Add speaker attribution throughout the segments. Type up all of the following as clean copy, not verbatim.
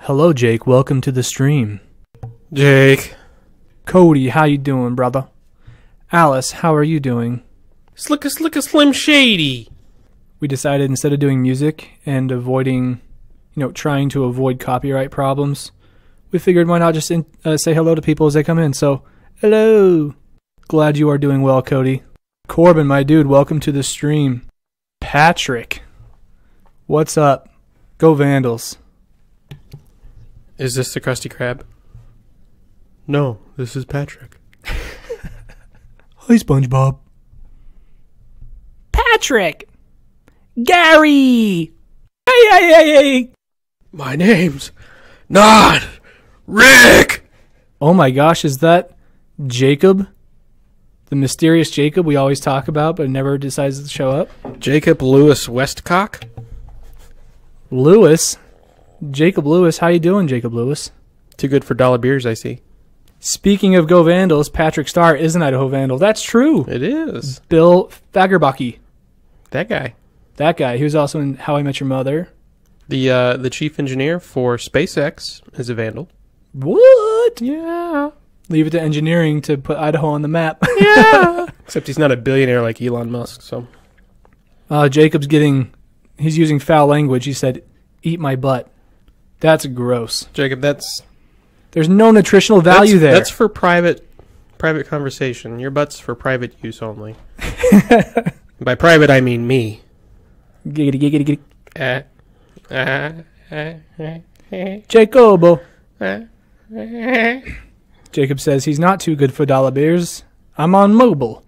Speaker 1: Hello, Jake. Welcome to the stream.
Speaker 2: Jake.
Speaker 1: Cody, how you doing, brother? Alice, how are you doing?
Speaker 2: Slicka Slim Shady.
Speaker 1: We decided instead of doing music and avoiding, trying to avoid copyright problems, we figured why not just say hello to people as they come in. So, hello. Glad you are doing well, Cody. Corbin, my dude, welcome to the stream. Patrick, what's up? Go Vandals.
Speaker 2: Is this the Krusty Krab? No, this is Patrick.
Speaker 1: Hi, SpongeBob. Patrick! Gary! Hey!
Speaker 2: My name's not Rick!
Speaker 1: Oh my gosh, is that Jacob? The mysterious Jacob we always talk about but never decides to show up?
Speaker 2: Jacob Lewis Westcock?
Speaker 1: Lewis? Jacob Lewis, how you doing, Jacob Lewis?
Speaker 2: Too good for dollar beers, I see.
Speaker 1: Speaking of Go Vandals, Patrick Starr is an Idaho Vandal. That's true.
Speaker 2: It is.
Speaker 1: Bill Fagerbakke.
Speaker 2: That guy.
Speaker 1: That guy. He was also in How I Met Your Mother.
Speaker 2: The chief engineer for SpaceX is a Vandal.
Speaker 1: What?
Speaker 2: Yeah.
Speaker 1: Leave it to engineering to put Idaho on the map.
Speaker 2: Yeah. Except he's not a billionaire like Elon Musk, so.
Speaker 1: Jacob's he's using foul language. He said, eat my butt. That's gross.
Speaker 2: Jacob,
Speaker 1: there's no nutritional value there.
Speaker 2: That's for private conversation. Your butt's for private use only. By private, I mean me.
Speaker 1: Giggity. Jacobo. Jacob says he's not too good for dollar beers. I'm on mobile.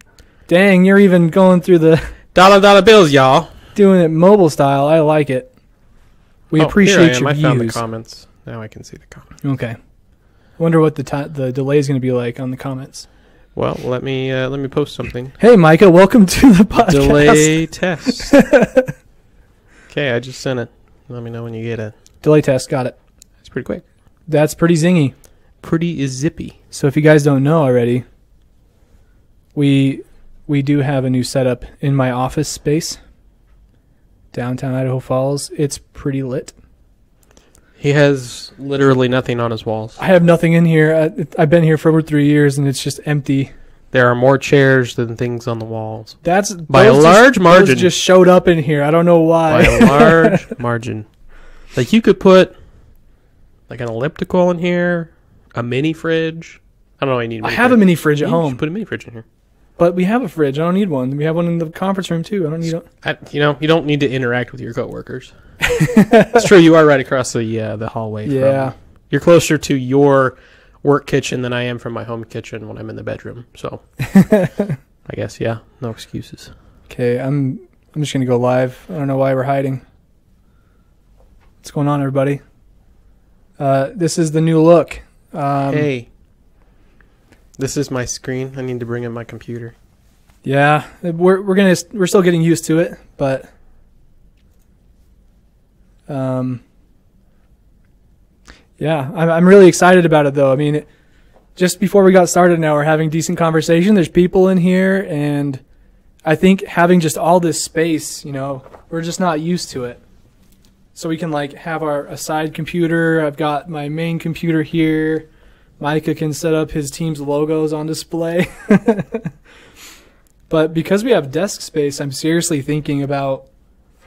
Speaker 1: Dang, you're even going through the
Speaker 2: dollar bills, y'all.
Speaker 1: Doing it mobile style. I like it. We appreciate your views.
Speaker 2: I found the comments. Now I can see the comments.
Speaker 1: Okay. I wonder what the delay is going to be like on the comments.
Speaker 2: Well, let me post something.
Speaker 1: Hey, Micah, welcome to the podcast.
Speaker 2: Delay test. Okay, I just sent it. Let me know when you get it.
Speaker 1: Delay test, got it.
Speaker 2: It's pretty quick.
Speaker 1: That's pretty zingy.
Speaker 2: Pretty zippy.
Speaker 1: So if you guys don't know already, we do have a new setup in my office space, downtown Idaho Falls. It's pretty lit.
Speaker 2: He has literally nothing on his walls.
Speaker 1: I have nothing in here. I've been here for over 3 years, and it's just empty.
Speaker 2: There are more chairs than things on the walls.
Speaker 1: That's
Speaker 2: by a large margin.
Speaker 1: Those just showed up in here. I don't know why.
Speaker 2: By a large margin. Like you could put like an elliptical in here, a mini fridge. I don't know. I
Speaker 1: have a mini fridge at home.
Speaker 2: You should put a mini fridge in here.
Speaker 1: But we have a fridge. I don't need one. We have one in the conference room too. I don't need it.
Speaker 2: You don't need to interact with your coworkers. It's true. You are right across the hallway.
Speaker 1: Yeah.
Speaker 2: You're closer to your work kitchen than I am from my home kitchen when I'm in the bedroom. So, I guess no excuses.
Speaker 1: Okay, I'm just gonna go live. I don't know why we're hiding. What's going on, everybody? This is the new look.
Speaker 2: Hey, this is my screen. I need to bring in my computer.
Speaker 1: Yeah, we're still getting used to it, but yeah, I'm really excited about it though. I mean, just before we got started now, we're having decent conversation. There's people in here, and I think having just all this space, we're just not used to it. So we can have a side computer. I've got my main computer here. Micah can set up his team's logos on display. But because we have desk space, I'm seriously thinking about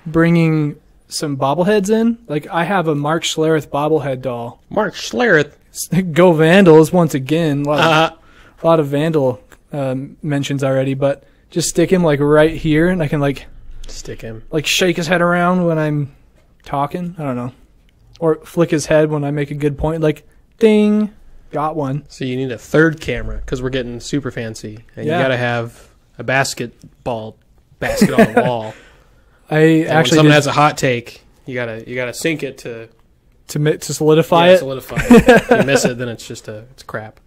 Speaker 1: bringing some bobbleheads in. I have a Mark Schlereth bobblehead doll.
Speaker 2: Mark Schlereth?
Speaker 1: Go Vandals once again. A lot of Vandal mentions already, but just stick him right here, and I can
Speaker 2: stick him,
Speaker 1: shake his head around when I'm talking. I don't know, or flick his head when I make a good point. Ding, got one.
Speaker 2: So you need a third camera because we're getting super fancy, and you got to have a basketball basket on the wall. When someone has a hot take, you gotta sink it to
Speaker 1: solidify it.
Speaker 2: Solidify it. If you miss it, then it's crap.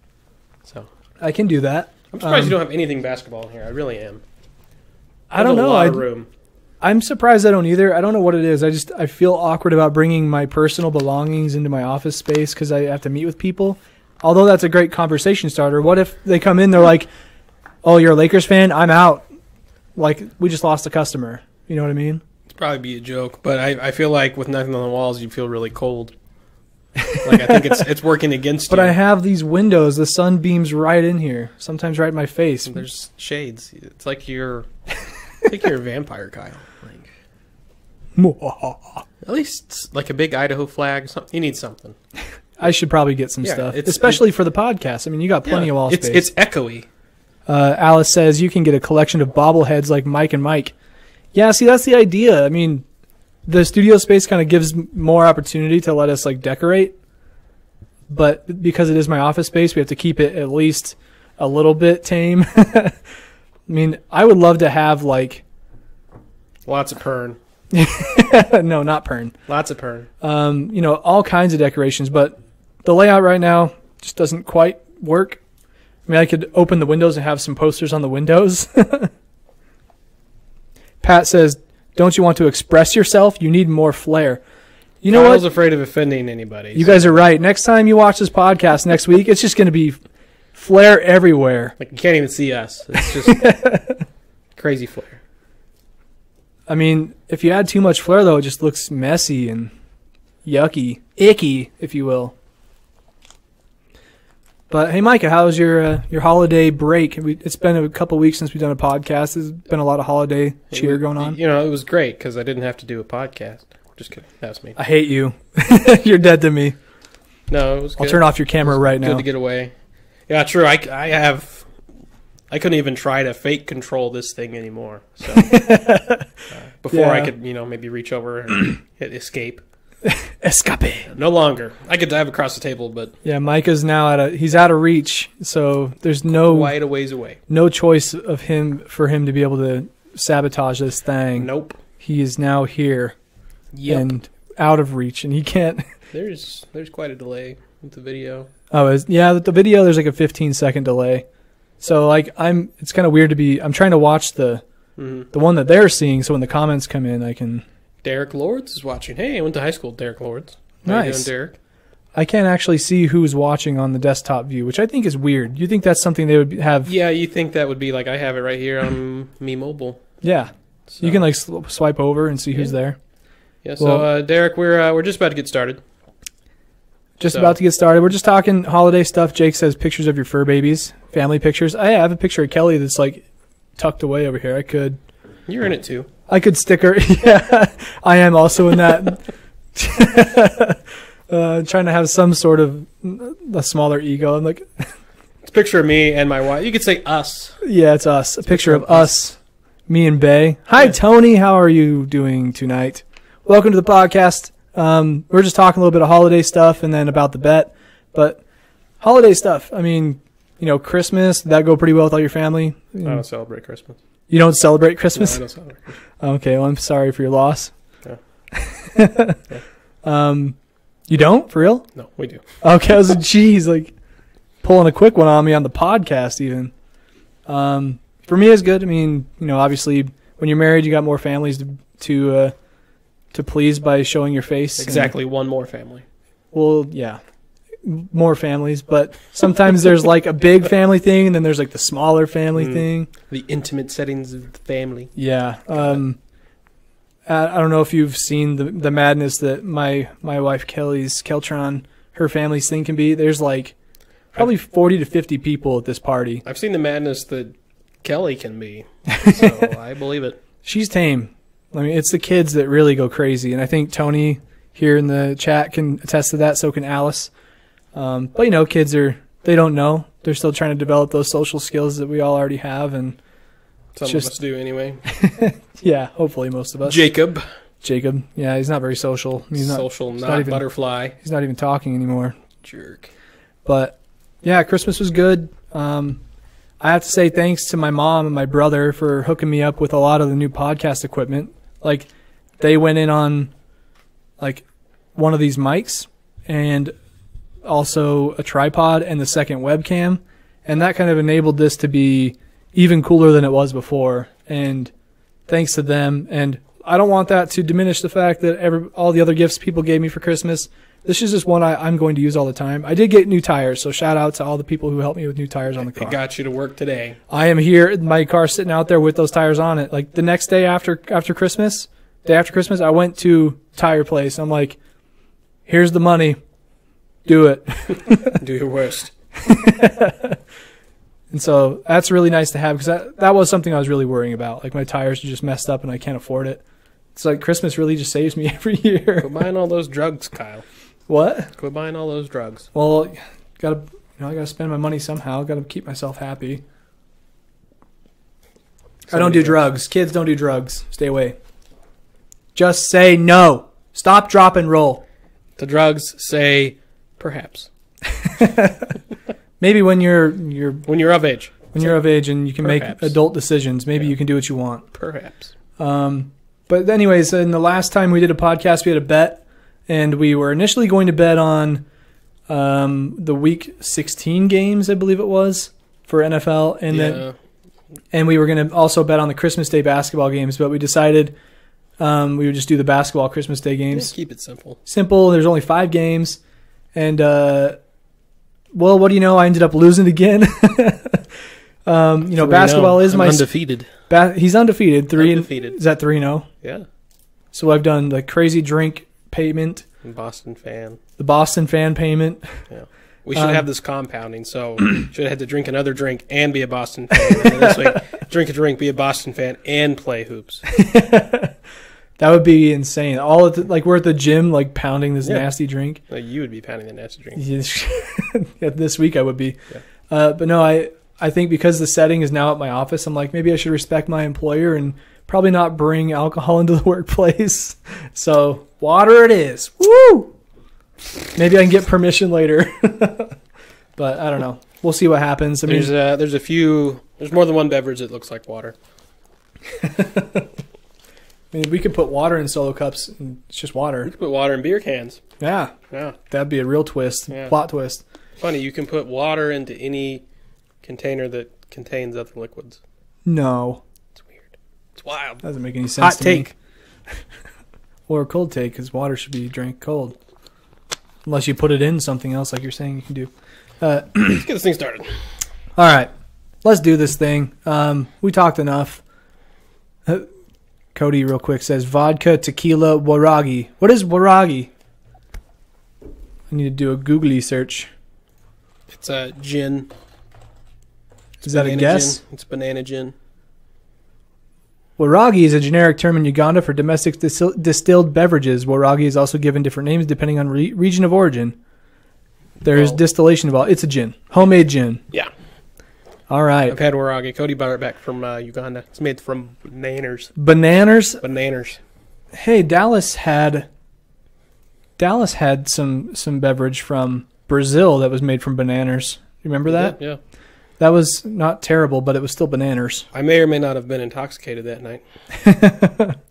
Speaker 2: So
Speaker 1: I can do that.
Speaker 2: I'm surprised you don't have anything basketball in here. I really am.
Speaker 1: I don't know.
Speaker 2: A lot of room.
Speaker 1: I'm surprised I don't either. I don't know what it is. I feel awkward about bringing my personal belongings into my office space because I have to meet with people. Although that's a great conversation starter. What if they come in, they're like, "Oh, you're a Lakers fan? I'm out. We just lost a customer." You know what I mean?
Speaker 2: It'd probably be a joke, but I feel like with nothing on the walls, you'd feel really cold. Like, I think it's working against you.
Speaker 1: But I have these windows. The sun beams right in here, sometimes right in my face.
Speaker 2: There's shades. It's like you're a vampire, Kyle. Like, at least like a big Idaho flag. You need something.
Speaker 1: I should probably get some stuff, especially for the podcast. I mean, you got plenty of wall space.
Speaker 2: It's echoey.
Speaker 1: Alice says you can get a collection of bobbleheads like Mike and Mike. Yeah, see, that's the idea. I mean, the studio space kind of gives more opportunity to let us like decorate, but because it is my office space, we have to keep it at least a little bit tame. I mean, I would love to have like
Speaker 2: lots of pern.
Speaker 1: No, not pern.
Speaker 2: Lots of pern.
Speaker 1: You know, all kinds of decorations, but the layout right now just doesn't quite work. I mean, I could open the windows and have some posters on the windows. Pat says, don't you want to express yourself? You need more flair. You know what?
Speaker 2: I was afraid of offending anybody.
Speaker 1: You guys are right. Next time you watch this podcast next week, it's just going to be flair everywhere.
Speaker 2: Like, you can't even see us. It's just crazy flair.
Speaker 1: I mean, if you add too much flair, though, it just looks messy and yucky. Icky, if you will. But, hey, Micah, how was your holiday break? It's been a couple weeks since we've done a podcast. There's been a lot of holiday cheer going on.
Speaker 2: You know, it was great because I didn't have to do a podcast. Just kidding. That was me.
Speaker 1: I hate you. You're dead to me.
Speaker 2: No, it was good.
Speaker 1: I'll turn off your camera right now.
Speaker 2: Good to get away. Yeah, true. I couldn't even try to fake control this thing anymore. So before I could, maybe reach over and hit escape.
Speaker 1: Escape.
Speaker 2: No longer. I could dive across the table, but
Speaker 1: yeah, Micah's now he's out of reach, so there's
Speaker 2: quite a ways away.
Speaker 1: No choice for him to be able to sabotage this thing.
Speaker 2: Nope.
Speaker 1: He is now here. Yep. And out of reach, and he can't.
Speaker 2: There's quite a delay with the video.
Speaker 1: Oh, with the video there's like a 15-second delay. So like it's kind of weird to be. I'm trying to watch the one that they're seeing, so when the comments come in, I can.
Speaker 2: Derek Lords is watching. Hey, I went to high school with Derek Lords.
Speaker 1: Nice.
Speaker 2: How you doing, Derek?
Speaker 1: I can't actually see who's watching on the desktop view, which I think is weird. You think that's something they would have?
Speaker 2: Yeah, you think that would be like I have it right here on Me Mobile.
Speaker 1: Yeah, so you can like swipe over and see who's there.
Speaker 2: Yeah. So Derek, we're just about to get started.
Speaker 1: About to get started. We're just talking holiday stuff. Jake says pictures of your fur babies, family pictures. I have a picture of Kelly that's like tucked away over here.
Speaker 2: You're in it too.
Speaker 1: I could stick her. Yeah, I am also in that. Trying to have some sort of a smaller ego. I'm like,
Speaker 2: it's a picture of me and my wife. You could say us.
Speaker 1: Yeah, it's us. A picture of us, me and Bay. Hi, Tony. How are you doing tonight? Welcome to the podcast. We're just talking a little bit of holiday stuff and then about the bet. But holiday stuff, I mean, Christmas, did that go pretty well with all your family?
Speaker 2: I don't celebrate Christmas.
Speaker 1: You don't celebrate Christmas?
Speaker 2: No, I don't celebrate Christmas.
Speaker 1: Okay, well, I'm sorry for your loss.
Speaker 2: Yeah.
Speaker 1: Yeah. You don't? For real?
Speaker 2: No, we do.
Speaker 1: Okay, I was like, geez, like pulling a quick one on me on the podcast even. For me, it's good. I mean, obviously when you're married, you got more families to please by showing your face.
Speaker 2: Exactly, one more family.
Speaker 1: Well, yeah, more families, but sometimes there's like a big family thing, and then there's like the smaller family thing.
Speaker 2: The intimate settings of the family.
Speaker 1: Yeah. I don't know if you've seen the madness that my wife Kelly's Keltron, her family's thing can be. There's like probably 40 to 50 people at this party.
Speaker 2: I've seen the madness that Kelly can be, so I believe it. She's
Speaker 1: tame. I mean, it's the kids that really go crazy, and I think Tony here in the chat can attest to that, so can Alice. But, kids they don't know. They're still trying to develop those social skills that we all already have, and
Speaker 2: some of us do anyway.
Speaker 1: Yeah, hopefully most of us.
Speaker 2: Jacob,
Speaker 1: yeah, he's not very social. He's
Speaker 2: not even, butterfly.
Speaker 1: He's not even talking anymore.
Speaker 2: Jerk.
Speaker 1: But, yeah, Christmas was good. I have to say thanks to my mom and my brother for hooking me up with a lot of the new podcast equipment. Like, they went in on, like, one of these mics and also a tripod and the second webcam, and that kind of enabled this to be even cooler than it was before, and thanks to them. And I don't want that to diminish the fact that all the other gifts people gave me for Christmas. This is just one I'm going to use all the time. I did get new tires, so shout out to all the people who helped me with new tires on the car.
Speaker 2: It got you to work today.
Speaker 1: I am here, my car's sitting out there with those tires on it. Like the next day after Christmas, I went to Tire Place. I'm like, here's the money. Do it.
Speaker 2: Do your worst.
Speaker 1: And so that's really nice to have, because that was something I was really worrying about. Like, my tires are just messed up and I can't afford it. It's like Christmas really just saves me every year.
Speaker 2: Quit buying all those drugs, Kyle.
Speaker 1: What?
Speaker 2: Quit buying all those drugs.
Speaker 1: Well, I gotta spend my money somehow. Gotta keep myself happy. I don't do drugs. Kids, don't do drugs. Stay away. Just say no. Stop, drop, and roll.
Speaker 2: The drugs say perhaps.
Speaker 1: Maybe when you're
Speaker 2: of age.
Speaker 1: When you're of age and you can
Speaker 2: perhaps.
Speaker 1: Make adult decisions, maybe you can do what you want.
Speaker 2: Perhaps.
Speaker 1: But anyways, in the last time we did a podcast, we had a bet, and we were initially going to bet on the Week 16 games, I believe it was, for NFL, and we were going to also bet on the Christmas Day basketball games, but we decided we would just do the basketball Christmas Day games.
Speaker 2: Yeah, keep it simple.
Speaker 1: Simple. There's only 5 games, and well, what do you know? I ended up losing again. Basketball is my
Speaker 2: undefeated.
Speaker 1: He's undefeated.
Speaker 2: Undefeated.
Speaker 1: Is that 3-0?
Speaker 2: Yeah.
Speaker 1: So I've done the crazy drink payment.
Speaker 2: Boston fan.
Speaker 1: The Boston fan payment.
Speaker 2: Yeah. We should have this compounding. So should have had to drink another drink and be a Boston fan. And then this week, drink a drink, be a Boston fan, and play hoops.
Speaker 1: That would be insane. All at we're at the gym, like pounding this nasty drink.
Speaker 2: You would be pounding the nasty drink.
Speaker 1: Yeah, this week I would be. Yeah. But no, I think because the setting is now at my office, I'm like, maybe I should respect my employer and probably not bring alcohol into the workplace. So water it is. Woo! Maybe I can get permission later. But I don't know. We'll see what happens. I mean,
Speaker 2: there's more than one beverage that looks like water.
Speaker 1: I mean, we could put water in Solo cups, and it's just water.
Speaker 2: We could put water in beer cans.
Speaker 1: Yeah. That'd be a real twist, plot twist.
Speaker 2: Funny, you can put water into any container that contains other liquids.
Speaker 1: No.
Speaker 2: It's weird. It's wild.
Speaker 1: Doesn't make any sense to me.
Speaker 2: Hot take.
Speaker 1: Or a cold take, because water should be drank cold. Unless you put it in something else like you're saying you can do.
Speaker 2: Let's get this thing started.
Speaker 1: All right. Let's do this thing. We talked enough. Cody, real quick, says vodka, tequila, waragi. What is waragi? I need to do a googly search.
Speaker 2: It's a gin.
Speaker 1: Is that a guess?
Speaker 2: Gin. It's banana gin.
Speaker 1: Waragi is a generic term in Uganda for domestic distilled beverages. Waragi is also given different names depending on region of origin. There is distillation involved. It's a gin. Homemade gin.
Speaker 2: Yeah.
Speaker 1: All right.
Speaker 2: Some Waragi. Cody brought it back from Uganda. It's made from bananas.
Speaker 1: Bananas?
Speaker 2: Bananas.
Speaker 1: Hey, Dallas had some beverage from Brazil that was made from bananas. You remember that?
Speaker 2: Yeah.
Speaker 1: That was not terrible, but it was still bananas.
Speaker 2: I may or may not have been intoxicated that night.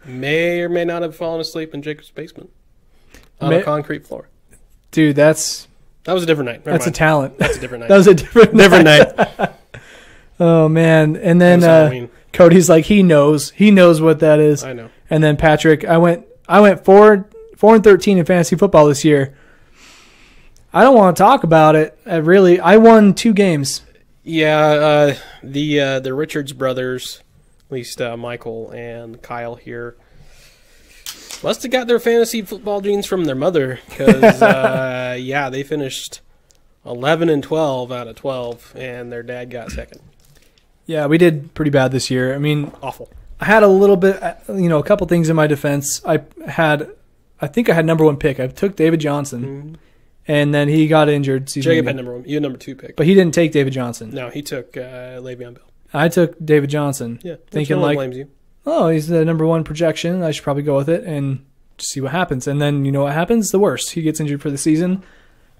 Speaker 2: May or may not have fallen asleep in Jacob's basement on a concrete floor.
Speaker 1: Dude, that
Speaker 2: was a different night.
Speaker 1: That's a talent.
Speaker 2: That's a different night.
Speaker 1: That was a different
Speaker 2: night.
Speaker 1: Oh, man. And then Cody's like, he knows. He knows what that is.
Speaker 2: I know.
Speaker 1: And then Patrick, I went 4-13 in fantasy football this year. I don't want to talk about it. I won 2 games.
Speaker 2: Yeah, the Richards brothers, at least Michael and Kyle here, must have got their fantasy football genes from their mother because, they finished 11-12 out of 12, and their dad got second. Yeah,
Speaker 1: we did pretty bad this year. I mean,
Speaker 2: awful.
Speaker 1: I had a little bit, a couple things in my defense. I think I had number 1 pick. I took David Johnson. Mm-hmm. And then he got injured.
Speaker 2: Jacob had number 1. You had number 2 pick.
Speaker 1: But he didn't take David Johnson.
Speaker 2: No, he took Le'Veon Bell.
Speaker 1: I took David Johnson.
Speaker 2: Yeah.
Speaker 1: Thinking
Speaker 2: no one blames you.
Speaker 1: Oh, he's the number 1 projection. I should probably go with it and just see what happens. And then you know what happens? The worst. He gets injured for the season.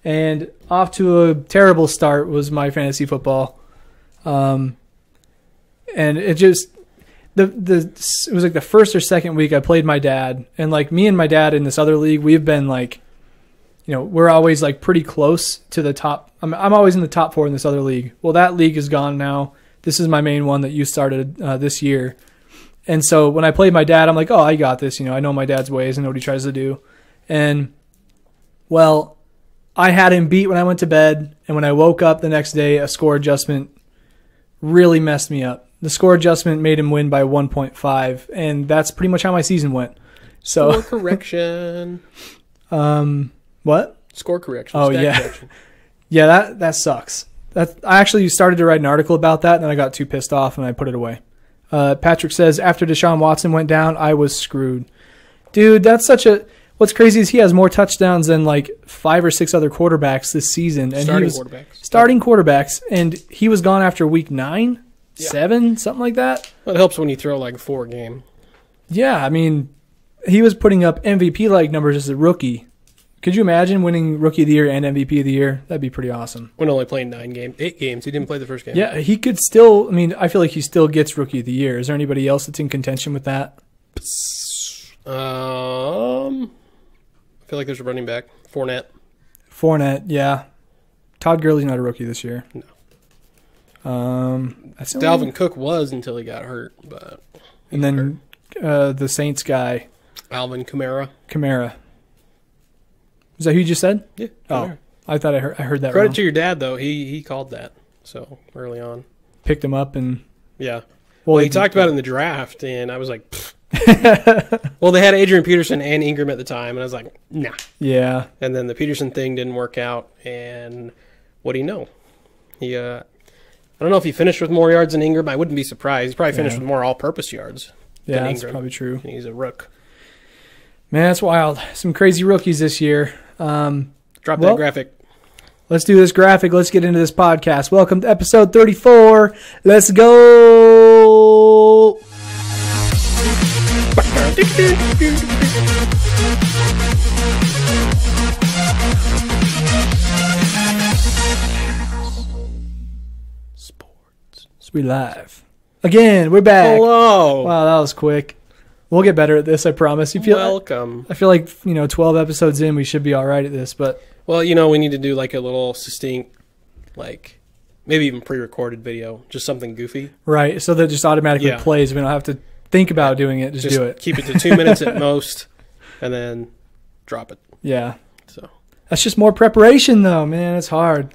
Speaker 1: And off to a terrible start was my fantasy football. And it just... it was like the first or second week I played my dad. And like me and my dad in this other league, we've been like... we're always like pretty close to the top. I'm always in the top 4 in this other league. Well, that league is gone now. This is my main one that you started this year. And so when I played my dad, I'm like, oh, I got this. I know my dad's ways. I know what he tries to do. And, well, I had him beat when I went to bed. And when I woke up the next day, a score adjustment really messed me up. The score adjustment made him win by 1.5. And that's pretty much how my season went. So
Speaker 2: correction.
Speaker 1: What?
Speaker 2: Score correction.
Speaker 1: Oh,
Speaker 2: stat
Speaker 1: yeah.
Speaker 2: correction.
Speaker 1: Yeah, that sucks. I actually started to write an article about that, and then I got too pissed off, and I put it away. Patrick says, after Deshaun Watson went down, I was screwed. Dude, that's such a... What's crazy is he has more touchdowns than like 5 or 6 other quarterbacks this season. And starting quarterbacks, and he was gone after week 9, 7, something like that.
Speaker 2: Well, it helps when you throw like 4 a game.
Speaker 1: Yeah, I mean, he was putting up MVP-like numbers as a rookie. Could you imagine winning Rookie of the Year and MVP of the Year? That'd be pretty awesome.
Speaker 2: When only playing 8 games. He didn't play the first game.
Speaker 1: Yeah, he could still... I mean, I feel like he still gets Rookie of the Year. Is there anybody else that's in contention with that?
Speaker 2: I feel like there's a running back.
Speaker 1: Fournette, yeah. Todd Gurley's not a rookie this year.
Speaker 2: No.
Speaker 1: That's
Speaker 2: Dalvin Cook was until he got hurt.
Speaker 1: And then the Saints guy.
Speaker 2: Alvin Kamara.
Speaker 1: Is that who you just said?
Speaker 2: Yeah.
Speaker 1: Kamara. Oh, I thought I heard that
Speaker 2: Credit
Speaker 1: wrong.
Speaker 2: to your dad, though. He called that so early on.
Speaker 1: Picked him up and...
Speaker 2: Yeah. Well, he talked about it in the draft, and I was like... Pfft. Well, they had Adrian Peterson and Ingram at the time, and I was like, nah.
Speaker 1: Yeah.
Speaker 2: And then the Peterson thing didn't work out, and what do you know? He, I don't know if he finished with more yards than Ingram. I wouldn't be surprised. He probably finished with more all-purpose yards than
Speaker 1: that's
Speaker 2: Ingram.
Speaker 1: Probably true.
Speaker 2: And he's a rook.
Speaker 1: Man, that's wild. Some crazy rookies this year.
Speaker 2: Drop that graphic.
Speaker 1: Let's do this graphic. Let's get into this podcast. Welcome to episode 34. Let's go.
Speaker 2: Sports.
Speaker 1: We live. Again, we're back.
Speaker 2: Hello.
Speaker 1: Wow, that was quick. We'll get better at this, I promise.
Speaker 2: Welcome.
Speaker 1: I feel like, 12 episodes in, we should be all right at this, but...
Speaker 2: Well, we need to do like a little succinct, like maybe even pre-recorded video, just something goofy.
Speaker 1: Right, so that just automatically plays. We don't have to think about doing it. Just do it.
Speaker 2: Keep it to 2 minutes at most, and then drop it.
Speaker 1: Yeah.
Speaker 2: So
Speaker 1: that's just more preparation, though, man. It's hard.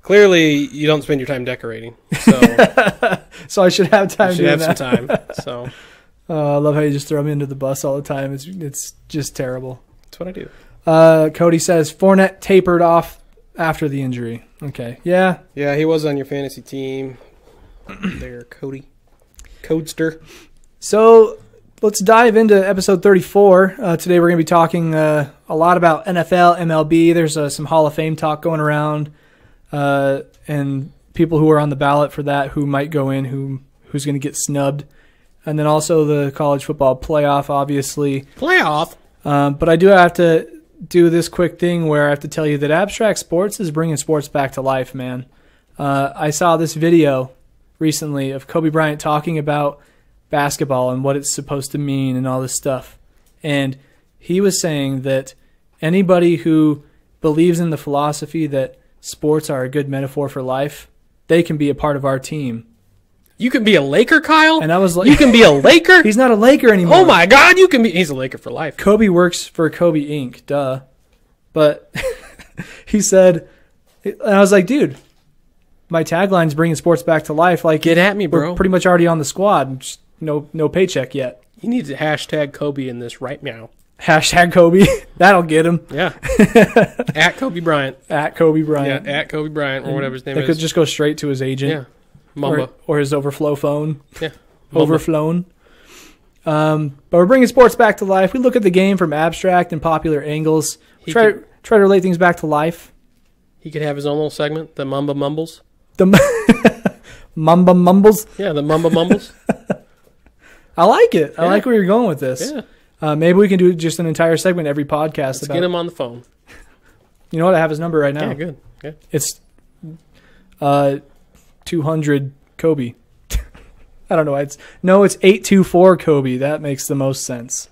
Speaker 2: Clearly, you don't spend your time decorating, so
Speaker 1: so I should have time.
Speaker 2: You should have some time. So
Speaker 1: I love how you just throw me into the bus all the time. It's just terrible.
Speaker 2: That's what I do.
Speaker 1: Cody says Fournette tapered off after the injury. Okay. Yeah.
Speaker 2: Yeah, he was on your fantasy team there, Cody. Codester.
Speaker 1: So let's dive into episode 34. Today we're going to be talking a lot about NFL, MLB. There's some Hall of Fame talk going around, and people who are on the ballot for that who might go in, who's going to get snubbed. And then also the college football playoff, obviously.
Speaker 2: Playoff?
Speaker 1: But I do have to do this quick thing where I have to tell you that abstract sports is bringing sports back to life, man. I saw this video recently of Kobe Bryant talking about basketball and what it's supposed to mean and all this stuff. And he was saying that anybody who believes in the philosophy that sports are a good metaphor for life, they can be a part of our team.
Speaker 2: You can be a Laker, Kyle?
Speaker 1: And I was like...
Speaker 2: You can be a Laker?
Speaker 1: He's not a Laker anymore.
Speaker 2: Oh, my God. He's a Laker for life.
Speaker 1: Kobe works for Kobe Inc., duh. But he said... And I was like, dude, my tagline's bringing sports back to life. Like,
Speaker 2: get at me, bro.
Speaker 1: We're pretty much already on the squad. Just no paycheck yet.
Speaker 2: You need to hashtag Kobe in this right now.
Speaker 1: Hashtag Kobe. That'll get him.
Speaker 2: Yeah. At Kobe Bryant.
Speaker 1: At Kobe Bryant.
Speaker 2: Yeah, at Kobe Bryant or whatever his name is.
Speaker 1: They could just go straight to his agent.
Speaker 2: Yeah. Mamba.
Speaker 1: Or his overflow phone.
Speaker 2: Yeah.
Speaker 1: Mamba. Overflown. But we're bringing sports back to life. We look at the game from abstract and popular angles. Try to relate things back to life.
Speaker 2: He could have his own little segment, the Mamba Mumbles.
Speaker 1: The Mamba Mumbles?
Speaker 2: Yeah, the Mamba Mumbles.
Speaker 1: I like it. I like where you're going with this.
Speaker 2: Yeah.
Speaker 1: Maybe we can do just an entire segment every podcast.
Speaker 2: Let's get him on the phone.
Speaker 1: You know what? I have his number right now.
Speaker 2: Yeah, good. Okay.
Speaker 1: It's 200 Kobe. I don't know. It's 824 Kobe. That makes the most sense.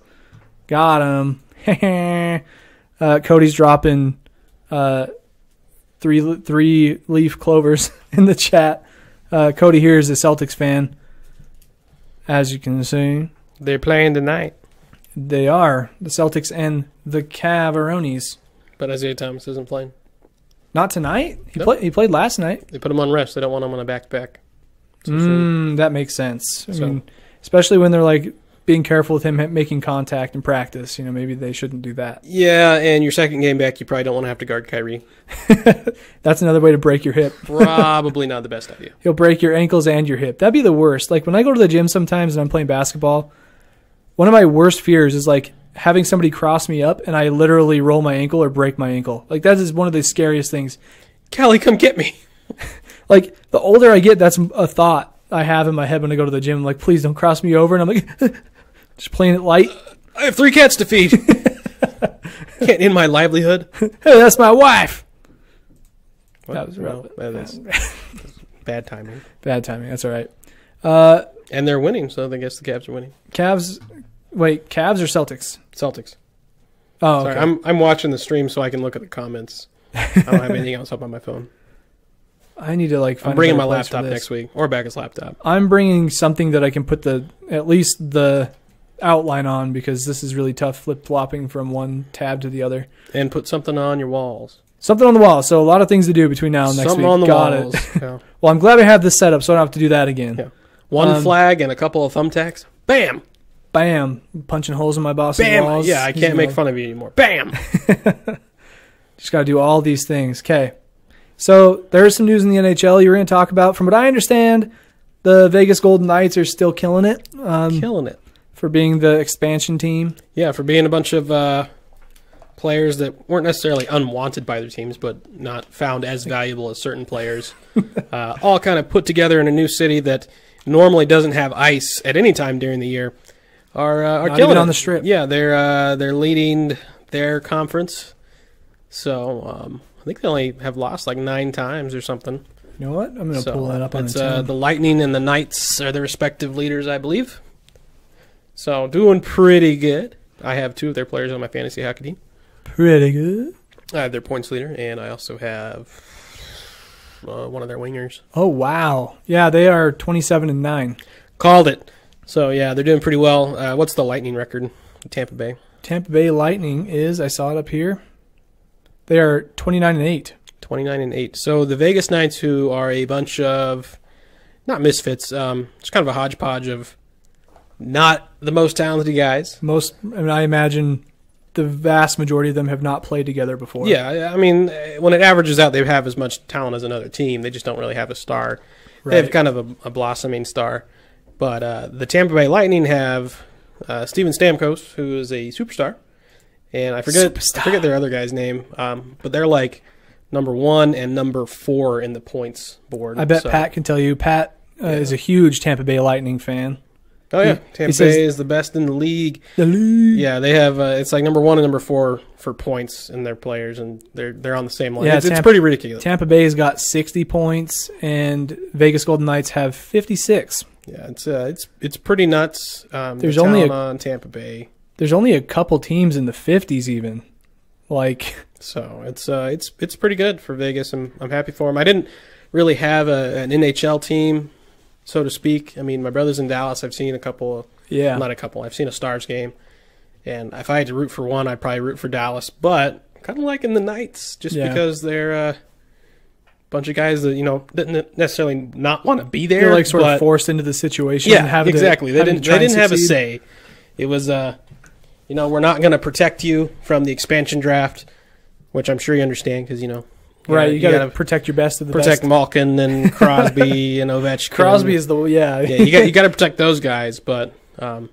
Speaker 1: Got him. Cody's dropping 3 leaf clovers in the chat. Cody here is a Celtics fan, as you can see.
Speaker 2: They're playing tonight.
Speaker 1: They are. The Celtics and the Cavaronis.
Speaker 2: But Isaiah Thomas isn't playing.
Speaker 1: Not tonight? He played last night.
Speaker 2: They put him on rest. They don't want him on a back-to-back.
Speaker 1: That makes sense. I mean, especially when they're like being careful with him making contact in practice. You know, maybe they shouldn't do that.
Speaker 2: Yeah, and your second game back, you probably don't want to have to guard Kyrie.
Speaker 1: That's another way to break your hip.
Speaker 2: Probably not the best idea.
Speaker 1: He'll break your ankles and your hip. That'd be the worst. Like when I go to the gym sometimes and I'm playing basketball, one of my worst fears is like having somebody cross me up and I literally roll my ankle or break my ankle. Like that is one of the scariest things.
Speaker 2: Callie, come get me.
Speaker 1: Like the older I get, that's a thought I have in my head when I go to the gym. I'm like, please don't cross me over. And I'm like, just playing it light.
Speaker 2: I have 3 cats to feed. Can't end my livelihood.
Speaker 1: Hey, that's my wife.
Speaker 2: What?
Speaker 1: That was rough.
Speaker 2: No, that's bad timing.
Speaker 1: Bad timing. That's all right.
Speaker 2: And they're winning, so I guess the Cavs are winning.
Speaker 1: Cavs or Celtics?
Speaker 2: Celtics.
Speaker 1: Oh,
Speaker 2: sorry.
Speaker 1: okay.
Speaker 2: I'm watching the stream so I can look at the comments. I don't have anything else up on my phone.
Speaker 1: I need to find
Speaker 2: I'm bringing
Speaker 1: a
Speaker 2: my
Speaker 1: better place for
Speaker 2: laptop
Speaker 1: this.
Speaker 2: next week, or Becca's laptop.
Speaker 1: I'm bringing something that I can put at least the outline on because this is really tough flip-flopping from one tab to the other.
Speaker 2: And put something on your walls.
Speaker 1: Something on the wall. So a lot of things to do between now and next
Speaker 2: Something
Speaker 1: week.
Speaker 2: on the
Speaker 1: Got
Speaker 2: walls.
Speaker 1: it.
Speaker 2: Yeah.
Speaker 1: Well, I'm glad I have this set up so I don't have to do that again.
Speaker 2: Yeah. One flag and a couple of thumbtacks. Bam!
Speaker 1: Bam. Punching holes in my boss's
Speaker 2: Bam!
Speaker 1: walls.
Speaker 2: Yeah, I can't make fun of you anymore. Bam!
Speaker 1: Just got to do all these things. Okay. So there's some news in the NHL you were going to talk about. From what I understand, the Vegas Golden Knights are still killing it.
Speaker 2: Killing it.
Speaker 1: For being the expansion team.
Speaker 2: Yeah, for being a bunch of players that weren't necessarily unwanted by their teams, but not found as valuable as certain players. All kind of put together in a new city that normally doesn't have ice at any time during the year. Are
Speaker 1: not
Speaker 2: killing
Speaker 1: even
Speaker 2: it
Speaker 1: on the Strip.
Speaker 2: Yeah, they're leading their conference. So I think they only have lost like 9 times or something.
Speaker 1: You know what? I'm going to pull that up on
Speaker 2: the Lightning and the Knights are the respective leaders, I believe. So doing pretty good. I have 2 of their players on my fantasy hockey team.
Speaker 1: Pretty good.
Speaker 2: I have their points leader, and I also have one of their wingers.
Speaker 1: Oh, wow. Yeah, they are 27-9.
Speaker 2: Called it. So, yeah, they're doing pretty well. What's the Lightning record? Tampa Bay.
Speaker 1: Tampa Bay Lightning is, I saw it up here, they are 29-8.
Speaker 2: 29-8. So the Vegas Knights, who are a bunch of, not misfits, it's kind of a hodgepodge of not the most talented guys.
Speaker 1: I imagine the vast majority of them have not played together before.
Speaker 2: Yeah, I mean, when it averages out, they have as much talent as another team. They just don't really have a star.
Speaker 1: Right.
Speaker 2: They have kind of a blossoming star. But the Tampa Bay Lightning have Steven Stamkos, who is a superstar. And I forget their other guy's name. But they're like number 1 and number 4 in the points board.
Speaker 1: I bet Pat can tell you. Pat is a huge Tampa Bay Lightning fan.
Speaker 2: Oh, yeah. Tampa Bay is the best in the league. Yeah, they have it's like number 1 and number 4 for points in their players, and they're on the same line. Yeah, it's pretty ridiculous.
Speaker 1: Tampa Bay's got 60 points, and Vegas Golden Knights have 56.
Speaker 2: Yeah, it's pretty nuts.
Speaker 1: There's only
Speaker 2: on Tampa Bay.
Speaker 1: There's only a couple teams in the 50s even.
Speaker 2: So it's pretty good for Vegas. I'm happy for them. I didn't really have an NHL team, so to speak. I mean, my brother's in Dallas. I've seen a couple. Not a couple. I've seen a Stars game, and if I had to root for one, I'd probably root for Dallas. But kind of liking the Knights just because they're a bunch of guys that didn't necessarily not want to be there.
Speaker 1: They're sort of forced into the situation.
Speaker 2: Yeah, exactly. They didn't have a say. It was we're not going to protect you from the expansion draft, which I'm sure you understand because
Speaker 1: right, you got to protect your best of the best.
Speaker 2: Protect Malkin and Crosby and Ovechkin.
Speaker 1: Crosby is
Speaker 2: you got to protect those guys, but they kind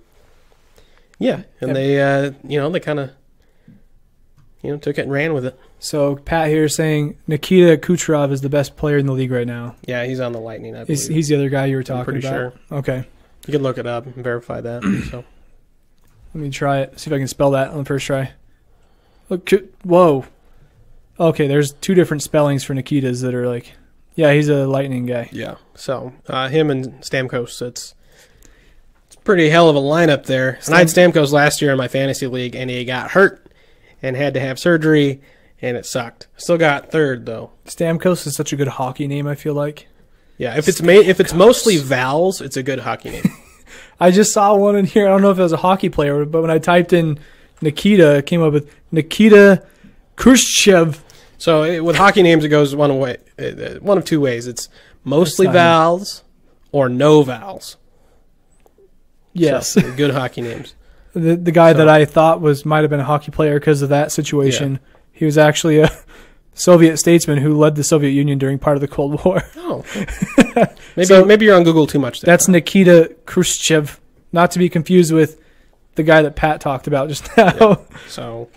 Speaker 2: of took it and ran with it.
Speaker 1: So Pat here is saying Nikita Kucherov is the best player in the league right now.
Speaker 2: Yeah, he's on the Lightning, I believe.
Speaker 1: He's the other guy you were talking
Speaker 2: about.
Speaker 1: Pretty sure. Okay.
Speaker 2: You can look it up and verify that. So
Speaker 1: let me try it. See if I can spell that on the first try. Look, whoa. Okay, there's 2 different spellings for Nikitas that are he's a Lightning guy.
Speaker 2: Yeah. So him and Stamkos, it's pretty hell of a lineup there. And I had Stamkos last year in my fantasy league, and he got hurt and had to have surgery, and it sucked. Still got 3rd though.
Speaker 1: Stamkos is such a good hockey name, I feel like.
Speaker 2: Yeah, if it's mostly vowels, it's a good hockey name.
Speaker 1: I just saw one in here. I don't know if it was a hockey player, but when I typed in Nikita, it came up with Nikita Khrushchev.
Speaker 2: So with hockey names, it goes one of 2 ways. It's mostly vowels or no vowels.
Speaker 1: Yes.
Speaker 2: So, good hockey names.
Speaker 1: The guy that I thought might have been a hockey player because of that situation, he was actually a Soviet statesman who led the Soviet Union during part of the Cold War.
Speaker 2: Oh. Maybe you're on Google too much there.
Speaker 1: That's Nikita Khrushchev, not to be confused with the guy that Pat talked about just now.
Speaker 2: Yeah. So,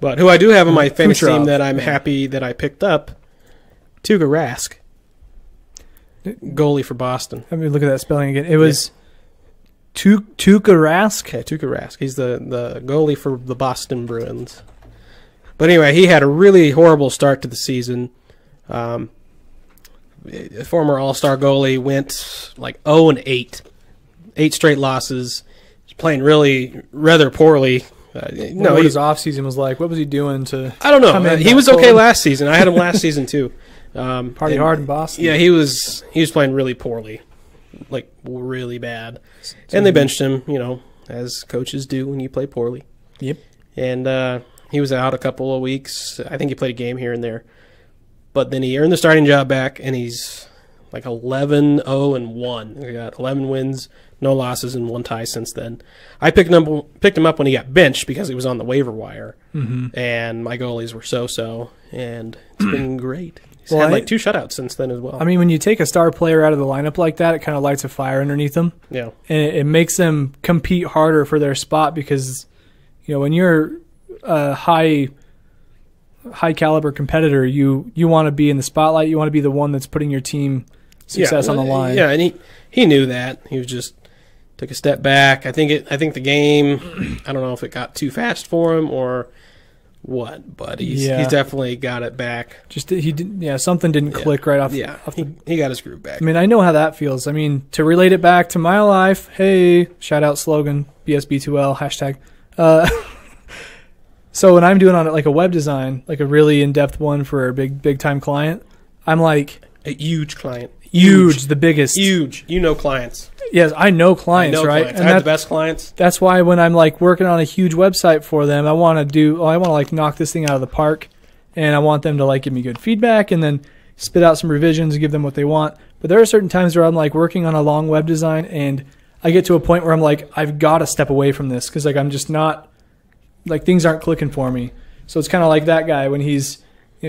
Speaker 2: but who I do have on my fantasy
Speaker 1: Kucherov.
Speaker 2: team that I'm happy that I picked up, Tuukka Rask, goalie for Boston.
Speaker 1: Let me look at that spelling again. It was Tuukka Rask?
Speaker 2: Okay, Tuukka Rask. He's the goalie for the Boston Bruins. But anyway, he had a really horrible start to the season. A former All-Star goalie went like 0-8. 8 straight losses. He's playing rather poorly.
Speaker 1: What his offseason was like. What was he doing to...
Speaker 2: I don't know. He was okay last season. I had him last season too.
Speaker 1: Party hard in Boston.
Speaker 2: Yeah, he was playing really poorly. Like, really bad. And they benched him, as coaches do when you play poorly.
Speaker 1: Yep.
Speaker 2: And he was out a couple of weeks. I think he played a game here and there. But then he earned the starting job back, and he's like 11-0-1. He got 11 wins, no losses, and 1 tie since then. I picked him up when he got benched because he was on the waiver wire. Mm-hmm. And my goalies were so-so, and it's been great. He's had like 2 shutouts since then as well.
Speaker 1: I mean, when you take a star player out of the lineup like that, it kind of lights a fire underneath them.
Speaker 2: Yeah.
Speaker 1: And it makes them compete harder for their spot because, when you're a high caliber competitor, you want to be in the spotlight. You want to be the one that's putting your team success on the line.
Speaker 2: Yeah, and he knew that. He was just took a step back. I think the game, I don't know if it got too fast for him or what, but he's definitely got it back.
Speaker 1: Something didn't click right off.
Speaker 2: Yeah, he got his groove back.
Speaker 1: I mean, I know how that feels. I mean, to relate it back to my life, hey, shout out slogan, BSB2L, hashtag. So when I'm doing on it like a web design, like a really in-depth one for a big time client, I'm like
Speaker 2: a huge client.
Speaker 1: Huge, the biggest.
Speaker 2: Huge. Clients.
Speaker 1: Yes, I know clients, right?
Speaker 2: Clients. And I have the best clients.
Speaker 1: That's why when I'm like working on a huge website for them, I want to like knock this thing out of the park, and I want them to like give me good feedback and then spit out some revisions and give them what they want. But there are certain times where I'm like working on a long web design and I get to a point where I'm like, I've got to step away from this because like I'm just not, like things aren't clicking for me. So it's kind of like that guy when he's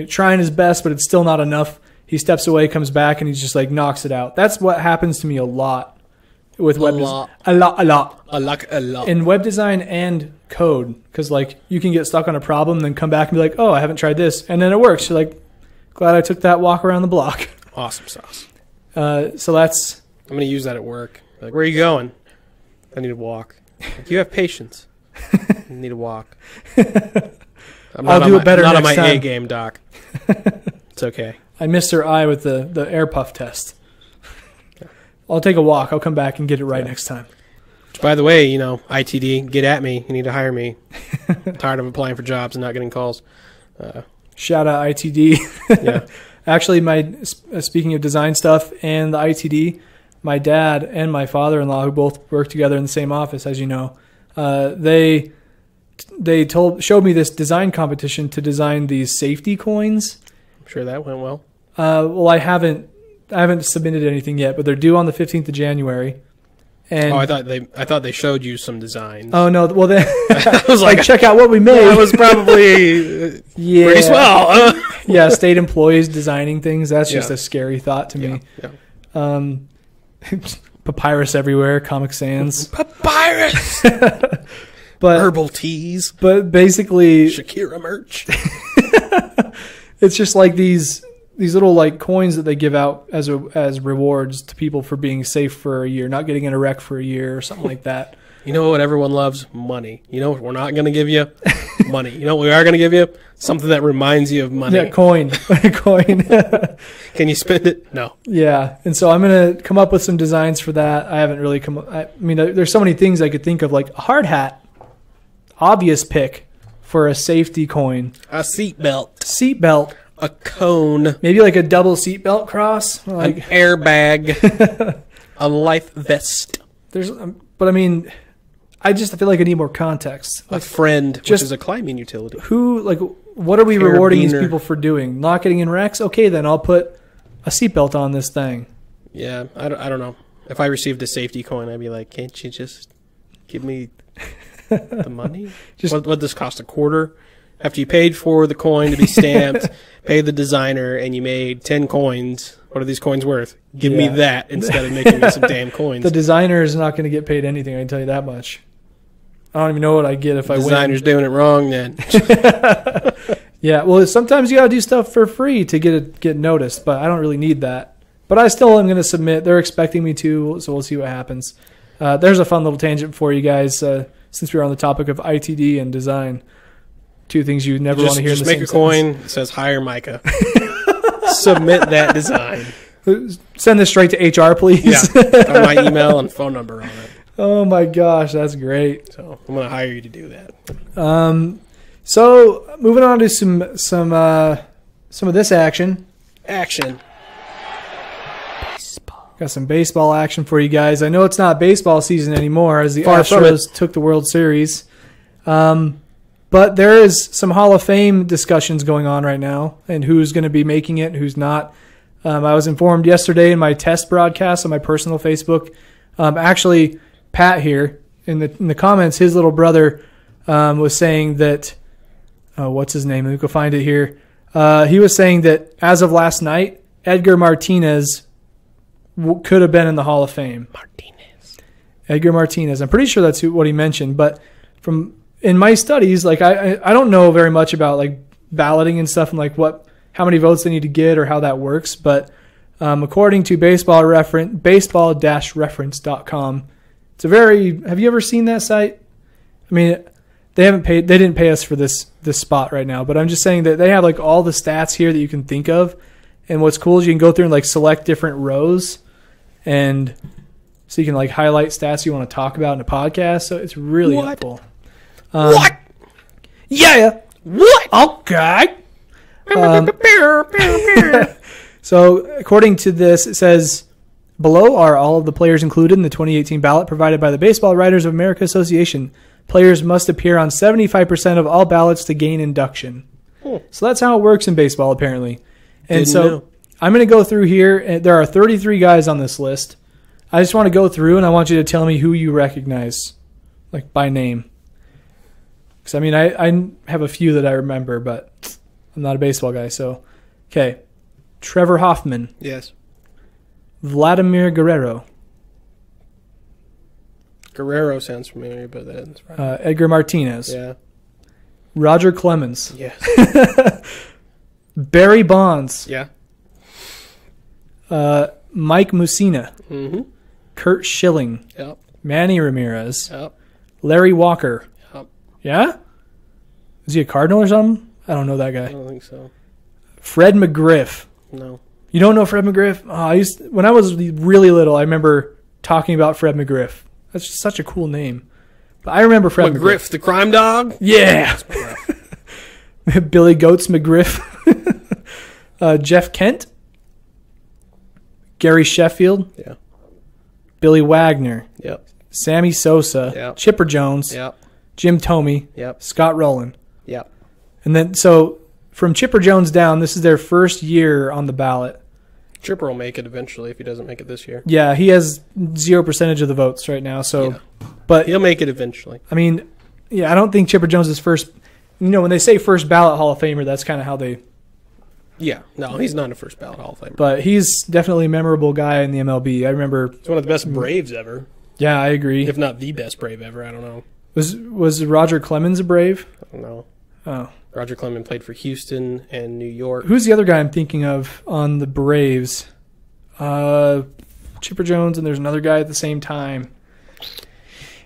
Speaker 1: trying his best, but it's still not enough. He steps away, comes back, and he's just like knocks it out. That's what happens to me a lot with web design. A lot. In web design and code, because like you can get stuck on a problem, then come back and be like, oh, I haven't tried this, and then it works. You're like, glad I took that walk around the block.
Speaker 2: Awesome sauce.
Speaker 1: So that's.
Speaker 2: I'm gonna use that at work. Like, where are you going? I need to walk. Like, you have patience. I need to walk.
Speaker 1: I'll do it better next time.
Speaker 2: Not on my A game, Doc. It's okay. I
Speaker 1: missed her eye with the air puff test. I'll take a walk. I'll come back and get it right next time.
Speaker 2: By the way, ITD, get at me. You need to hire me. I'm tired of applying for jobs and not getting calls.
Speaker 1: Shout out ITD.
Speaker 2: Yeah.
Speaker 1: Actually, speaking of design stuff and the ITD, my dad and my father-in-law, who both work together in the same office, as you know, they showed me this design competition to design these safety coins.
Speaker 2: I'm sure that went well.
Speaker 1: Well, I haven't submitted anything yet, but they're due on the 15th of January. And
Speaker 2: I thought they showed you some designs.
Speaker 1: Oh no! Well, then
Speaker 2: I was like,
Speaker 1: check out what we made.
Speaker 2: That was probably pretty swell.
Speaker 1: Yeah, state employees designing things. That's just a scary thought to me.
Speaker 2: Yeah.
Speaker 1: Papyrus everywhere, Comic Sans.
Speaker 2: Papyrus.
Speaker 1: But
Speaker 2: herbal teas.
Speaker 1: But basically,
Speaker 2: Shakira merch.
Speaker 1: It's just like these little like coins that they give out as rewards to people for being safe for a year, not getting in a wreck for a year or something like that.
Speaker 2: You know what everyone loves? Money. You know what we're not going to give you? Money. You know what we are going to give you? Something that reminds you of money.
Speaker 1: Yeah, coin. Coin.
Speaker 2: Can you spend it? No.
Speaker 1: Yeah. And so I'm going to come up with some designs for that. I haven't really there's so many things I could think of, like a hard hat. Obvious pick for a safety coin.
Speaker 2: A seatbelt.
Speaker 1: Seatbelt.
Speaker 2: A cone.
Speaker 1: Maybe like a double seatbelt cross. Like
Speaker 2: an airbag. A life vest.
Speaker 1: But I mean, I feel like I need more context.
Speaker 2: Like a friend, which is a climbing utility.
Speaker 1: What are we rewarding these people for doing? Not getting in wrecks? Okay, then I'll put a seatbelt on this thing.
Speaker 2: Yeah, I don't know. If I received a safety coin, I'd be like, can't you just Give me the money. What this cost, a quarter? After you paid for the coin to be stamped, paid the designer, and you made 10 coins. What are these coins worth? Give me that instead of making me some damn coins.
Speaker 1: The designer is not going to get paid anything, I can tell you that much. I don't even know what I get if I win.
Speaker 2: The designer's doing it wrong then.
Speaker 1: Yeah, well, sometimes you got to do stuff for free to get noticed, but I don't really need that. But I still am going to submit. They're expecting me to, so we'll see what happens. There's a fun little tangent for you guys, since we're on the topic of ITD and design. Two things you never want to hear in the same
Speaker 2: sentence. Just make a coin that says hire Micah. Submit that design.
Speaker 1: Send this straight to HR, please.
Speaker 2: Yeah, got my email and phone number on it.
Speaker 1: Oh my gosh, that's great.
Speaker 2: So I'm going to hire you to do that.
Speaker 1: So moving on to some of this action. Baseball. Got some baseball action for you guys. I know it's not baseball season anymore as the Astros took the World Series. But there is some Hall of Fame discussions going on right now and who's going to be making it and who's not. I was informed yesterday in my test broadcast on my personal Facebook. Actually, Pat here in the comments, his little brother was saying that, what's his name? Let me go find it here. He was saying that as of last night, Edgar Martinez could have been in the Hall of Fame. Edgar Martinez. I'm pretty sure that's what he mentioned, but in my studies, like I don't know very much about like balloting and stuff and like how many votes they need to get or how that works. But according to baseball-reference.com, it's have you ever seen that site? I mean, they didn't pay us for this spot right now, but I'm just saying that they have like all the stats here that you can think of. And what's cool is you can go through and like select different rows, and so you can like highlight stats you want to talk about in a podcast. So it's really helpful.
Speaker 2: What?
Speaker 1: Yeah.
Speaker 2: What?
Speaker 1: Okay. So according to this, it says, below are all of the players included in the 2018 ballot provided by the Baseball Writers of America Association. Players must appear on 75% of all ballots to gain induction. So that's how it works in baseball, apparently. And I'm going to go through here. And there are 33 guys on this list. I just want to go through, and I want you to tell me who you recognize, like by name. Because, I mean, I have a few that I remember, but I'm not a baseball guy. So, okay. Trevor Hoffman.
Speaker 2: Yes.
Speaker 1: Vladimir Guerrero.
Speaker 2: Guerrero sounds familiar, but that's right.
Speaker 1: Edgar Martinez.
Speaker 2: Yeah.
Speaker 1: Roger Clemens.
Speaker 2: Yes.
Speaker 1: Barry Bonds.
Speaker 2: Yeah.
Speaker 1: Mike Mussina.
Speaker 2: Mm-hmm.
Speaker 1: Kurt Schilling.
Speaker 2: Yep.
Speaker 1: Manny Ramirez.
Speaker 2: Yep.
Speaker 1: Larry Walker.
Speaker 2: Yep.
Speaker 1: Yeah? Is he a Cardinal or something? I don't know that guy.
Speaker 2: I don't think so.
Speaker 1: Fred McGriff.
Speaker 2: No.
Speaker 1: You don't know Fred McGriff? Oh, when I was really little, I remember talking about Fred McGriff. That's just such a cool name. But I remember Fred McGriff.
Speaker 2: The crime dog?
Speaker 1: Yeah. Billy Goats McGriff. Jeff Kent. Gary Sheffield.
Speaker 2: Yeah.
Speaker 1: Billy Wagner.
Speaker 2: Yep.
Speaker 1: Sammy Sosa.
Speaker 2: Yep.
Speaker 1: Chipper Jones.
Speaker 2: Yep.
Speaker 1: Jim Thome.
Speaker 2: Yep.
Speaker 1: Scott Rowland.
Speaker 2: Yep.
Speaker 1: And then, so from Chipper Jones down, this is their first year on the ballot.
Speaker 2: Chipper will make it eventually if he doesn't make it this year.
Speaker 1: Yeah, he has 0% of the votes right now. So,
Speaker 2: yeah.
Speaker 1: But
Speaker 2: he'll make it eventually.
Speaker 1: I mean, yeah, I don't think Chipper Jones is first. You know, when they say first ballot Hall of Famer, that's kind of how they.
Speaker 2: Yeah, no, he's not a first ballot Hall of Famer.
Speaker 1: But he's definitely a memorable guy in the MLB. I remember.
Speaker 2: He's one of the best Braves ever.
Speaker 1: Yeah, I agree.
Speaker 2: If not the best Brave ever, I don't know.
Speaker 1: Was Roger Clemens a Brave?
Speaker 2: I don't know.
Speaker 1: Oh.
Speaker 2: Roger Clemens played for Houston and New York.
Speaker 1: Who's the other guy I'm thinking of on the Braves? Chipper Jones, and there's another guy at the same time.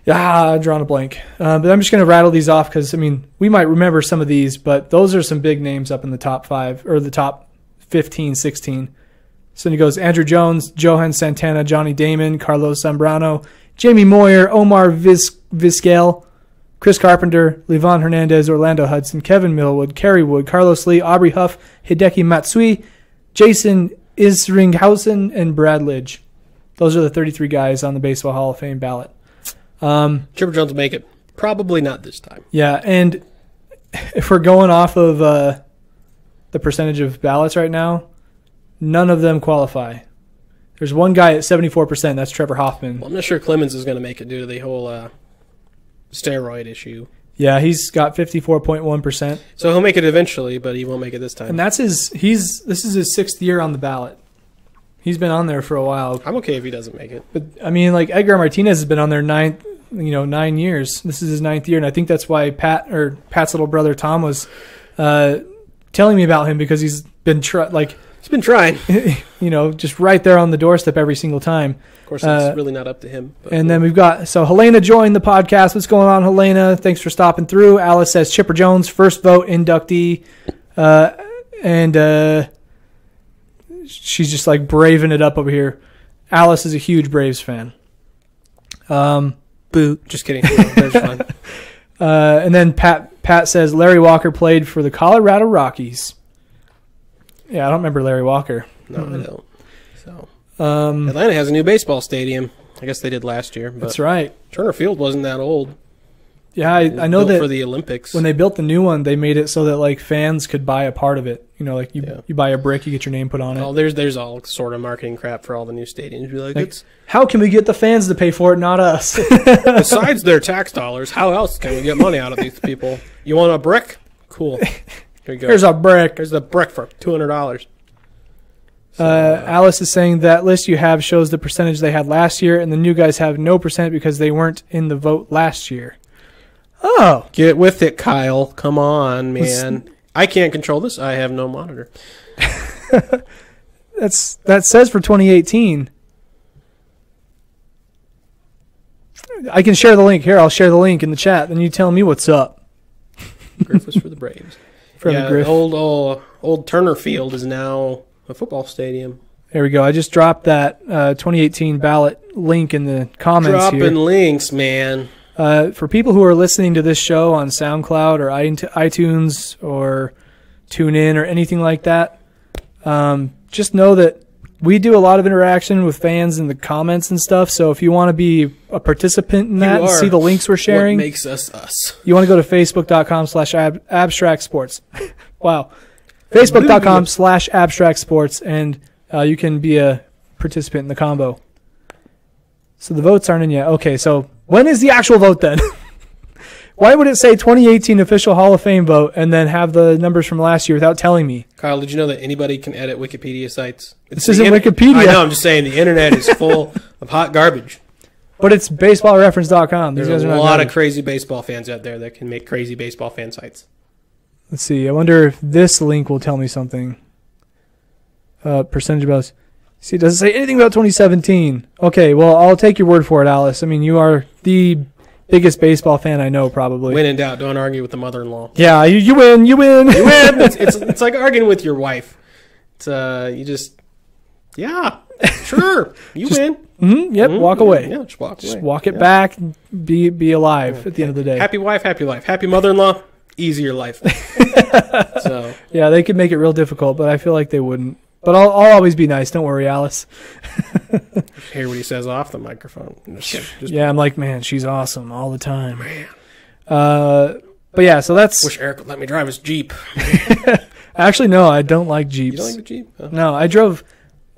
Speaker 1: Yeah, I've drawn a blank. But I'm just going to rattle these off because, I mean, we might remember some of these, but those are some big names up in the top 5 or the top 15, 16. So he goes Andrew Jones, Johan Santana, Johnny Damon, Carlos Zambrano, Jamie Moyer, Omar Vizquel, Chris Carpenter, Livan Hernandez, Orlando Hudson, Kevin Millwood, Kerry Wood, Carlos Lee, Aubrey Huff, Hideki Matsui, Jason Isringhausen, and Brad Lidge. Those are the 33 guys on the Baseball Hall of Fame ballot.
Speaker 2: Chipper Jones will make it. Probably not this time.
Speaker 1: Yeah, and if we're going off of the percentage of ballots right now, none of them qualify. There's one guy at 74%. That's Trevor Hoffman.
Speaker 2: Well, I'm not sure Clemens is going to make it due to the whole steroid issue.
Speaker 1: Yeah, he's got 54.1%.
Speaker 2: So he'll make it eventually, but he won't make it this time.
Speaker 1: And that's this is his 6th year on the ballot. He's been on there for a while.
Speaker 2: I'm okay if he doesn't make it.
Speaker 1: But I mean, like Edgar Martinez has been on there 9 years. This is his 9th year, and I think that's why Pat's little brother Tom was telling me about him, because he's been
Speaker 2: he's been trying.
Speaker 1: Just right there on the doorstep every single time.
Speaker 2: Of course, it's really not up to him. But
Speaker 1: and then we've got, Helena joined the podcast. What's going on, Helena? Thanks for stopping through. Alice says Chipper Jones, first vote inductee. And she's just like braving it up over here. Alice is a huge Braves fan. Boo.
Speaker 2: Just kidding. That's fun.
Speaker 1: And then Pat says Larry Walker played for the Colorado Rockies. Yeah, I don't remember Larry Walker.
Speaker 2: No, I don't. So Atlanta has a new baseball stadium. I guess they did last year. But
Speaker 1: that's right.
Speaker 2: Turner Field wasn't that old.
Speaker 1: Yeah, I know that
Speaker 2: for the Olympics.
Speaker 1: When they built the new one, they made it so that like fans could buy a part of it. You buy a brick, you get your name put on it.
Speaker 2: Oh, there's all sort of marketing crap for all the new stadiums. Be like
Speaker 1: how can we get the fans to pay for it, not us?
Speaker 2: Besides their tax dollars, how else can we get money out of these people? You want a brick? Cool. Here you go.
Speaker 1: Here's a brick.
Speaker 2: Here's the brick for $200.
Speaker 1: Alice is saying that list you have shows the percentage they had last year, and the new guys have no percent because they weren't in the vote last year. Oh.
Speaker 2: Get with it, Kyle. Come on, man. I can't control this. I have no monitor.
Speaker 1: That says for 2018. I can share the link. Here, I'll share the link in the chat. Then you tell me what's up.
Speaker 2: Griff was for the Braves.
Speaker 1: Griff.
Speaker 2: Old Turner Field is now a football stadium.
Speaker 1: There we go. I just dropped that 2018 ballot link in the comments
Speaker 2: Dropping
Speaker 1: here.
Speaker 2: links, man.
Speaker 1: For people who are listening to this show on SoundCloud or iTunes or TuneIn or anything like that, just know that we do a lot of interaction with fans in the comments and stuff. So if you want to be a participant in that and see the links we're sharing,
Speaker 2: what makes us us.
Speaker 1: You want to go to facebook.com/abstractsports. Wow. Facebook.com/abstractsports, and you can be a participant in the combo. So the votes aren't in yet. Okay, so when is the actual vote then? Why would it say 2018 official Hall of Fame vote and then have the numbers from last year without telling me?
Speaker 2: Kyle, did you know that anybody can edit Wikipedia sites?
Speaker 1: This isn't Wikipedia.
Speaker 2: I know, I'm just saying the internet is full of hot garbage.
Speaker 1: But it's baseballreference.com.
Speaker 2: There's a lot of crazy baseball fans out there that can make crazy baseball fan sites.
Speaker 1: Let's see. I wonder if this link will tell me something. Percentage of votes. See, it doesn't say anything about 2017. Okay, well, I'll take your word for it, Alice. I mean, you are the biggest baseball fan I know, probably.
Speaker 2: When in doubt, don't argue with the mother-in-law.
Speaker 1: Yeah, you win. You win.
Speaker 2: You win. It's like arguing with your wife. It's yeah, sure, you win.
Speaker 1: Yep, walk away.
Speaker 2: Yeah, just walk away.
Speaker 1: Just walk it back. Be alive at the end of the day.
Speaker 2: Happy wife, happy life. Happy mother-in-law, easier life. So
Speaker 1: yeah, they could make it real difficult, but I feel like they wouldn't. But I'll always be nice. Don't worry, Alice.
Speaker 2: Hear what he says off the microphone.
Speaker 1: Yeah, I'm like, man, she's awesome all the time. Man. But yeah, so that's...
Speaker 2: Wish Eric would let me drive his Jeep.
Speaker 1: Actually, no, I don't like Jeeps.
Speaker 2: You don't like the Jeep? Oh.
Speaker 1: No, I drove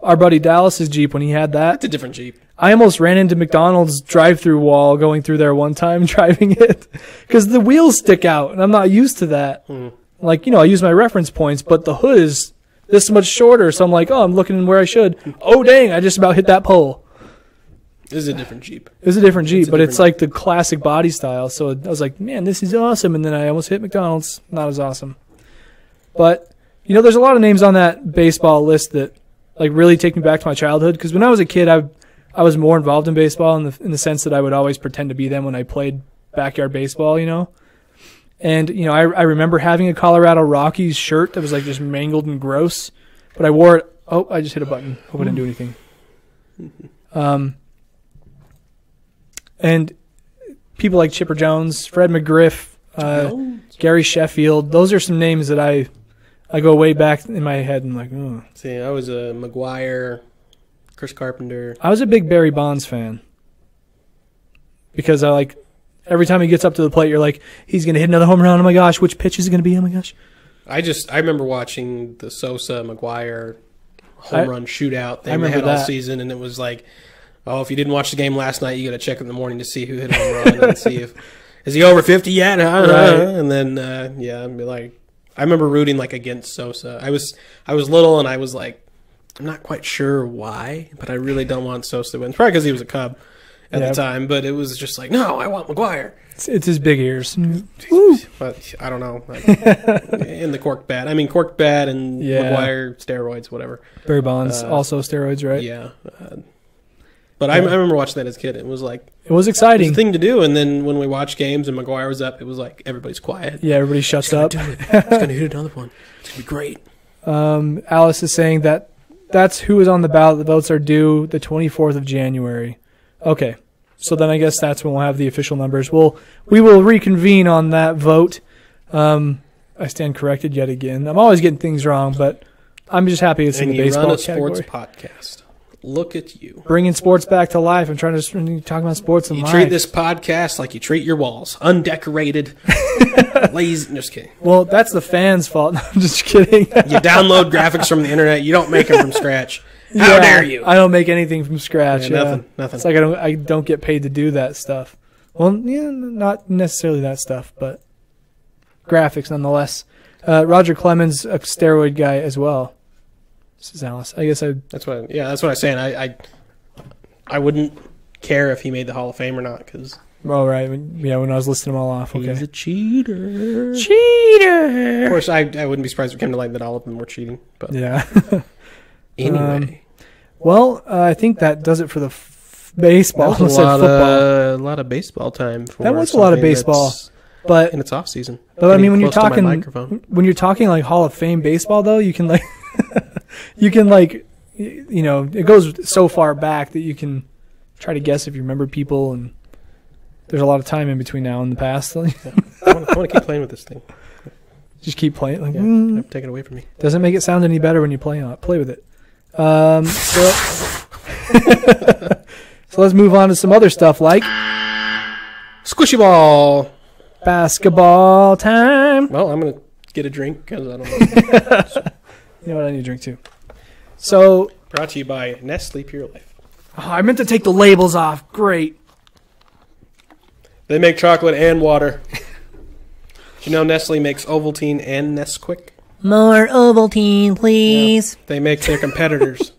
Speaker 1: our buddy Dallas's Jeep when he had that.
Speaker 2: That's a different Jeep.
Speaker 1: I almost ran into McDonald's drive-through wall going through there one time driving it because the wheels stick out, and I'm not used to that. Like, I use my reference points, but the hood is this much shorter, so I'm like, I'm looking where I should. Oh, dang, I just about hit that pole.
Speaker 2: This is a different Jeep.
Speaker 1: It's a different Jeep, but it's like the classic body style, so I was like, man, this is awesome, and then I almost hit McDonald's. Not as awesome. But, there's a lot of names on that baseball list that like really take me back to my childhood, because when I was a kid, I was more involved in baseball in the sense that I would always pretend to be them when I played backyard baseball, And, I remember having a Colorado Rockies shirt that was like just mangled and gross, but I wore it. Oh, I just hit a button. Hope I didn't do anything. And people like Chipper Jones, Fred McGriff, Gary Sheffield, those are some names that I go way back in my head and like, oh.
Speaker 2: See, I was a McGuire, Chris Carpenter.
Speaker 1: I was a big Barry Bonds fan because I like every time he gets up to the plate, you're like, he's going to hit another home run. Oh my gosh, which pitch is it going to be? Oh my gosh.
Speaker 2: I remember watching the Sosa McGuire home run shootout thing they had all season, and it was like, if you didn't watch the game last night, you got to check in the morning to see who hit a home run and see if is he over 50 yet?
Speaker 1: Right.
Speaker 2: And then, I'd be like, I remember rooting like against Sosa. I was little and I was like, I'm not quite sure why, but I really don't want Sosa to win. Probably because he was a Cub at the time, but it was just like, no, I want McGuire.
Speaker 1: It's his big ears.
Speaker 2: But I don't know. In the cork bat. I mean, cork bat and McGuire, steroids, whatever.
Speaker 1: Barry Bonds, also steroids, right?
Speaker 2: Yeah. But I remember watching that as a kid. It was like...
Speaker 1: It was exciting.
Speaker 2: It was a thing to do, and then when we watched games and McGuire was up, it was like everybody's quiet.
Speaker 1: Yeah, everybody shuts up.
Speaker 2: He's going to hit another one. It's going to be great.
Speaker 1: Alice is saying that's who is on the ballot. The votes are due the 24th of January. Okay. So then I guess that's when we'll have the official numbers. We will reconvene on that vote. I stand corrected yet again. I'm always getting things wrong, but I'm just happy it's in the baseball category.
Speaker 2: And you run a sports podcast. Look at you.
Speaker 1: Bringing sports back to life. I'm trying to talk about sports and life.
Speaker 2: You treat this podcast like you treat your walls. Undecorated. Lazy. Just kidding.
Speaker 1: Well, that's the fans' fault. No, I'm just kidding.
Speaker 2: You download graphics from the internet. You don't make them from scratch. How dare you?
Speaker 1: I don't make anything from scratch.
Speaker 2: Nothing.
Speaker 1: It's like I don't get paid to do that stuff. Well, not necessarily that stuff, but graphics nonetheless. Roger Clemens, a steroid guy as well. This is Alice. I guess
Speaker 2: that's what I was saying. I wouldn't care if he made the Hall of Fame or not because.
Speaker 1: Oh right, when I was listing them all off. Okay.
Speaker 2: He's a cheater.
Speaker 1: Cheater.
Speaker 2: Of course, I wouldn't be surprised if it came to light that all of them were cheating. But
Speaker 1: yeah.
Speaker 2: Anyway.
Speaker 1: I think that does it for the baseball.
Speaker 2: That was a lot of baseball time.
Speaker 1: That was a lot of baseball, but
Speaker 2: in its off season.
Speaker 1: But I mean, when you're talking like Hall of Fame baseball, though, you can it goes so far back that you can try to guess if you remember people, and there's a lot of time in between now and the past.
Speaker 2: I want to keep playing with this thing.
Speaker 1: Just keep playing.
Speaker 2: Take it away from me.
Speaker 1: Doesn't make it sound any better when you play with it. So let's move on to some other stuff like
Speaker 2: squishy ball,
Speaker 1: basketball time.
Speaker 2: Well, I'm gonna get a drink because I don't know.
Speaker 1: You know what? I need a drink too. So
Speaker 2: brought to you by Nestle Pure Life.
Speaker 1: Oh, I meant to take the labels off. Great.
Speaker 2: They make chocolate and water. You know Nestle makes Ovaltine and Nesquik?
Speaker 3: More Ovaltine, please.
Speaker 2: Yeah, they make their competitors.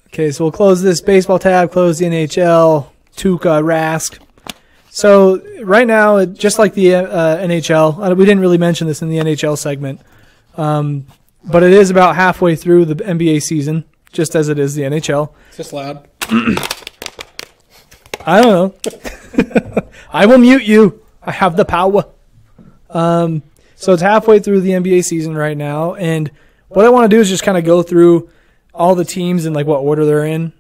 Speaker 1: Okay, so we'll close this baseball tab, close the NHL, Tuukka, Rask. So right now, just like the NHL, we didn't really mention this in the NHL segment, but it is about halfway through the NBA season, just as it is the NHL.
Speaker 2: It's just loud.
Speaker 1: I don't know. I will mute you. I have the power. So it's halfway through the NBA season right now, and what I want to do is just kind of go through all the teams and like what order they're in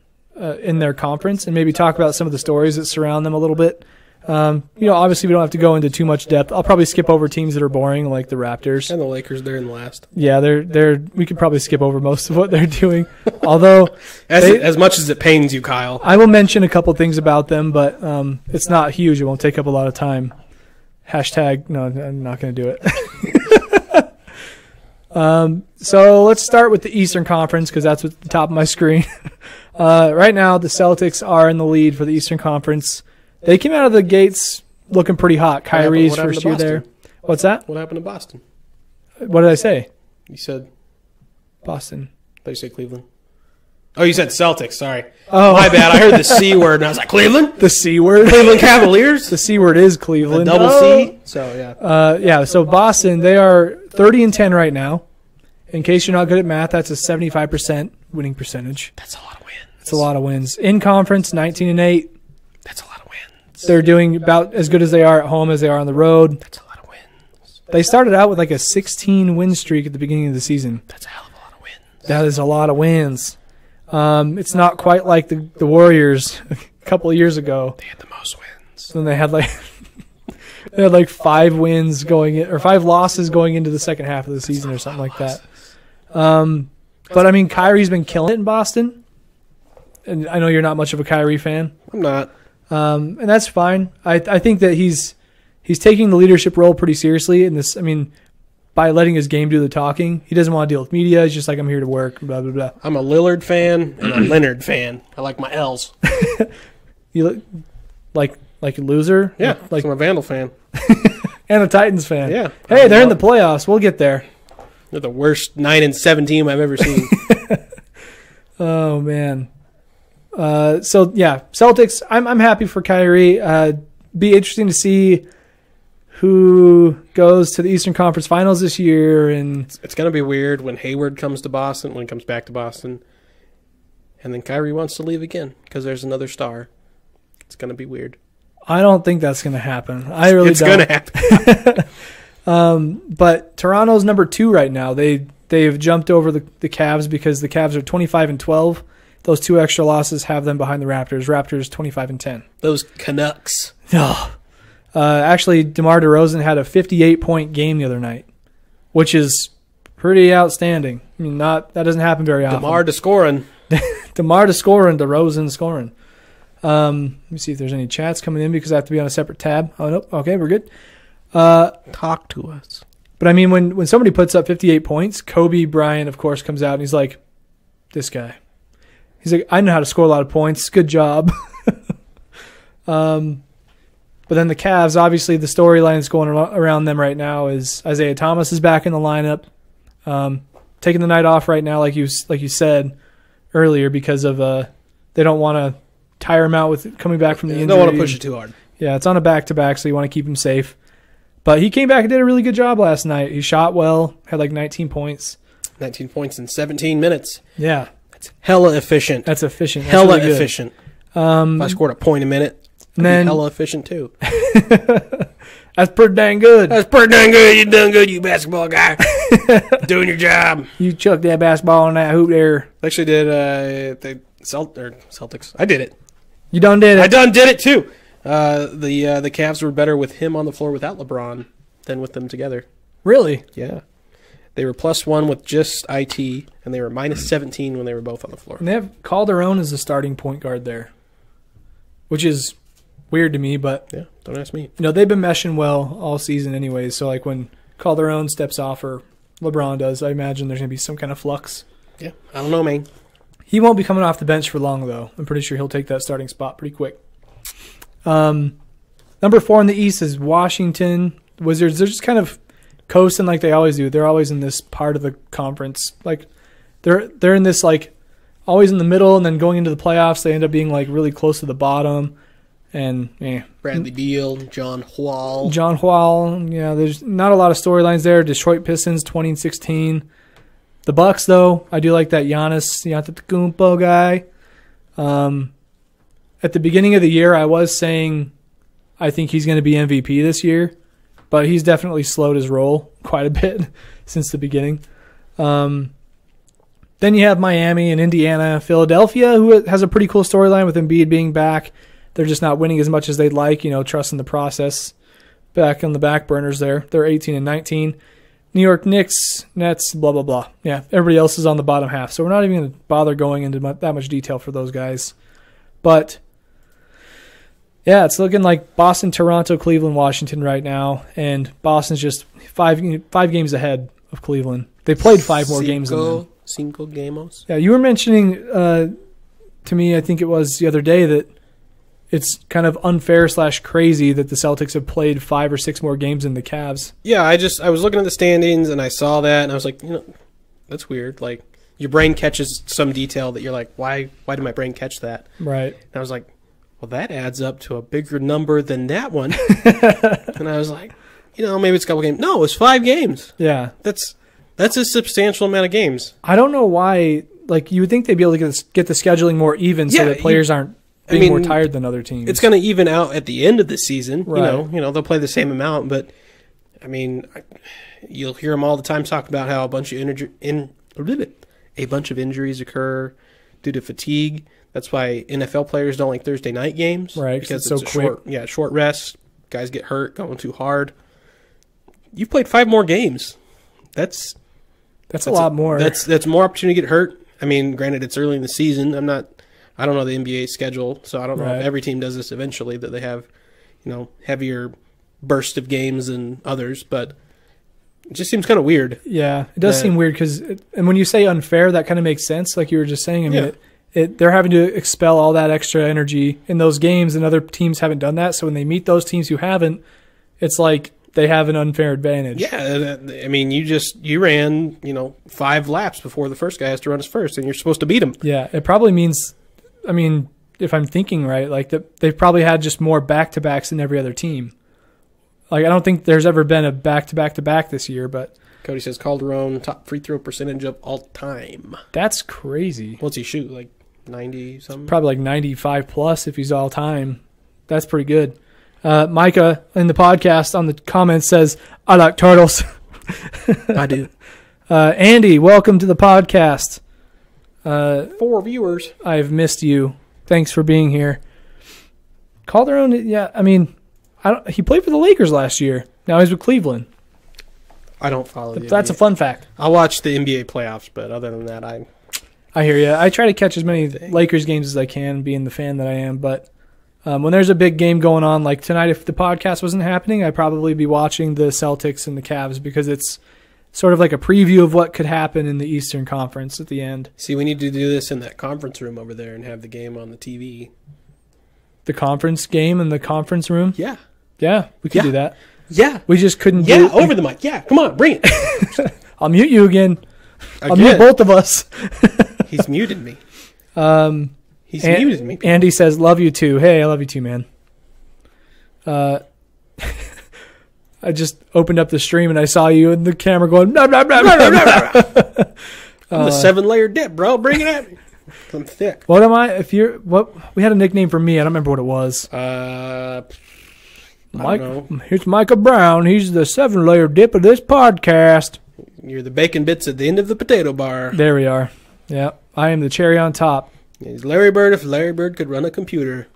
Speaker 1: their conference, and maybe talk about some of the stories that surround them a little bit. Obviously we don't have to go into too much depth. I'll probably skip over teams that are boring, like the Raptors
Speaker 2: and the Lakers. They're in last.
Speaker 1: Yeah, we could probably skip over most of what they're doing. Although,
Speaker 2: as much as it pains you, Kyle,
Speaker 1: I will mention a couple things about them, but it's not huge. It won't take up a lot of time. Hashtag, no, I'm not going to do it. So let's start with the Eastern Conference because that's at the top of my screen. Right now, the Celtics are in the lead for the Eastern Conference. They came out of the gates looking pretty hot. Kyrie's first year there. What's that?
Speaker 2: What happened to Boston?
Speaker 1: What did I say?
Speaker 2: You said
Speaker 1: Boston.
Speaker 2: I thought you said Cleveland. Oh, you said Celtics. Sorry.
Speaker 1: Oh,
Speaker 2: my bad. I heard the C word, and I was like, Cleveland?
Speaker 1: The C word?
Speaker 2: Cleveland Cavaliers?
Speaker 1: The C word is Cleveland.
Speaker 2: The double C? So, yeah.
Speaker 1: So Boston, they are 30-10 right now. In case you're not good at math, that's a 75% winning percentage.
Speaker 2: That's a lot of wins.
Speaker 1: It's a lot of wins. In conference, 19-8.
Speaker 2: That's a lot of wins.
Speaker 1: They're doing about as good as they are at home as they are on the road.
Speaker 2: That's a lot of wins.
Speaker 1: They started out with like a 16-win streak at the beginning of the season.
Speaker 2: That's a hell of a lot of wins.
Speaker 1: That is a lot of wins. It's not quite like the Warriors a couple of years ago.
Speaker 2: They had the most wins.
Speaker 1: And they had like 5 wins going in, or 5 losses going into the second half of the season or something like that. But I mean, Kyrie's been killing it in Boston. And I know you're not much of a Kyrie fan.
Speaker 2: I'm not.
Speaker 1: And that's fine. I think that he's taking the leadership role pretty seriously in this. I mean, by letting his game do the talking. He doesn't want to deal with media. He's just like, I'm here to work, blah, blah, blah.
Speaker 2: I'm a Lillard fan and a Leonard fan. I like my L's.
Speaker 1: You look like Like a loser?
Speaker 2: Yeah,
Speaker 1: Like
Speaker 2: I'm a Vandal fan.
Speaker 1: and a Titans fan.
Speaker 2: Yeah.
Speaker 1: Hey, they're in the playoffs. We'll get there.
Speaker 2: They're the worst 9-7 team I've ever seen.
Speaker 1: Oh man. So yeah, Celtics. I'm happy for Kyrie. Be interesting to see who goes to the Eastern Conference Finals this year, and
Speaker 2: It's going to be weird when Hayward comes to Boston, when he comes back to Boston, and then Kyrie wants to leave again because there's another star. It's going to be weird.
Speaker 1: I don't think that's going to happen. I really
Speaker 2: It's
Speaker 1: don't.
Speaker 2: going to happen.
Speaker 1: But Toronto's number 2 right now. They've jumped over the Cavs because the Cavs are 25-12. Those 2 extra losses have them behind the Raptors. Raptors 25-10.
Speaker 2: Those Canucks.
Speaker 1: Actually, DeMar DeRozan had a 58-point game the other night, which is pretty outstanding. I mean, that doesn't happen very often.
Speaker 2: DeMar to scoring.
Speaker 1: DeMar to scoring, DeRozan scoring. Let me see if there's any chats coming in because I have to be on a separate tab. Oh, nope. Okay, we're good.
Speaker 2: Talk to us.
Speaker 1: But, I mean, when somebody puts up 58 points, Kobe Bryant, of course, comes out and he's like, this guy. He's like, I know how to score a lot of points. Good job. But then the Cavs, obviously the storyline that's going around them right now is Isaiah Thomas is back in the lineup, taking the night off right now, like you said earlier, because of they don't want to tire him out with coming back from the injury.
Speaker 2: They don't want to push it too hard.
Speaker 1: Yeah, it's on a back-to-back, so you want to keep him safe. But he came back and did a really good job last night. He shot well, had like 19 points.
Speaker 2: 19 points in 17 minutes.
Speaker 1: Yeah.
Speaker 2: That's hella efficient.
Speaker 1: That's efficient. That's
Speaker 2: hella
Speaker 1: really good.
Speaker 2: efficient. If I scored a point a minute,
Speaker 1: And then,
Speaker 2: hella efficient too.
Speaker 1: That's pretty dang good.
Speaker 2: That's pretty dang good. You done good, you basketball guy. Doing your job.
Speaker 1: You chucked that basketball in that hoop there.
Speaker 2: Actually did the Celtics. I did it.
Speaker 1: You done did it.
Speaker 2: I done did it too. The Cavs were better with him on the floor without LeBron than with them together.
Speaker 1: Really?
Speaker 2: Yeah. They were +1 with just IT, and they were -17 when they were both on the floor.
Speaker 1: And they have Calderon as a starting point guard there, which is weird to me, but
Speaker 2: Yeah, don't ask me.
Speaker 1: they've been meshing well all season anyways. So like when Calderon steps off or LeBron does, I imagine there's going to be some kind of flux.
Speaker 2: Yeah, I don't know, man.
Speaker 1: He won't be coming off the bench for long, though. I'm pretty sure he'll take that starting spot pretty quick. Number 4 in the East is Washington Wizards. They're just kind of coasting like they always do. They're always in this part of the conference. Like they're in this like always in the middle, and then going into the playoffs, they end up being like really close to the bottom. And
Speaker 2: Bradley Beal, John Wall.
Speaker 1: Yeah, there's not a lot of storylines there. Detroit Pistons 20-16. The Bucks, though, I do like that Giannis Antetokounmpo guy. At the beginning of the year, I was saying I think he's going to be MVP this year, but he's definitely slowed his roll quite a bit since the beginning. Then you have Miami and Indiana, Philadelphia, who has a pretty cool storyline with Embiid being back. They're just not winning as much as they'd like, trusting the process. Back on the back burners there. They're 18-19. New York Knicks, Nets, blah, blah, blah. Yeah, everybody else is on the bottom half, so we're not even going to bother going into that much detail for those guys. But, yeah, it's looking like Boston, Toronto, Cleveland, Washington right now, and Boston's just five games ahead of Cleveland. They played 5 more games than them.
Speaker 2: Cinco gamos.
Speaker 1: Yeah, you were mentioning to me, I think it was the other day, that it's kind of unfair / crazy that the Celtics have played 5 or 6 more games than the Cavs.
Speaker 2: Yeah, I was looking at the standings and I saw that and I was like, that's weird. Like your brain catches some detail that you're like, why did my brain catch that?
Speaker 1: Right.
Speaker 2: And I was like, well, that adds up to a bigger number than that one. And I was like, maybe it's a couple games. No, it's 5 games.
Speaker 1: Yeah.
Speaker 2: That's a substantial amount of games.
Speaker 1: I don't know why. Like you would think they'd be able to get the scheduling more even so that players aren't being more tired than other teams.
Speaker 2: It's going to even out at the end of the season.
Speaker 1: Right.
Speaker 2: They'll play the same amount, but I mean, you'll hear them all the time talk about how a bunch of injuries occur due to fatigue. That's why NFL players don't like Thursday night games,
Speaker 1: right?
Speaker 2: Because
Speaker 1: it's
Speaker 2: so
Speaker 1: quick.
Speaker 2: Short rest. Guys get hurt going too hard. You've played 5 more games. That's
Speaker 1: a lot more.
Speaker 2: That's more opportunity to get hurt. I mean, granted, it's early in the season. I don't know the NBA schedule, so I don't know if every team does this eventually, that they have, heavier burst of games than others, but it just seems kind of weird.
Speaker 1: Yeah, it does seem weird and when you say unfair, that kind of makes sense, like you were just saying. I mean, they're having to expel all that extra energy in those games, and other teams haven't done that. So when they meet those teams who haven't, it's like they have an unfair advantage.
Speaker 2: Yeah, I mean, you ran 5 laps before the first guy has to run his first, and you're supposed to beat him.
Speaker 1: Yeah, it probably means, I mean, if I'm thinking right, like they've probably had just more back-to-backs than every other team. Like I don't think there's ever been a back-to-back-to-back this year, but
Speaker 2: Cody says Calderon top free throw percentage of all time.
Speaker 1: that's crazy.
Speaker 2: What's he shoot, like 90 something?
Speaker 1: Probably like 95 plus if he's all time. That's pretty good. Micah in the podcast on the comments says, I like turtles.
Speaker 2: I do.
Speaker 1: Andy, welcome to the podcast.
Speaker 2: 4 viewers.
Speaker 1: I've missed you. Thanks for being here. Calderon, yeah, I mean, he played for the Lakers last year. Now he's with Cleveland.
Speaker 2: I don't follow the
Speaker 1: That's
Speaker 2: NBA.
Speaker 1: a fun fact.
Speaker 2: I'll watch the NBA playoffs, but other than that,
Speaker 1: I hear you. I try to catch as many Lakers games as I can, being the fan that I am. But when there's a big game going on, like tonight, if the podcast wasn't happening, I'd probably be watching the Celtics and the Cavs because it's sort of like a preview of what could happen in the Eastern Conference at the end.
Speaker 2: See, we need to do this in that conference room over there and have the game on the TV.
Speaker 1: The conference game in the conference room?
Speaker 2: Yeah.
Speaker 1: Yeah, we could do that.
Speaker 2: Yeah.
Speaker 1: We just couldn't
Speaker 2: Yeah,
Speaker 1: do it.
Speaker 2: over the mic. Yeah, come on, bring it.
Speaker 1: I'll mute you again. I'll
Speaker 2: Again.
Speaker 1: mute both of us.
Speaker 2: He's muted me. He's
Speaker 1: An-
Speaker 2: muted me.
Speaker 1: Andy says, love you too. Hey, I love you too, man. I just opened up the stream and I saw you in the camera going, blah, blah, blah, blah, blah, blah.
Speaker 2: I'm the 7-layer dip, bro. Bring it at me. I'm thick.
Speaker 1: What am I? We had a nickname for me. I don't remember what it was.
Speaker 2: I don't know.
Speaker 1: Here's Micah Brown. He's the 7-layer dip of this podcast.
Speaker 2: You're the bacon bits at the end of the potato bar.
Speaker 1: There we are. Yeah, I am the cherry on top.
Speaker 2: He's Larry Bird if Larry Bird could run a computer.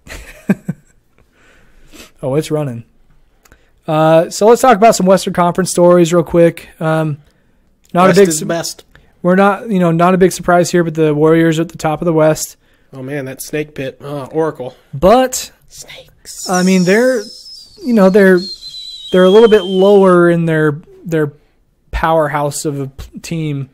Speaker 1: Oh, it's running. So let's talk about some Western Conference stories real quick.
Speaker 2: West is the best.
Speaker 1: We're not a big surprise here, but the Warriors are at the top of the West.
Speaker 2: Oh man, that snake pit. Oh, Oracle.
Speaker 1: But
Speaker 2: Snakes.
Speaker 1: I mean, they're a little bit lower in their powerhouse of a team.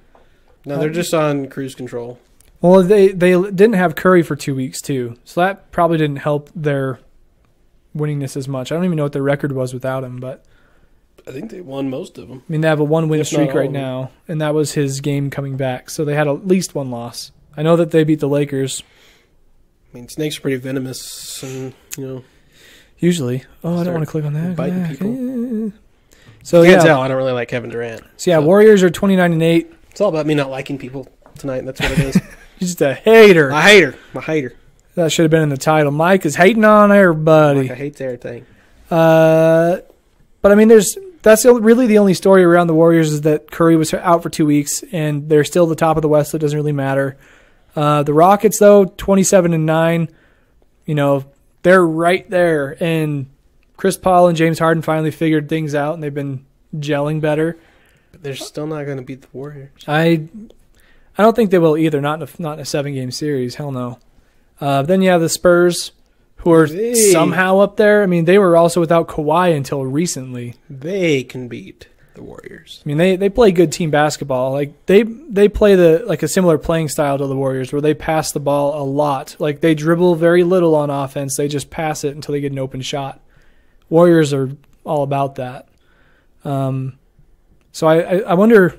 Speaker 2: No, they're just on cruise control.
Speaker 1: Well, they didn't have Curry for 2 weeks too, so that probably didn't help their winningness as much. I don't even know what their record was without him, but
Speaker 2: I think they won most of them.
Speaker 1: I mean, they have a 1-win
Speaker 2: If not
Speaker 1: streak
Speaker 2: all
Speaker 1: right
Speaker 2: of them.
Speaker 1: now, and that was his game coming back. So they had at least one loss. I know that they beat the Lakers.
Speaker 2: I mean, snakes are pretty venomous, and
Speaker 1: Usually. Oh, I don't
Speaker 2: Start
Speaker 1: want to click on that.
Speaker 2: biting
Speaker 1: Yeah.
Speaker 2: people.
Speaker 1: So
Speaker 2: can't
Speaker 1: yeah.
Speaker 2: tell. I don't really like Kevin Durant.
Speaker 1: So yeah, Warriors are 29-8.
Speaker 2: It's all about me not liking people tonight. That's what it is.
Speaker 1: He's just a hater.
Speaker 2: I hate her. I hate her.
Speaker 1: That should have been in the title. Mike is hating on everybody.
Speaker 2: Like, I hate everything.
Speaker 1: But I mean, that's really the only story around the Warriors is that Curry was out for 2 weeks, and they're still the top of the West, so it doesn't really matter. The Rockets, though, 27-9, they're right there. And Chris Paul and James Harden finally figured things out, and they've been gelling better.
Speaker 2: But they're still not going to beat the Warriors.
Speaker 1: I don't think they will either. Not in a 7-game series. Hell no. Then you have the Spurs, who are somehow up there. I mean, they were also without Kawhi until recently.
Speaker 2: They can beat the Warriors.
Speaker 1: I mean, they play good team basketball. Like they play a similar playing style to the Warriors, where they pass the ball a lot. Like they dribble very little on offense. They just pass it until they get an open shot. Warriors are all about that. So I wonder.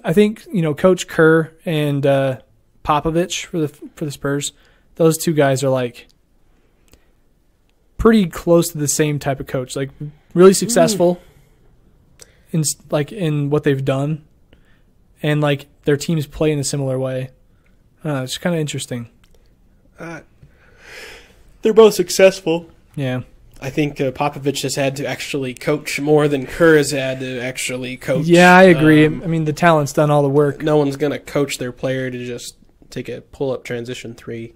Speaker 1: I think Coach Kerr and Popovich for the Spurs. Those two guys are like pretty close to the same type of coach. Like really successful in what they've done, and like their teams play in a similar way. It's kind of interesting.
Speaker 2: They're both successful.
Speaker 1: Yeah.
Speaker 2: I think Popovich has had to actually coach more than Kerr has had to actually coach.
Speaker 1: Yeah, I agree. I mean, the talent's done all the work.
Speaker 2: No one's going to coach their player to just take a pull-up transition three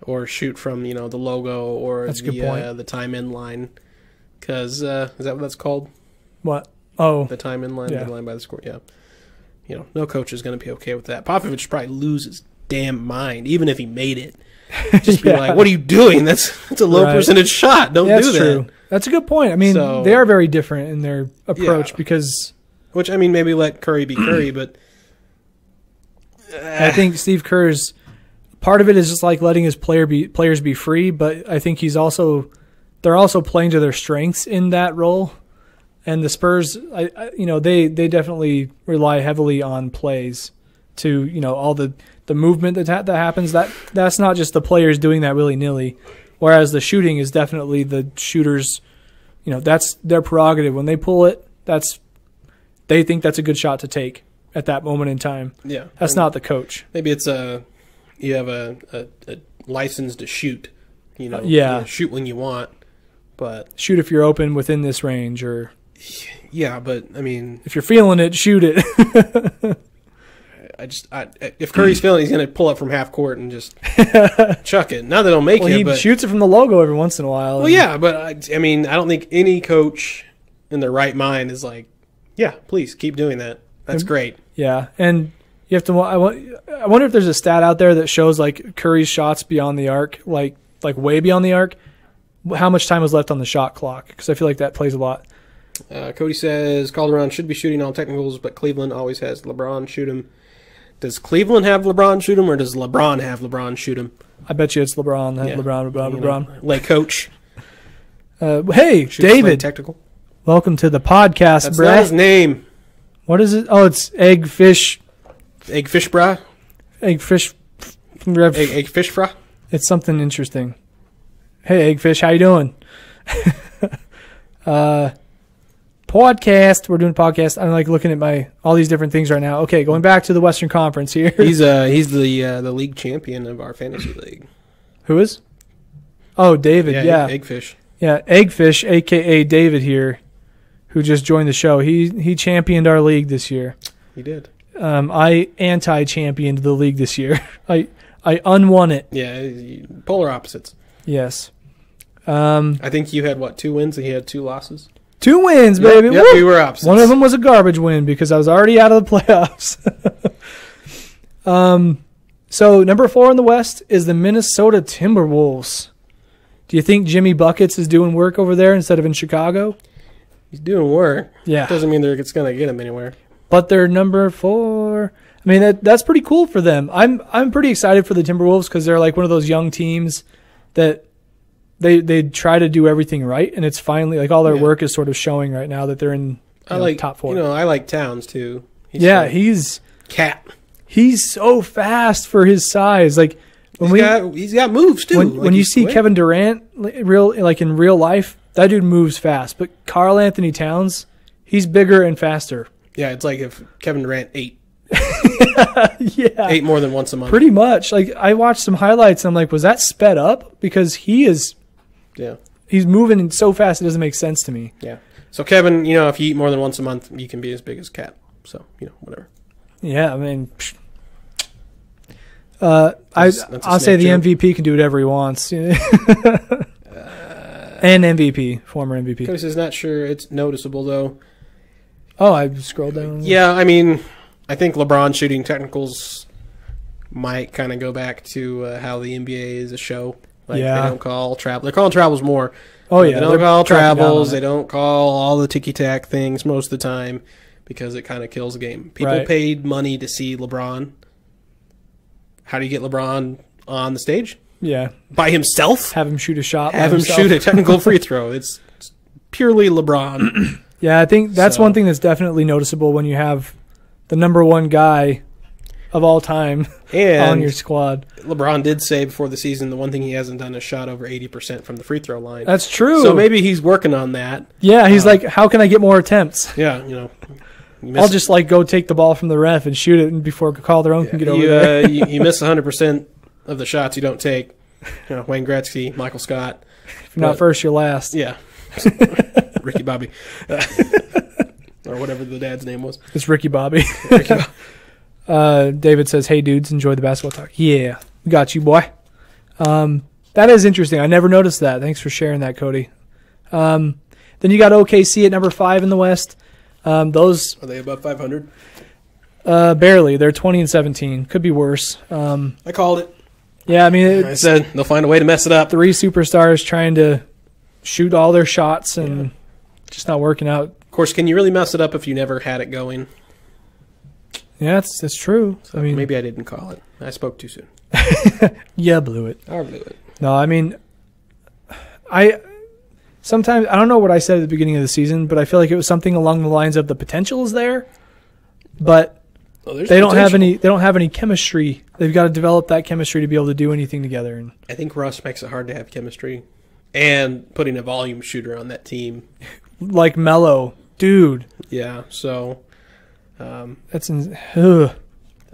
Speaker 2: or shoot from the logo or
Speaker 1: That's a good point.
Speaker 2: The time in line. Because is that what that's called?
Speaker 1: What? Oh,
Speaker 2: The time in line,
Speaker 1: Yeah.
Speaker 2: the line by the score. Yeah. No coach is going to be okay with that. Popovich should probably lose his damn mind, even if he made it. Just be
Speaker 1: Yeah.
Speaker 2: like, what are you doing? That's a low
Speaker 1: Right.
Speaker 2: percentage shot. Don't
Speaker 1: yeah,
Speaker 2: do
Speaker 1: that's
Speaker 2: that.
Speaker 1: true. That's a good point. I mean,
Speaker 2: So-
Speaker 1: they are very different in their approach
Speaker 2: Yeah.
Speaker 1: because
Speaker 2: Which, I mean, maybe let Curry be Curry, but
Speaker 1: I think Steve Kerr's part of it is just like letting his players be free, but I think they're also playing to their strengths in that role. And the Spurs, they definitely rely heavily on plays to, all the movement that happens. That's not just the players doing that willy-nilly, whereas the shooting is definitely the shooters. That's their prerogative. When they pull it, they think that's a good shot to take at that moment in time.
Speaker 2: Yeah,
Speaker 1: that's not the coach.
Speaker 2: Maybe it's you have a license to shoot. Shoot when you want, but
Speaker 1: shoot if you're open within this range, or
Speaker 2: but I mean,
Speaker 1: if you're feeling it, shoot it.
Speaker 2: If Curry's feeling, he's going to pull up from half court and just chuck it. Not that it'll make
Speaker 1: he shoots it from the logo every once in a while.
Speaker 2: Well, yeah, but I don't think any coach in their right mind is like, yeah, please keep doing that. That's great.
Speaker 1: Yeah, and you have to. I wonder if there's a stat out there that shows like Curry's shots beyond the arc, like way beyond the arc. How much time was left on the shot clock? Because I feel like that plays a lot.
Speaker 2: Cody says Calderon should be shooting all technicals, but Cleveland always has LeBron shoot him. Does Cleveland have LeBron shoot him, or does LeBron have LeBron shoot him?
Speaker 1: I bet you it's LeBron. Yeah. LeBron.
Speaker 2: Lay coach.
Speaker 1: Hey, David.
Speaker 2: Technical.
Speaker 1: Welcome to the podcast,
Speaker 2: That's
Speaker 1: bruh.
Speaker 2: not his name.
Speaker 1: What is it? Oh, it's Egg Fish.
Speaker 2: Egg Fish, brah?
Speaker 1: Egg Fish.
Speaker 2: Egg Fish, brah?
Speaker 1: It's something interesting. Hey, Egg Fish, how you doing? Podcast. We're doing a podcast. I'm like looking at all these different things right now. Okay, going back to the Western Conference here.
Speaker 2: He's the league champion of our fantasy league.
Speaker 1: Who is? Oh, David. Yeah.
Speaker 2: Eggfish.
Speaker 1: Yeah, Eggfish, aka David here, who just joined the show. He championed our league this year.
Speaker 2: He did.
Speaker 1: I anti-championed the league this year. I unwon it.
Speaker 2: Yeah, polar opposites.
Speaker 1: Yes.
Speaker 2: I think you had 2 wins and he had 2 losses.
Speaker 1: 2 wins, baby.
Speaker 2: Yep, we were opposites.
Speaker 1: One of them was a garbage win because I was already out of the playoffs. So number 4 in the West is the Minnesota Timberwolves. Do you think Jimmy Buckets is doing work over there instead of in Chicago?
Speaker 2: He's doing work.
Speaker 1: Yeah.
Speaker 2: Doesn't mean it's going to get him anywhere.
Speaker 1: But they're number 4. I mean, that's pretty cool for them. I'm pretty excited for the Timberwolves because they're like one of those young teams that they try to do everything right, and it's finally like all their work is sort of showing right now that they're in top 4.
Speaker 2: I like Towns too.
Speaker 1: He's
Speaker 2: cat.
Speaker 1: He's so fast for his size. Like
Speaker 2: he's got moves too.
Speaker 1: When you see Kevin Durant in real life, that dude moves fast. But Karl Anthony Towns, he's bigger and faster.
Speaker 2: Yeah, it's like if Kevin Durant ate.
Speaker 1: Yeah.
Speaker 2: Ate more than once a month.
Speaker 1: Pretty much. Like I watched some highlights and I'm like, was that sped up? Because he's moving so fast it doesn't make sense to me.
Speaker 2: Yeah. So Kevin, if you eat more than once a month, you can be as big as Cat. So, whatever.
Speaker 1: Yeah, I mean I'll say the MVP can do whatever he wants. And MVP, former MVP.
Speaker 2: Cody says not sure it's noticeable though.
Speaker 1: Oh, I scrolled down.
Speaker 2: Yeah, I mean, I think LeBron shooting technicals might kind of go back to how the NBA is a show. They don't call travel. They're calling travels more.
Speaker 1: Oh, yeah.
Speaker 2: They don't call travels. They don't call all the ticky-tack things most of the time because it kind of kills the game. People paid money to see LeBron. How do you get LeBron on the stage?
Speaker 1: Yeah.
Speaker 2: By himself?
Speaker 1: Have him shoot a shot.
Speaker 2: Have him shoot a technical free throw. It's purely LeBron.
Speaker 1: Yeah, I think that's one thing that's definitely noticeable when you have the number 1 guy of all time on your squad.
Speaker 2: LeBron did say before the season the one thing he hasn't done is shot over 80% from the free throw line.
Speaker 1: That's true.
Speaker 2: So maybe he's working on that.
Speaker 1: Yeah, he's like, how can I get more attempts?
Speaker 2: Yeah,
Speaker 1: I'll just go take the ball from the ref and shoot it before Calderon can get over there.
Speaker 2: you miss 100% of the shots you don't take. Wayne Gretzky, Michael Scott.
Speaker 1: If you're not first, you're last.
Speaker 2: Yeah. Ricky Bobby. Or whatever the dad's name was.
Speaker 1: It's Ricky Bobby. David says, hey, dudes, enjoy the basketball talk. Yeah, we got you, boy. That is interesting. I never noticed that. Thanks for sharing that, Cody. Then you got OKC at number 5 in the West. Those
Speaker 2: are they above 500?
Speaker 1: Barely. They're 20-17. Could be worse.
Speaker 2: I called it.
Speaker 1: Yeah, I mean,
Speaker 2: I said they'll find a way to mess it up.
Speaker 1: 3 superstars trying to shoot all their shots and just not working out.
Speaker 2: Of course, can you really mess it up if you never had it going?
Speaker 1: Yeah, that's true.
Speaker 2: So maybe I didn't call it. I spoke too soon.
Speaker 1: Yeah, blew it.
Speaker 2: I blew it.
Speaker 1: No, I mean, sometimes I don't know what I said at the beginning of the season, but I feel like it was something along the lines of the potential is there, but they don't have any chemistry. They've got to develop that chemistry to be able to do anything together. And
Speaker 2: I think Russ makes it hard to have chemistry, and putting a volume shooter on that team,
Speaker 1: like Melo, dude.
Speaker 2: Yeah, so
Speaker 1: That's ugh.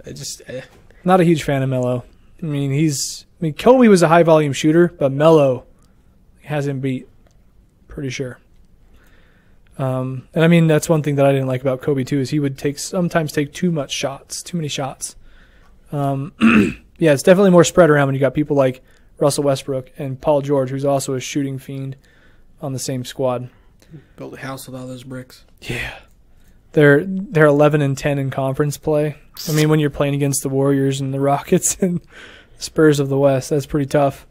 Speaker 2: I just
Speaker 1: Not a huge fan of Melo. I mean, Kobe was a high volume shooter, but Melo has him beat, pretty sure. And I mean, that's one thing that I didn't like about Kobe too, is he would sometimes take too many shots. Yeah, it's definitely more spread around when you got people like Russell Westbrook and Paul George, who's also a shooting fiend, on the same squad.
Speaker 2: Built a house with all those bricks.
Speaker 1: Yeah. They're 11-10 in conference play. I mean, when you're playing against the Warriors and the Rockets and Spurs of the West, that's pretty tough.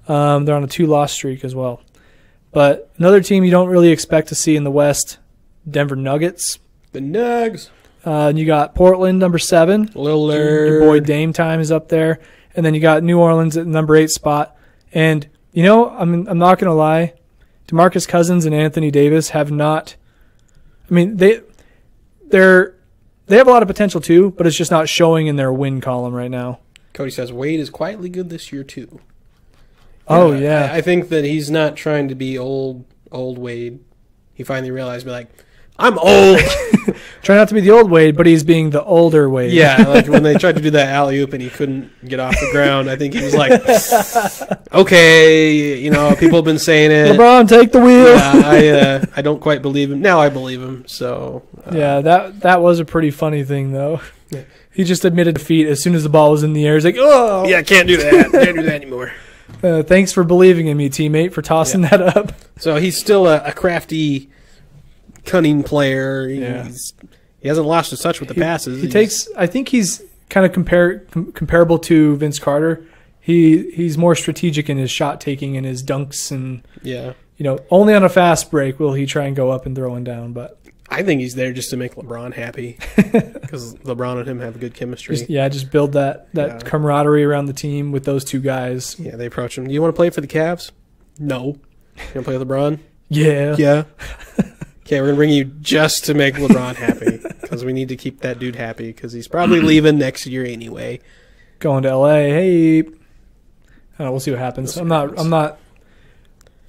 Speaker 1: They're on a 2-loss streak as well. But another team you don't really expect to see in the West, Denver Nuggets.
Speaker 2: The Nugs.
Speaker 1: And you got Portland, number 7.
Speaker 2: Lillard.
Speaker 1: Your boy Dame Time is up there. And then you got New Orleans at the number 8 spot. And, you know, I'm not going to lie, DeMarcus Cousins and Anthony Davis have not – I mean, they have a lot of potential too, but it's just not showing in their win column right now.
Speaker 2: Cody says Wade is quietly good this year too.
Speaker 1: Oh, yeah.
Speaker 2: I think that he's not trying to be old Wade. He finally realized, I'm old.
Speaker 1: Try not to be the old Wade, but he's being the older Wade.
Speaker 2: Yeah, like when they tried to do that alley-oop and he couldn't get off the ground, I think he was like, okay, people have been saying it.
Speaker 1: LeBron, take the wheel.
Speaker 2: Yeah, I don't quite believe him. Now I believe him, so.
Speaker 1: Yeah, that was a pretty funny thing, though.
Speaker 2: Yeah.
Speaker 1: He just admitted defeat as soon as the ball was in the air. He's like, oh.
Speaker 2: Yeah, can't do that. Can't do that anymore.
Speaker 1: Thanks for believing in me, teammate, for tossing that up.
Speaker 2: So he's still a crafty, cunning player. He hasn't lost his touch with the passes. I think he's kind of comparable to Vince Carter. He's more strategic in his shot taking and his dunks, and only on a fast break will he try and go up and throw one down. But I think he's there just to make LeBron happy, because LeBron and him have good chemistry.
Speaker 1: Just build that camaraderie around the team with those two guys.
Speaker 2: Yeah, they approach him. Do you want to play for the Cavs? No. You want to play with LeBron?
Speaker 1: Yeah.
Speaker 2: Yeah. Okay, we're going to bring you just to make LeBron happy, because we need to keep that dude happy, because he's probably leaving next year anyway.
Speaker 1: Going to L.A. Hey, I don't know, we'll see what happens. I'm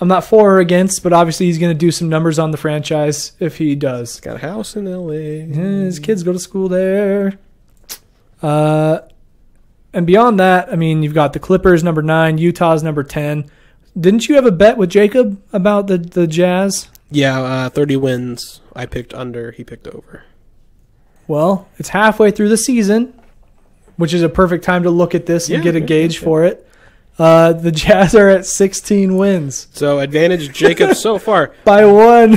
Speaker 1: not for or against, but obviously he's going to do some numbers on the franchise if he does.
Speaker 2: He's got a house in L.A.
Speaker 1: His kids go to school there. And beyond that, I mean, you've got the Clippers, number 9, Utah's number 10. Didn't you have a bet with Jacob about the Jazz?
Speaker 2: Yeah, 30 wins. I picked under. He picked over.
Speaker 1: Well, it's halfway through the season, which is a perfect time to look at this and get a gauge for it. The Jazz are at 16 wins.
Speaker 2: So advantage Jacob so far.
Speaker 1: By 1.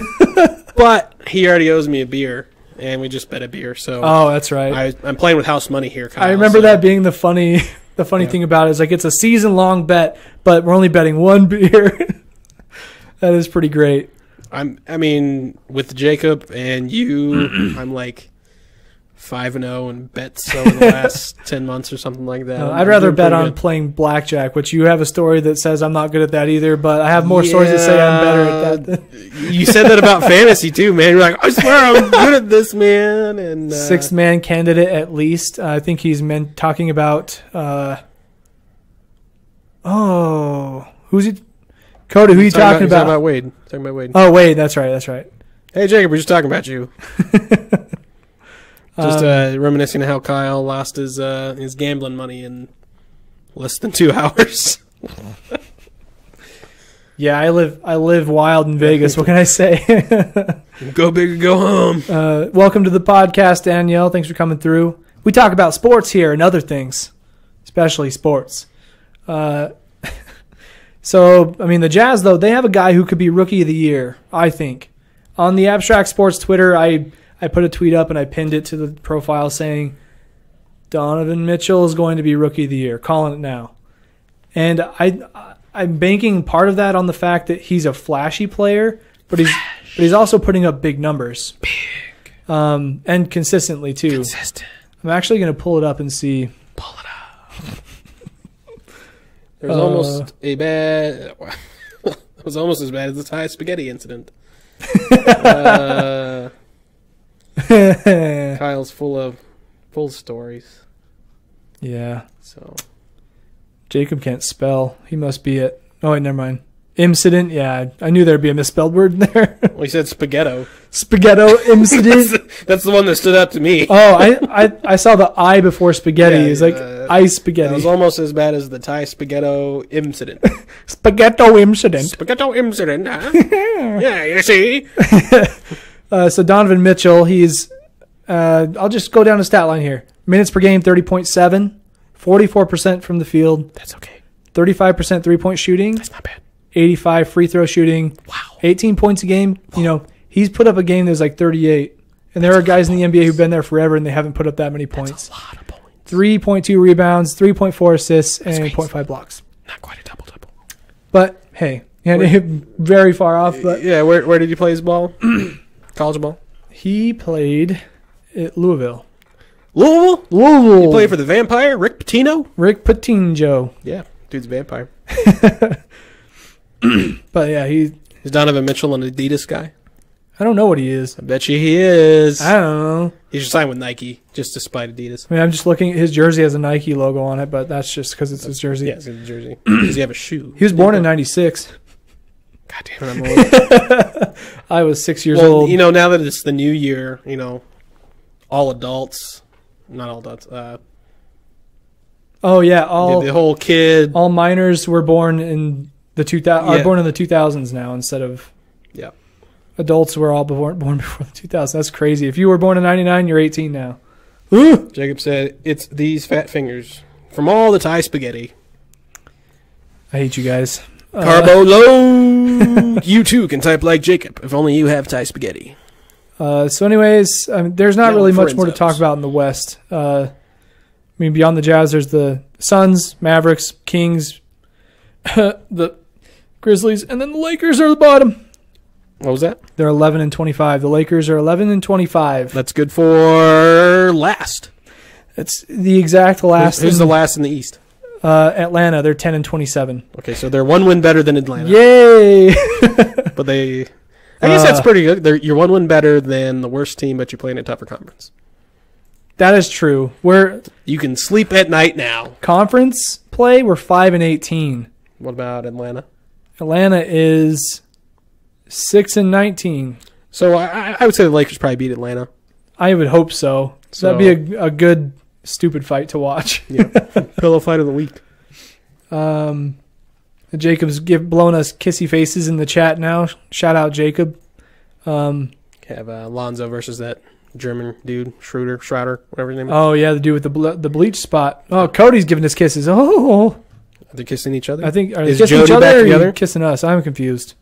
Speaker 2: But he already owes me a beer, and we just bet a beer. So
Speaker 1: that's right.
Speaker 2: I'm playing with house money here, Kyle.
Speaker 1: I remember that being the funny thing about it is like it's a season-long bet, but we're only betting 1 beer. That is pretty great.
Speaker 2: With Jacob and you, I'm like 5-0 and bets over the last 10 months or something like that.
Speaker 1: I'd rather bet on playing blackjack, which you have a story that says I'm not good at that either, but I have more stories that say I'm better at that.
Speaker 2: You said that about fantasy too, man. You're like, I swear I'm good at this, man. And
Speaker 1: 6th-man candidate at least. I think he's talking about who's he? Cody, who are you talking about?
Speaker 2: Talking about Wade.
Speaker 1: Oh, Wade, that's right.
Speaker 2: Hey, Jacob, we're just talking about you. Just reminiscing how Kyle lost his gambling money in less than 2 hours.
Speaker 1: Yeah, I live wild in Vegas. What can I say?
Speaker 2: Go big or go home.
Speaker 1: Welcome to the podcast, Danielle. Thanks for coming through. We talk about sports here and other things, especially sports. So, I mean, the Jazz, though, they have a guy who could be Rookie of the Year, I think. On the Abstract Sports Twitter, I put a tweet up and I pinned it to the profile saying, Donovan Mitchell is going to be Rookie of the Year. Calling it now. And I'm banking part of that on the fact that he's a flashy player, but he's also putting up big numbers. And consistently, too.
Speaker 2: Consistent.
Speaker 1: I'm actually going to pull it up and see.
Speaker 2: Pull it up. There's almost a bad... It was almost as bad as the Thai spaghetti incident. Kyle's full stories.
Speaker 1: Yeah.
Speaker 2: So
Speaker 1: Jacob can't spell. He must be it. Oh, wait, never mind. Incident? Yeah, I knew there'd be a misspelled word in there.
Speaker 2: well, he said spaghetto.
Speaker 1: Spaghetto incident.
Speaker 2: That's the one that stood out to me.
Speaker 1: Oh, I saw the I before spaghetti.
Speaker 2: Yeah,
Speaker 1: it's like ice spaghetti.
Speaker 2: That was almost as bad as the Thai spaghetto incident.
Speaker 1: Spaghetto incident.
Speaker 2: Spaghetto incident, huh? Yeah, you see?
Speaker 1: So Donovan Mitchell, he's... I'll just go down the stat line here. Minutes per game, 30.7. 44% from the field.
Speaker 2: That's okay.
Speaker 1: 35% three-point shooting.
Speaker 2: That's not bad.
Speaker 1: 85 free throw shooting.
Speaker 2: Wow.
Speaker 1: 18 points a game. You know, he's put up a game that's like 38. And there are guys in the NBA who've been there forever and they haven't put up that many points.
Speaker 2: That's a lot of points.
Speaker 1: 3.2 rebounds, 3.4 assists, and
Speaker 2: crazy.
Speaker 1: 0.5 blocks.
Speaker 2: Not quite a double-double.
Speaker 1: But, hey, very far off. But
Speaker 2: yeah, where did you play his ball? College ball?
Speaker 1: he played at Louisville.
Speaker 2: Louisville? You play for the Vampire? Rick Pitino?
Speaker 1: Rick Pitino.
Speaker 2: Yeah, dude's a vampire.
Speaker 1: But, yeah,
Speaker 2: Is Donovan Mitchell an Adidas guy?
Speaker 1: I don't know what he is.
Speaker 2: I bet you he is.
Speaker 1: I don't know.
Speaker 2: He should sign with Nike just to spite Adidas.
Speaker 1: I mean, I'm just looking at his jersey has a Nike logo on it, but that's just because it's his jersey.
Speaker 2: Yeah, it's his jersey. Does he have a shoe?
Speaker 1: He was born in 96.
Speaker 2: God damn it, I'm old.
Speaker 1: I was 6 years
Speaker 2: Well,
Speaker 1: old.
Speaker 2: you know, now that it's the new year, you know, all adults, not all adults,
Speaker 1: Oh yeah, all
Speaker 2: the whole kid.
Speaker 1: all minors were born in the 2000
Speaker 2: Yeah.
Speaker 1: are born in the 2000s now instead of
Speaker 2: Yeah.
Speaker 1: adults were all born before the 2000s. That's crazy. If you were born in 99, you're 18 now. Ooh.
Speaker 2: Jacob said, it's these fat fingers from all the Thai spaghetti.
Speaker 1: I hate you guys.
Speaker 2: Carbo low. You too can type like Jacob if only you have Thai spaghetti.
Speaker 1: So anyways, there's not
Speaker 2: No,
Speaker 1: really
Speaker 2: for
Speaker 1: much more to talk
Speaker 2: Enzos.
Speaker 1: about in the West. I mean, beyond the Jazz, there's the Suns, Mavericks, Kings, the Grizzlies, and then the Lakers are the bottom.
Speaker 2: What was that?
Speaker 1: They're 11-25. The Lakers are 11-25.
Speaker 2: That's good for last.
Speaker 1: That's the exact last.
Speaker 2: Who's the last in the East?
Speaker 1: Atlanta. They're 10-27.
Speaker 2: Okay, so they're one win better than Atlanta.
Speaker 1: Yay!
Speaker 2: But they... I guess that's pretty good. You're one win better than the worst team, but you're playing a tougher conference.
Speaker 1: That is true. We're
Speaker 2: You can sleep at night now.
Speaker 1: conference play. We're 5-18.
Speaker 2: What about Atlanta?
Speaker 1: Atlanta is 6-19.
Speaker 2: So I would say the Lakers probably beat Atlanta.
Speaker 1: I would hope so.
Speaker 2: So-
Speaker 1: That'd be a good stupid fight to watch.
Speaker 2: Yeah, pillow fight of the week.
Speaker 1: Jacob's blowing us kissy faces in the chat now. Shout out Jacob.
Speaker 2: Have Lonzo versus that German dude, Schroeder, whatever his name is.
Speaker 1: Oh yeah, the dude with the bleach spot. Oh, Cody's giving us kisses. Oh,
Speaker 2: Are they kissing each other?
Speaker 1: I think are they
Speaker 2: Is
Speaker 1: kissing
Speaker 2: Jody
Speaker 1: each other
Speaker 2: back
Speaker 1: or are
Speaker 2: together?
Speaker 1: you kissing us? I'm confused.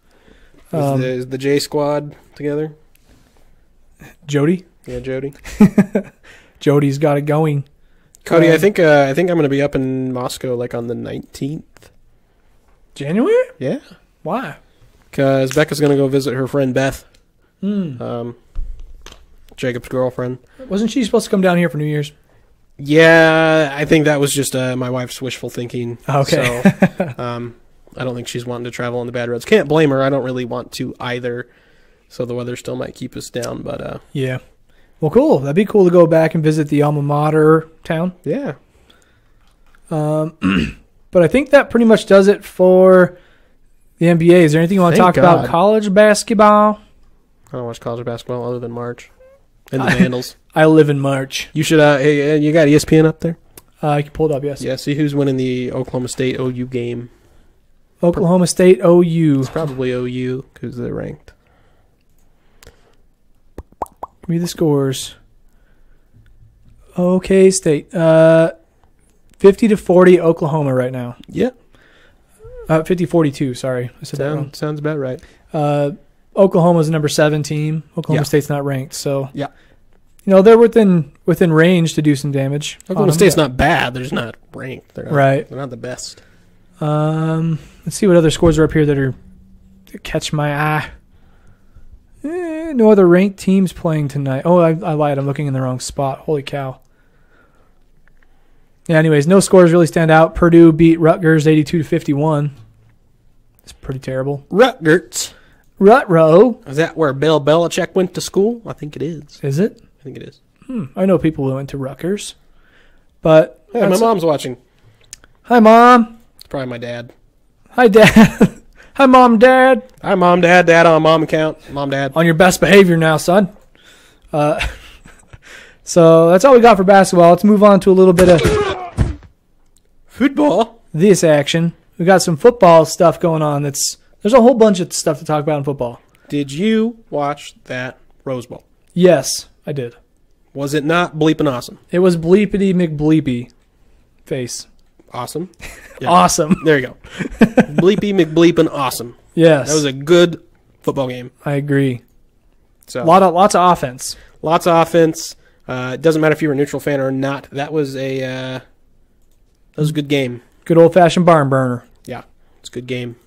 Speaker 2: Is the J Squad together?
Speaker 1: Jody.
Speaker 2: Yeah, Jody.
Speaker 1: Jody's got it going.
Speaker 2: Cody, I think I'm going to be up in Moscow like on the 19th.
Speaker 1: January?
Speaker 2: Yeah,
Speaker 1: Why?
Speaker 2: because Becca's going to go visit her friend Beth, Jacob's girlfriend.
Speaker 1: Wasn't she supposed to come down here for New Year's?
Speaker 2: Yeah, I think that was just my wife's wishful thinking.
Speaker 1: Okay.
Speaker 2: So, I don't think she's wanting to travel on the bad roads. Can't blame her. I don't really want to either. So the weather still might keep us down, but
Speaker 1: Yeah. Well, cool. That'd be cool to go back and visit the alma mater town.
Speaker 2: yeah.
Speaker 1: But I think that pretty much does it for the NBA. Is there anything you want to
Speaker 2: Thank
Speaker 1: talk about?
Speaker 2: God.
Speaker 1: College basketball?
Speaker 2: I don't watch college basketball other than March and the Vandals.
Speaker 1: I live in March.
Speaker 2: You should. Hey, you got ESPN up there?
Speaker 1: I can pull it up, yes.
Speaker 2: Yeah. See who's winning the Oklahoma State OU game.
Speaker 1: Oklahoma State, OU.
Speaker 2: It's probably OU because they're ranked.
Speaker 1: Give me the scores. Okay, State. 50-40 Oklahoma right now.
Speaker 2: Yeah.
Speaker 1: 50-42, sorry. I said that wrong.
Speaker 2: Sounds about right.
Speaker 1: Oklahoma's the number 7 team. Oklahoma
Speaker 2: Yeah.
Speaker 1: State's not ranked, so
Speaker 2: Yeah.
Speaker 1: you know they're within range to do some damage.
Speaker 2: Oklahoma State's not bad. They're just not ranked. They're not,
Speaker 1: Right.
Speaker 2: They're not the best.
Speaker 1: Let's see what other scores are up here that catch my eye. No other ranked teams playing tonight. Oh, I lied. I'm looking in the wrong spot. Holy cow. Yeah, anyways, no scores really stand out. Purdue beat Rutgers 82-51. It's pretty terrible.
Speaker 2: Rutgers.
Speaker 1: Rutro.
Speaker 2: Is that where Bill Belichick went to school? I think it is.
Speaker 1: Is it?
Speaker 2: I think it is.
Speaker 1: I know people who went to Rutgers. But
Speaker 2: Hey, my mom's watching.
Speaker 1: Hi, Mom.
Speaker 2: It's probably my dad.
Speaker 1: Hi, Dad. Hi, Mom, Dad.
Speaker 2: Hi, Mom, Dad. Dad on mom account. Mom, Dad.
Speaker 1: On your best behavior now, son. So that's all we got for basketball. Let's move on to a little bit of
Speaker 2: Football.
Speaker 1: this action. We got some football stuff going on. There's a whole bunch of stuff to talk about in football.
Speaker 2: Did you watch that Rose Bowl?
Speaker 1: Yes, I did.
Speaker 2: Was it not bleeping awesome?
Speaker 1: It was bleepity McBleepy face.
Speaker 2: Awesome. Yeah.
Speaker 1: Awesome.
Speaker 2: There you go. Bleepy McBleeping awesome.
Speaker 1: Yes.
Speaker 2: That was a good football game.
Speaker 1: I agree.
Speaker 2: So
Speaker 1: Lots of offense.
Speaker 2: lots of offense. It doesn't matter if you were a neutral fan or not. That was a good game.
Speaker 1: Good old-fashioned barn burner.
Speaker 2: Yeah, it's a good game.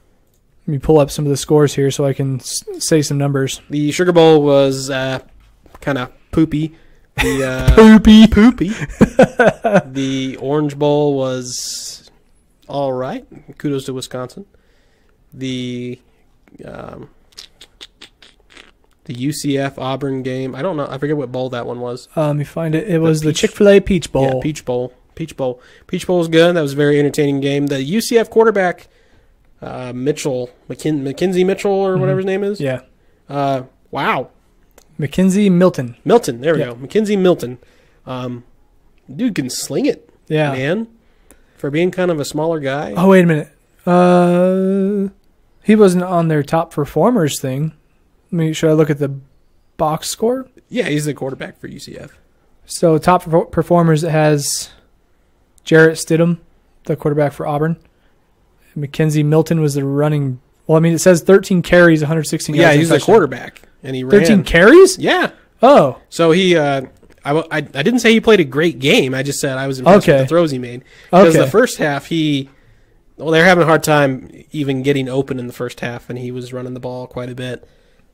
Speaker 1: Let me pull up some of the scores here so I can say some numbers.
Speaker 2: The Sugar Bowl was kind of poopy. The
Speaker 1: Poopy.
Speaker 2: the Orange Bowl was all right. Kudos to Wisconsin. The UCF Auburn game. I don't know. I forget what bowl that one was.
Speaker 1: Let me find it. It was the Chick-fil-A Peach Bowl.
Speaker 2: Yeah, Peach Bowl. Peach Bowl was good. That was a very entertaining game. The UCF quarterback, Mackenzie Mitchell or whatever his name is.
Speaker 1: Yeah.
Speaker 2: Wow.
Speaker 1: Mackenzie Milton.
Speaker 2: Milton. There we go. Mackenzie Milton. Dude can sling it.
Speaker 1: Yeah.
Speaker 2: Man. For being kind of a smaller guy.
Speaker 1: Oh, wait a minute. He wasn't on their top performers thing. Should I look at the box score?
Speaker 2: Yeah, he's the quarterback for UCF.
Speaker 1: So top performers, it has Jarrett Stidham, the quarterback for Auburn. Mackenzie Milton was the running. Well, it says 13 carries, 116 yards.
Speaker 2: Yeah, he's the quarterback, and he ran
Speaker 1: 13 carries.
Speaker 2: Yeah.
Speaker 1: Oh.
Speaker 2: So he, I didn't say he played a great game. I just said I was impressed with the throws he made. Because the first half, they were having a hard time even getting open in the first half, and he was running the ball quite a bit.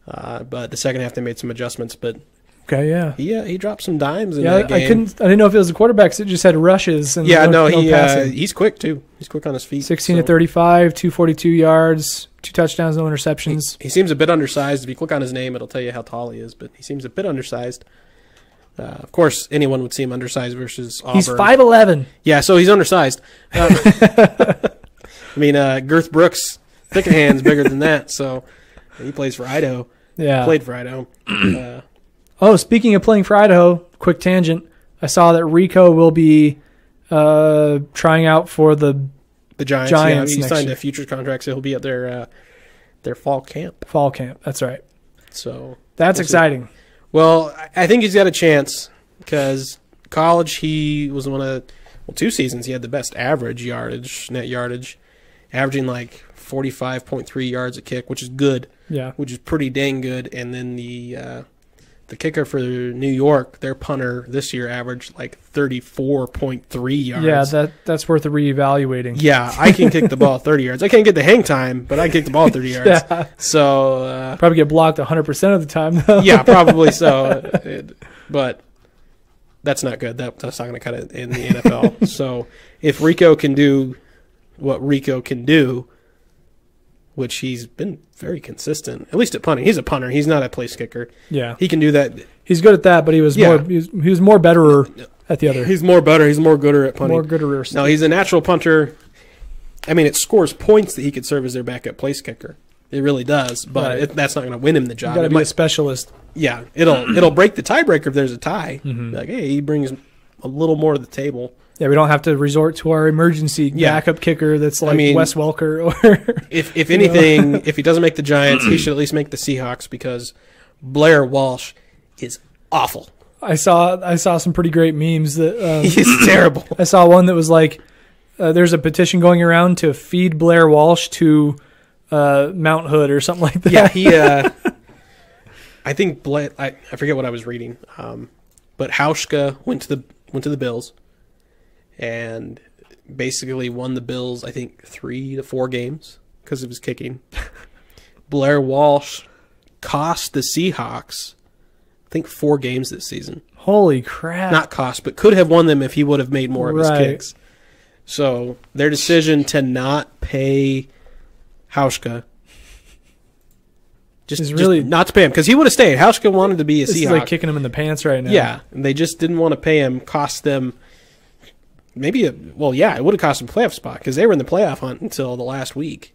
Speaker 2: But the second half, they made some adjustments. But
Speaker 1: okay, yeah,
Speaker 2: he dropped some dimes in that game.
Speaker 1: I didn't know if it was a quarterback. Cause it just had rushes. And
Speaker 2: he's quick too. He's quick on his feet.
Speaker 1: 16 to 35, 242 yards, 2 touchdowns, no interceptions.
Speaker 2: He seems a bit undersized. If you click on his name, it'll tell you how tall he is. But he seems a bit undersized. Of course, anyone would see him undersized versus Auburn.
Speaker 1: He's 5'11".
Speaker 2: Yeah, so he's undersized. Girth Brooks, thick of hands, bigger than that. So he plays for Idaho.
Speaker 1: Yeah,
Speaker 2: played for Idaho.
Speaker 1: Speaking of playing for Idaho, quick tangent. I saw that Rico will be trying out for the
Speaker 2: Giants. Yeah, he signed a futures contract, so he'll be at their fall camp.
Speaker 1: Fall camp. That's right.
Speaker 2: So
Speaker 1: that's exciting.
Speaker 2: Well, I think he's got a chance because college he was 2 seasons he had the best average yardage, net yardage, averaging like 45.3 yards a kick, which is good.
Speaker 1: Yeah,
Speaker 2: which is pretty dang good. And then the kicker for New York, their punter this year averaged like 34.3 yards.
Speaker 1: Yeah, that's worth a reevaluating.
Speaker 2: Yeah, I can kick the ball 30 yards. I can't get the hang time, but I can kick the ball 30 yards.
Speaker 1: Yeah.
Speaker 2: So
Speaker 1: probably get blocked 100% of the time, though.
Speaker 2: Yeah, probably so. But that's not good. That's not going to cut it in the NFL. So if Rico can do what Rico can do, which he's been very consistent, at least at punting. He's a punter. He's not a place kicker.
Speaker 1: Yeah,
Speaker 2: he can do that.
Speaker 1: He's good at that, but he was more betterer at the other.
Speaker 2: He's more better. He's more gooder at punting.
Speaker 1: More gooder.
Speaker 2: No, he's a natural punter. It scores points that he could serve as their backup place kicker. It really does, but that's not going to win him the job.
Speaker 1: You got to be a specialist.
Speaker 2: Yeah, it'll break the tiebreaker if there's a tie.
Speaker 1: Mm-hmm.
Speaker 2: Like, hey, he brings a little more to the table.
Speaker 1: Yeah, we don't have to resort to our emergency backup kicker that's like Wes Welker. Or
Speaker 2: if anything, if he doesn't make the Giants, he should at least make the Seahawks because Blair Walsh is awful.
Speaker 1: I saw some pretty great memes that
Speaker 2: he's terrible.
Speaker 1: I saw one that was like, there's a petition going around to feed Blair Walsh to Mount Hood or something like that.
Speaker 2: Yeah, he. I think I forget what I was reading, but Hauschka went to the Bills. And basically won the Bills, I think, 3 to 4 games because of his kicking. Blair Walsh cost the Seahawks think 4 games this season.
Speaker 1: Holy crap.
Speaker 2: Not cost, but could have won them if he would have made more of his
Speaker 1: Right.
Speaker 2: kicks. So their decision to not pay Hauschka, just not to pay him, because he would have stayed. Hauschka wanted to be a
Speaker 1: This
Speaker 2: Seahawk.
Speaker 1: is like kicking him in the pants right now.
Speaker 2: Yeah, and they just didn't want to pay him. Cost them maybe it would have cost them a playoff spot because they were in the playoff hunt until the last week.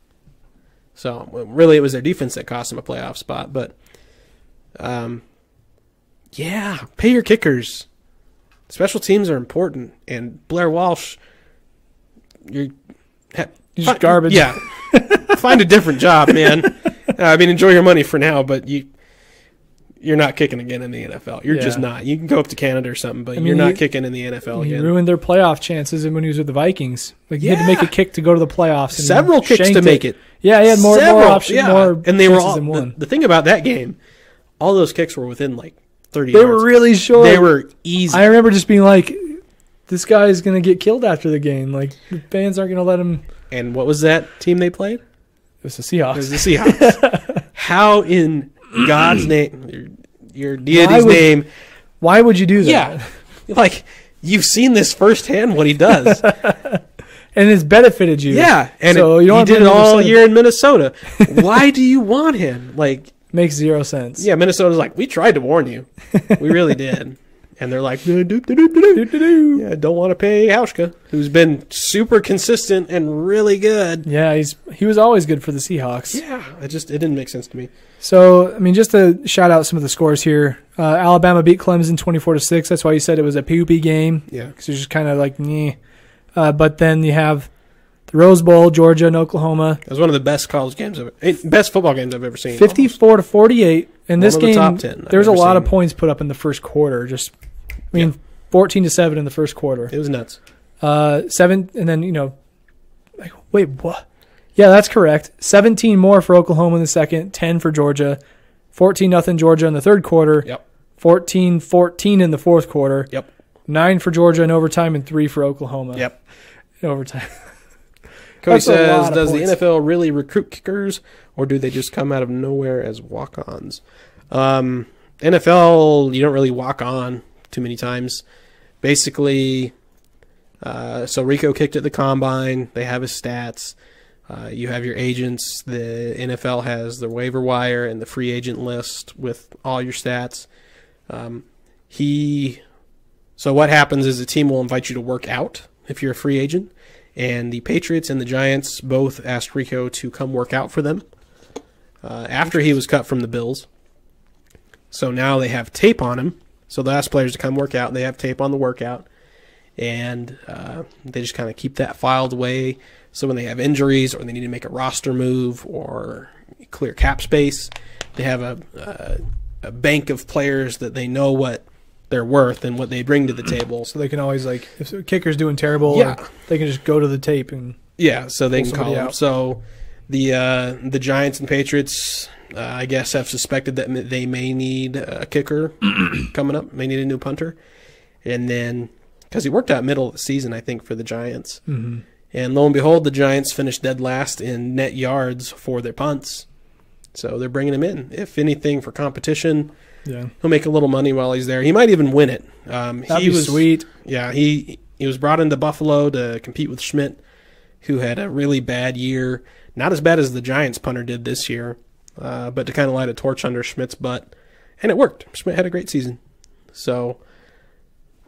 Speaker 2: So really, it was their defense that cost them a playoff spot. But yeah, pay your kickers. Special teams are important, and Blair Walsh, you're
Speaker 1: just garbage.
Speaker 2: Yeah, find a different job, man. I mean, enjoy your money for now, but you're not kicking again in the NFL. You're just not. You can go up to Canada or something, but you're not kicking in the NFL
Speaker 1: he
Speaker 2: again.
Speaker 1: ruined their playoff chances when he was with the Vikings. Like he had to make a kick to go to the playoffs. And
Speaker 2: Several kicks to make it.
Speaker 1: Yeah, he had more options, more
Speaker 2: and they were
Speaker 1: chances
Speaker 2: all
Speaker 1: than one.
Speaker 2: the thing about that game. All those kicks were within like 30
Speaker 1: They
Speaker 2: yards.
Speaker 1: were really short.
Speaker 2: They were easy.
Speaker 1: I remember just being like, this guy is going to get killed after the game. Like, the fans aren't going to let him.
Speaker 2: And what was that team they played?
Speaker 1: It was the Seahawks.
Speaker 2: It was the Seahawks. How in God's name, your deity's name.
Speaker 1: Why would you do that?
Speaker 2: Yeah. Like, you've seen this firsthand, what he does.
Speaker 1: And it's benefited you.
Speaker 2: Yeah. And
Speaker 1: so
Speaker 2: he did it all year in Minnesota. Why do you want him? Like,
Speaker 1: makes zero sense.
Speaker 2: Yeah, Minnesota's like, we tried to warn you. We really did. And they're like, yeah, don't want to pay Hauschka, who's been super consistent and really good.
Speaker 1: Yeah, he was always good for the Seahawks.
Speaker 2: Yeah, it didn't make sense to me.
Speaker 1: So, I mean, just to shout out some of the scores here. Alabama beat Clemson 24-6. That's why you said it was a poopy game.
Speaker 2: Yeah.
Speaker 1: Because it's just kind of like, meh. But then you have the Rose Bowl, Georgia and Oklahoma.
Speaker 2: It was one of the best best football games I've ever seen.
Speaker 1: 54-48. In this game,
Speaker 2: top 10
Speaker 1: there was a lot of points put up in the first quarter. 14-7 in the first quarter.
Speaker 2: It was nuts.
Speaker 1: 7, and then, wait, what? Yeah, that's correct. 17 more for Oklahoma in the second, 10 for Georgia, 14-0 Georgia in the third quarter.
Speaker 2: Yep.
Speaker 1: 14-14 in the fourth quarter.
Speaker 2: Yep.
Speaker 1: 9 for Georgia in overtime and 3 for Oklahoma.
Speaker 2: Yep.
Speaker 1: In overtime.
Speaker 2: Cody says, does the NFL really recruit kickers, or do they just come out of nowhere as walk-ons? NFL, you don't really walk on too many times. Basically, so Rico kicked at the combine. They have his stats. You have your agents. The NFL has the waiver wire and the free agent list with all your stats. So what happens is the team will invite you to work out if you're a free agent. And the Patriots and the Giants both asked Rico to come work out for them after he was cut from the Bills. So now they have tape on him. So they ask players to come work out. They have tape on the workout. And they just kind of keep that filed away. So when they have injuries or they need to make a roster move or clear cap space, they have a bank of players that they know what they're worth and what they bring to the table.
Speaker 1: So they can always, if a kicker's doing terrible, they can just go to the tape and
Speaker 2: so they can call him.
Speaker 1: Out.
Speaker 2: So the Giants and Patriots, I guess, have suspected that they may need a kicker coming up. May need a new punter. And then, because he worked out middle of the season, I think, for the Giants.
Speaker 1: Mm-hmm.
Speaker 2: And lo and behold, the Giants finished dead last in net yards for their punts. So they're bringing him in. If anything, for competition.
Speaker 1: Yeah,
Speaker 2: he'll make a little money while he's there. He might even win it.
Speaker 1: That'd be sweet.
Speaker 2: Yeah, he was brought into Buffalo to compete with Schmidt, who had a really bad year. Not as bad as the Giants punter did this year, but to kind of light a torch under Schmidt's butt. And it worked. Schmidt had a great season. So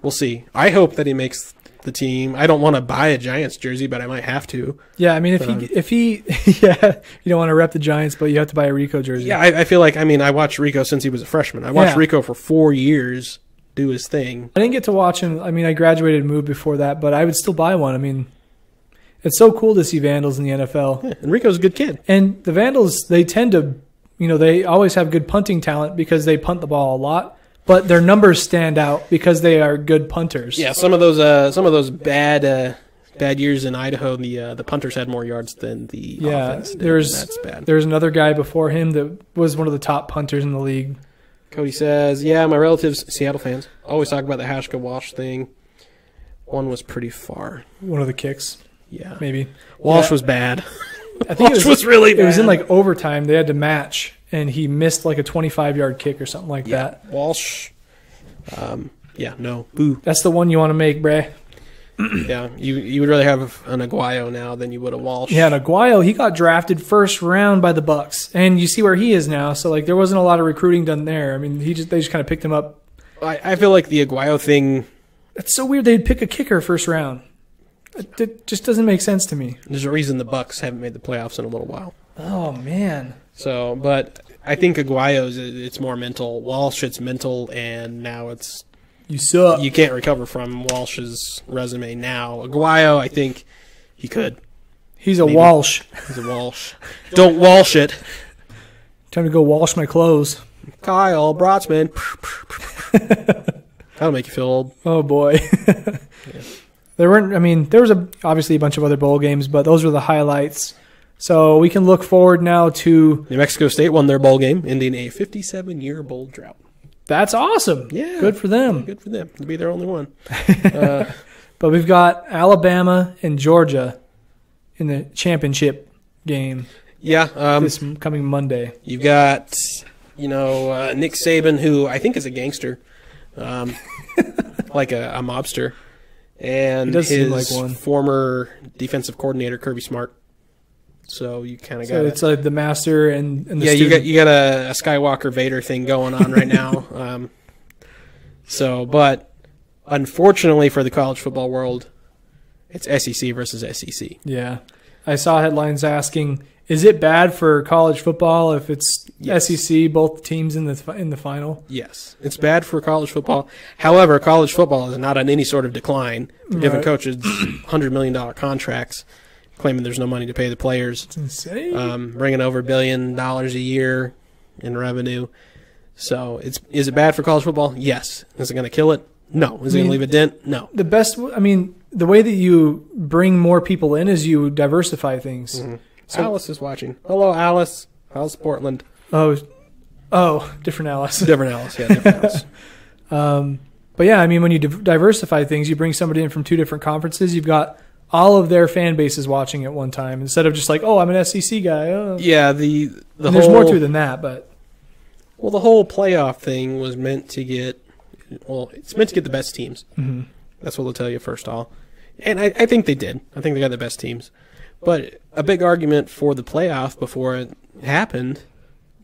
Speaker 2: we'll see. I hope that he makes the team. I don't want to buy a Giants jersey, but I might have to.
Speaker 1: Yeah, I mean, if he you don't want to rep the Giants, but you have to buy a Rico jersey.
Speaker 2: Yeah, I feel like, I watched Rico since he was a freshman. I watched Rico for 4 years do his thing.
Speaker 1: I didn't get to watch him. I mean, I graduated and moved before that, but I would still buy one. I mean, it's so cool to see Vandals in the NFL.
Speaker 2: Yeah, and Rico's a good kid.
Speaker 1: And the Vandals, they tend to, they always have good punting talent because they punt the ball a lot. But their numbers stand out because they are good punters.
Speaker 2: Yeah, some of those bad years in Idaho, the punters had more yards than the offense did. That's bad.
Speaker 1: There's another guy before him that was one of the top punters in the league.
Speaker 2: Cody says, "Yeah, my relatives, Seattle fans, always talk about the Hauschka Walsh thing. One was pretty far.
Speaker 1: One of the kicks,
Speaker 2: yeah,
Speaker 1: maybe.
Speaker 2: Walsh was bad.
Speaker 1: I think
Speaker 2: Walsh was really bad.
Speaker 1: It was in overtime. They had to match, and he missed like a 25-yard kick or something like that.
Speaker 2: Walsh. No. Boo.
Speaker 1: That's the one you want to make, Bray.
Speaker 2: Yeah, you would rather have an Aguayo now than you would a Walsh.
Speaker 1: Yeah, and Aguayo, he got drafted first round by the Bucks, and you see where he is now. So like, there wasn't a lot of recruiting done there. I mean, they just kind of picked him up.
Speaker 2: I feel like the Aguayo thing.
Speaker 1: It's so weird they'd pick a kicker first round. It just doesn't make sense to me.
Speaker 2: There's a reason the Bucks haven't made the playoffs in a little while.
Speaker 1: Oh man.
Speaker 2: So, but I think Aguayo's it's more mental. Walsh, it's mental, and now it's.
Speaker 1: You suck.
Speaker 2: You can't recover from Walsh's resume now. Aguayo, I think he could.
Speaker 1: He's a Walsh.
Speaker 2: He's a Walsh. Don't Walsh it.
Speaker 1: Time to go wash my clothes.
Speaker 2: Kyle Brotzman. That'll make you feel old.
Speaker 1: Oh boy.
Speaker 2: Yeah.
Speaker 1: There was obviously a bunch of other bowl games, but those were the highlights. So we can look forward now to
Speaker 2: New Mexico State won their bowl game, ending a 57-year bowl drought.
Speaker 1: That's awesome.
Speaker 2: Yeah.
Speaker 1: Good for them.
Speaker 2: Good for them. To be their only one.
Speaker 1: But we've got Alabama and Georgia in the championship game this coming Monday.
Speaker 2: You've got, Nick Saban, who I think is a gangster, like a mobster, and
Speaker 1: he does
Speaker 2: his
Speaker 1: seem like one.
Speaker 2: former defensive coordinator, Kirby Smart. So you kind of got
Speaker 1: it's like the master and the
Speaker 2: yeah,
Speaker 1: student.
Speaker 2: you got a Skywalker Vader thing going on right now. But unfortunately for the college football world, it's SEC versus SEC.
Speaker 1: Yeah, I saw headlines asking, is it bad for college football if it's SEC, both teams in the final?
Speaker 2: Yes, it's bad for college football. However, college football is not on any sort of decline. Different coaches, $100 million contracts, claiming there's no money to pay the players.
Speaker 1: It's insane.
Speaker 2: Bringing over $1 billion a year in revenue. So is it bad for college football? Yes. Is it going to kill it? No. Is it going to leave a dent? No.
Speaker 1: The way that you bring more people in is you diversify things.
Speaker 2: Mm-hmm. So, Alice is watching. Hello, Alice. How's Portland?
Speaker 1: Oh, different Alice.
Speaker 2: Different Alice, yeah, different Alice.
Speaker 1: But yeah, when you diversify things, you bring somebody in from two different conferences, you've got all of their fan bases watching at one time instead of just like, I'm an SEC guy. Oh.
Speaker 2: Yeah, there's
Speaker 1: more to it than that, but
Speaker 2: the whole playoff thing was meant to get it's meant to get the best teams.
Speaker 1: Mm-hmm.
Speaker 2: That's what they'll tell you first of all. And I think they did. I think they got the best teams. But a big argument for the playoff before it happened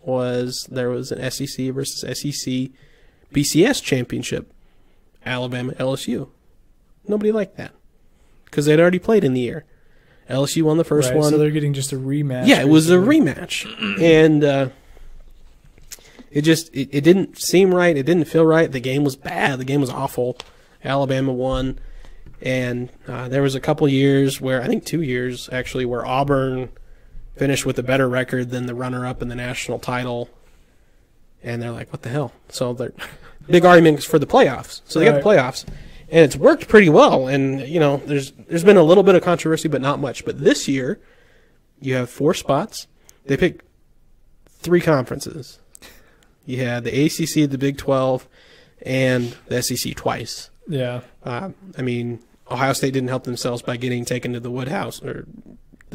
Speaker 2: was there was an SEC versus SEC BCS championship, Alabama LSU. Nobody liked that because they'd already played in the year. LSU won the first one.
Speaker 1: So they're getting just a rematch.
Speaker 2: Yeah, it was a rematch. And it didn't seem right. It didn't feel right. The game was bad. The game was awful. Alabama won. And there was a couple years where, I think 2 years actually, where Auburn finished with a better record than the runner-up in the national title. And they're like, what the hell? So they're big arguments for the playoffs. So they got the playoffs. And it's worked pretty well. And, there's been a little bit of controversy, but not much. But this year, you have 4 spots. They picked 3 conferences. You had the ACC, the Big 12, and the SEC twice.
Speaker 1: Yeah.
Speaker 2: Ohio State didn't help themselves by getting taken to the Woodhouse or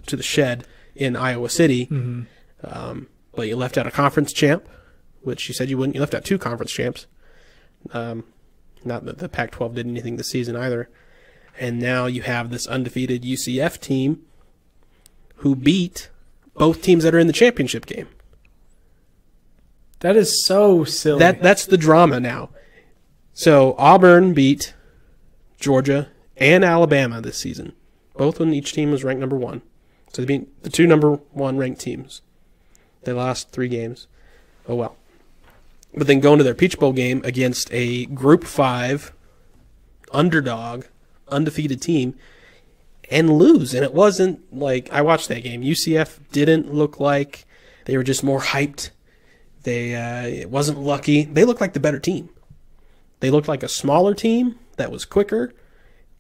Speaker 2: to the Shed in Iowa City.
Speaker 1: Mm-hmm.
Speaker 2: But you left out a conference champ, which you said you wouldn't. You left out 2 conference champs. Not that the Pac-12 did anything this season either. And now you have this undefeated UCF team who beat both teams that are in the championship game.
Speaker 1: That is so silly.
Speaker 2: That's the drama now. So Auburn beat Georgia and Alabama this season. Both when each team was ranked number 1. So they beat the 2 number 1 ranked teams. They lost 3 games. Oh well. But then go into their Peach Bowl game against a Group 5 underdog, undefeated team, and lose. And it wasn't like, I watched that game. UCF didn't look like they were just more hyped. It wasn't lucky. They looked like the better team. They looked like a smaller team that was quicker,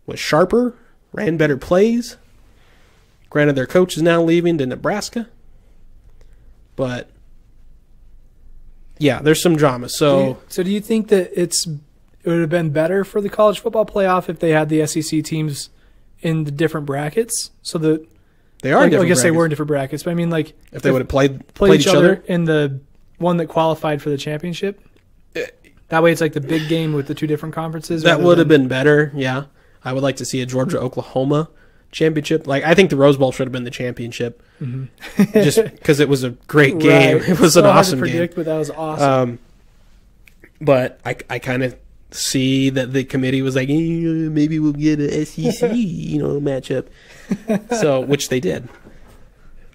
Speaker 2: was sharper, ran better plays. Granted, their coach is now leaving to Nebraska. But, yeah, there's some drama. So
Speaker 1: do you think that it would have been better for the college football playoff if they had the SEC teams in the different brackets? So that
Speaker 2: they are in different
Speaker 1: I guess
Speaker 2: brackets.
Speaker 1: they were in different brackets, but if
Speaker 2: they would have played
Speaker 1: each other in the one that qualified for the championship? That way it's like the big game with the two different conferences?
Speaker 2: That would have been better, yeah. I would like to see a Georgia-Oklahoma championship. Like, I think the Rose Bowl should have been the championship. Just because it was a great game.
Speaker 1: Right.
Speaker 2: It was an awesome game.
Speaker 1: Predict, but that was awesome.
Speaker 2: But I kind of see that the committee was like, maybe we'll get a SEC, matchup. So, which they did.